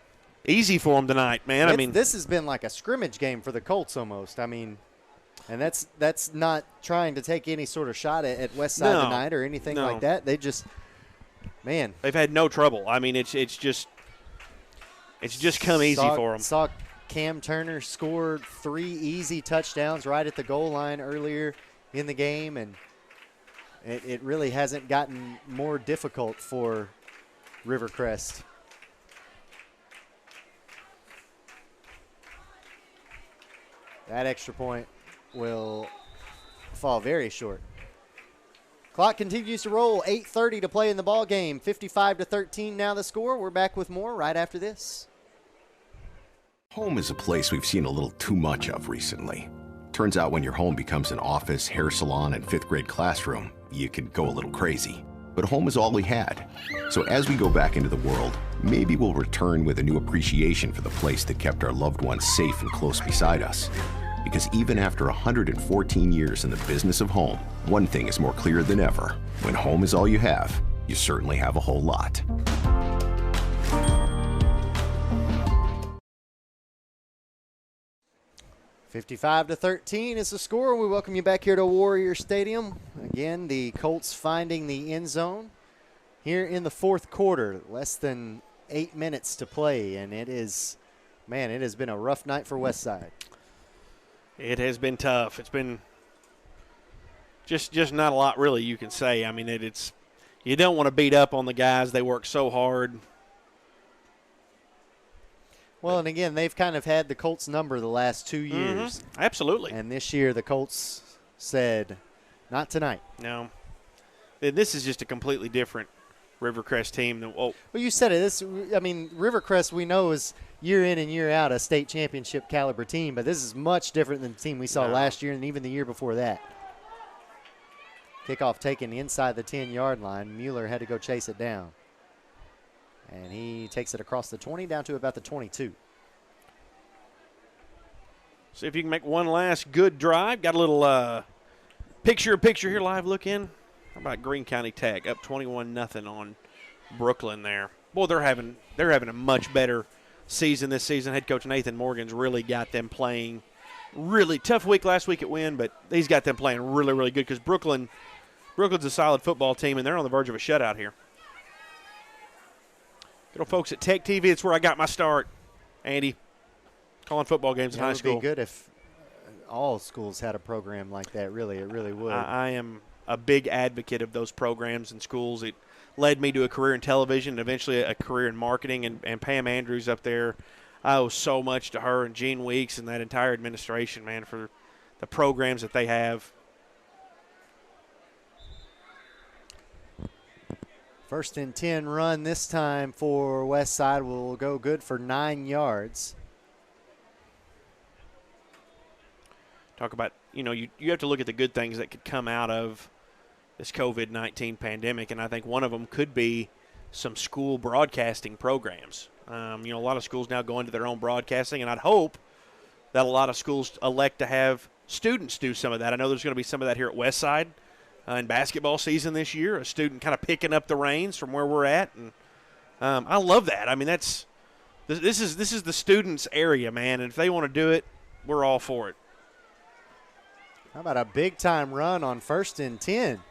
for him tonight, man. This has been like a scrimmage game for the Colts almost. And that's not trying to take any sort of shot at Westside tonight or anything like that. They just, man, they've had no trouble. I mean, it's just come easy for them. Saw Cam Turner scored 3 easy touchdowns right at the goal line earlier in the game, and it really hasn't gotten more difficult for Rivercrest. That extra point will fall very short. Clock continues to roll. 8:30 to play in the ball game. 55-13 now the score. We're back with more right after this. Home is a place we've seen a little too much of recently. Turns out when your home becomes an office, hair salon, and 5th grade classroom, you can go a little crazy. But home is all we had. So as we go back into the world, maybe we'll return with a new appreciation for the place that kept our loved ones safe and close beside us. Because even after 114 years in the business of home, one thing is more clear than ever. When home is all you have, you certainly have a whole lot. $55-13 is the score. We welcome you back here to Warrior Stadium. Again, the Colts finding the end zone here in the fourth quarter. Less than 8 minutes to play, and it has been a rough night for Westside. It has been tough. It's been just not a lot really you can say. I mean, it's you don't want to beat up on the guys. They work so hard. Well, and again, they've kind of had the Colts number the last 2 years. Mm-hmm. Absolutely. And this year the Colts said, not tonight. No. This is just a completely different Rivercrest team. Well, you said it. Rivercrest we know is year in and year out a state championship caliber team, but this is much different than the team we saw last year and even the year before that. Kickoff taken inside the 10-yard line. Mueller had to go chase it down. And he takes it across the 20 down to about the 22. See if you can make one last good drive. Got a little picture here, live look in. How about Greene County Tech up 21-0 on Brooklyn there. Boy, they're having a much better season this season. Head coach Nathan Morgan's really got them playing really tough week last week at Wynn, but he's got them playing really, really good because Brooklyn's a solid football team, and they're on the verge of a shutout here. Good old folks at Tech TV, it's where I got my start, Andy, calling football games in high school. It would be good if all schools had a program like that, really. It really would. I am a big advocate of those programs in schools. It led me to a career in television and eventually a career in marketing, and Pam Andrews up there, I owe so much to her and Gene Weeks and that entire administration, man, for the programs that they have. First and 10 run this time for Westside will go good for 9 yards. Talk about, you have to look at the good things that could come out of this COVID-19 pandemic, and I think one of them could be some school broadcasting programs. A lot of schools now go into their own broadcasting, and I'd hope that a lot of schools elect to have students do some of that. I know there's going to be some of that here at Westside in basketball season this year, a student kind of picking up the reins from where we're at, and I love that. I mean, this is the students' area, man, and if they want to do it, we're all for it. How about a big-time run on 1st and 10?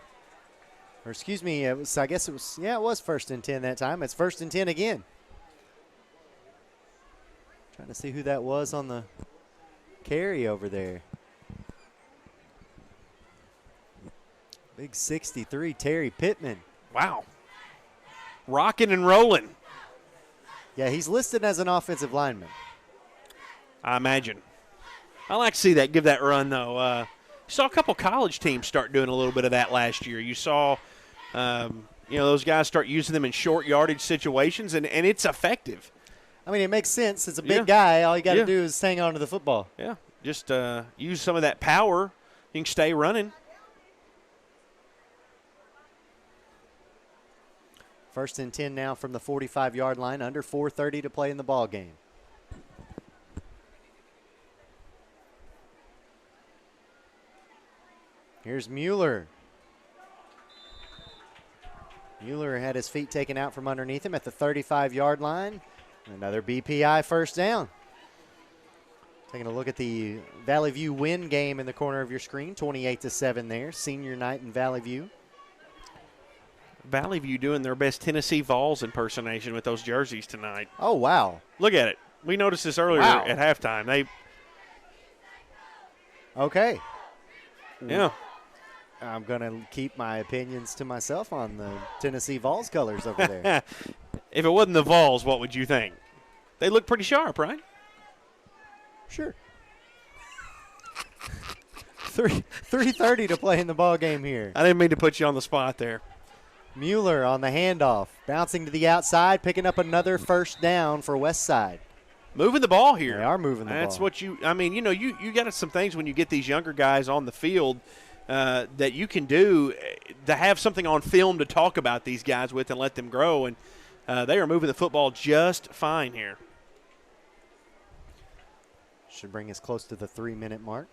Or excuse me, it was 1st and 10 that time. It's 1st and 10 again. Trying to see who that was on the carry over there. Big 63, Terry Pittman. Wow. Rocking and rolling. Yeah, he's listed as an offensive lineman. I imagine. I like to see that, give that run, though. You saw a couple college teams start doing a little bit of that last year. You saw, those guys start using them in short yardage situations, and it's effective. I mean, it makes sense. It's a big guy. All you got to do is hang on to the football. Yeah, just use some of that power. You can stay running. 1st and 10 now from the 45-yard line. Under 4:30 to play in the ball game. Here's Mueller. Mueller had his feet taken out from underneath him at the 35-yard line. Another BPI first down. Taking a look at the Valley View win game in the corner of your screen, 28-7 there. Senior night in Valley View. Valley View doing their best Tennessee Vols impersonation with those jerseys tonight. Oh, wow. Look at it. We noticed this earlier at halftime. Okay. Yeah. I'm going to keep my opinions to myself on the Tennessee Vols colors over there. If it wasn't the Vols, what would you think? They look pretty sharp, right? Sure. 3:30 to play in the ball game here. I didn't mean to put you on the spot there. Mueller on the handoff, bouncing to the outside, picking up another first down for Westside. Moving the ball here. They are moving the ball. That's what you got some things when you get these younger guys on the field that you can do to have something on film to talk about these guys with and let them grow. And they are moving the football just fine here. Should bring us close to the 3-minute mark.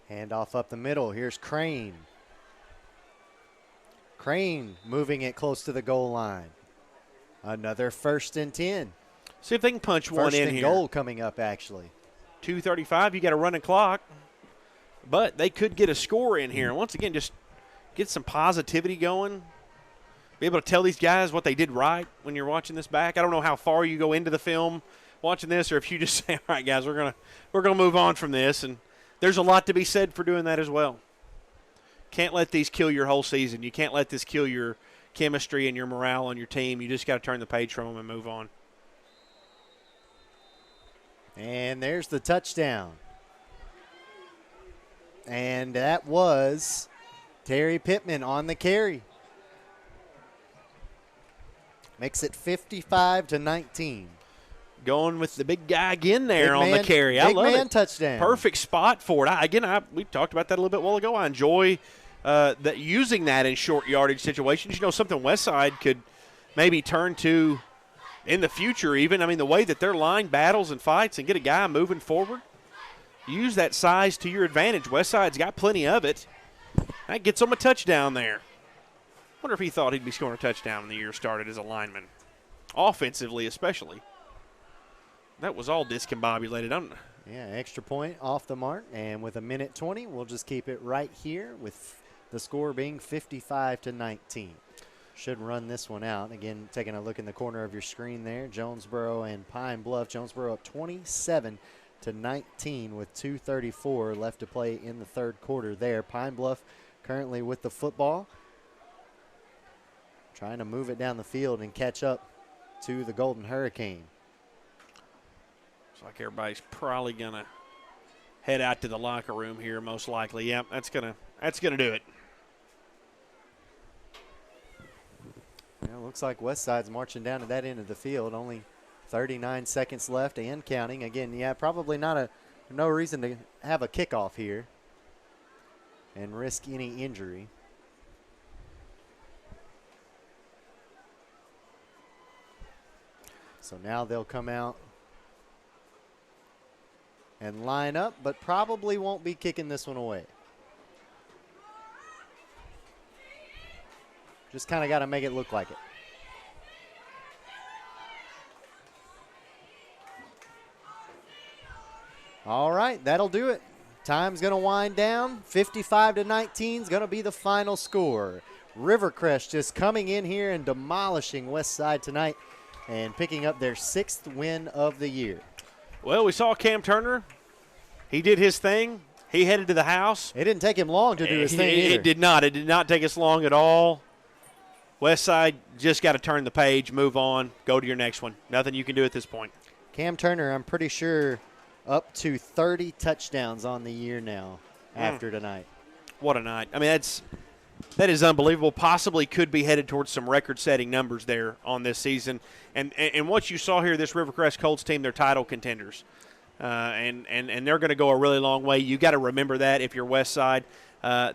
Handoff up the middle. Here's Crane. Crane moving it close to the goal line. Another 1st and 10. See if they can punch one in here. First and goal coming up, actually. 2:35. You got a running clock. But they could get a score in here. And once again, just get some positivity going. Be able to tell these guys what they did right when you're watching this back. I don't know how far you go into the film watching this, or if you just say, all right, guys, we're gonna move on from this. And there's a lot to be said for doing that as well. Can't let these kill your whole season. You can't let this kill your chemistry and your morale on your team. You just got to turn the page from them and move on. And there's the touchdown. And that was Terry Pittman on the carry. Makes it 55-19. Going with the big guy again there on the carry. I love it. Big man touchdown. Perfect spot for it. We talked about that a little bit a while ago. I enjoy that using that in short yardage situations. Something Westside could maybe turn to in the future even. I mean, the way that their line battles and fights and get a guy moving forward, use that size to your advantage. Westside's got plenty of it. That gets them a touchdown there. Wonder if he thought he'd be scoring a touchdown when the year started as a lineman, offensively especially. That was all discombobulated. Yeah, extra point off the mark. And with 1:20, we'll just keep it right here with the score being 55-19. Should run this one out. Again, taking a look in the corner of your screen there, Jonesboro and Pine Bluff. Jonesboro up 27-19 with 2:34 left to play in the third quarter there. Pine Bluff currently with the football, trying to move it down the field and catch up to the Golden Hurricane. Like everybody's probably gonna head out to the locker room here, most likely. Yep, that's gonna do it. Looks like Westside's marching down to that end of the field. Only 39 seconds left and counting. Again, yeah, probably no reason to have a kickoff here and risk any injury. So now they'll come out and line up, but probably won't be kicking this one away. Just kind of got to make it look like it. All right, that'll do it. Time's going to wind down. 55-19 is going to be the final score. Rivercrest just coming in here and demolishing Westside tonight and picking up their 6th win of the year. Well, we saw Cam Turner. He did his thing. He headed to the house. It didn't take him long to do his thing either. It did not. It did not take us long at all. Westside just got to turn the page, move on, go to your next one. Nothing you can do at this point. Cam Turner, I'm pretty sure, up to 30 touchdowns on the year now after tonight. What a night. I mean, that is unbelievable. Possibly could be headed towards some record-setting numbers there on this season. And what you saw here, this Rivercrest Colts team, they're title contenders. And they're going to go a really long way. You got to remember that if you're Westside.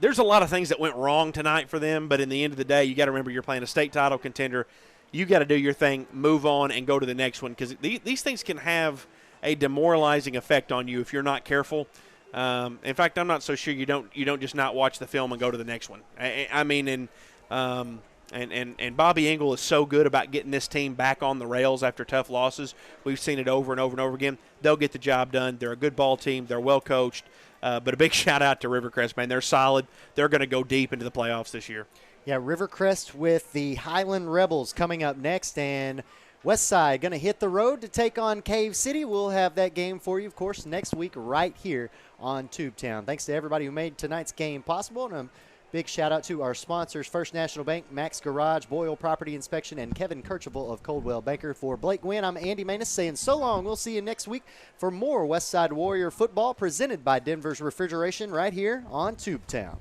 There's a lot of things that went wrong tonight for them, but in the end of the day, you got to remember you're playing a state title contender. You got to do your thing, move on, and go to the next one, because these things can have a demoralizing effect on you if you're not careful. In fact, I'm not so sure you don't just not watch the film and go to the next one. I mean, and Bobby Engel is so good about getting this team back on the rails after tough losses. We've seen it over and over and over again. They'll get the job done. They're a good ball team. They're well coached. But a big shout out to Rivercrest, man. They're solid. They're going to go deep into the playoffs this year. Yeah, Rivercrest with the Highland Rebels coming up next, and Westside going to hit the road to take on Cave City. We'll have that game for you, of course, next week right here on Tubetown. Thanks to everybody who made tonight's game possible, and a big shout out to our sponsors, First National Bank, Max Garage, Boyle Property Inspection, and Kevin Kirchable of Coldwell Banker. For Blake Gwynn, I'm Andy Maness saying so long. We'll see you next week for more Westside Warrior football presented by Denver's Refrigeration right here on Tubetown.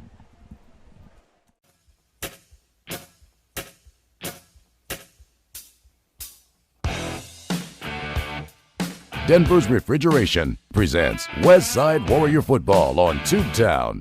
Denver's Refrigeration presents Westside Warrior Football on Tubetown.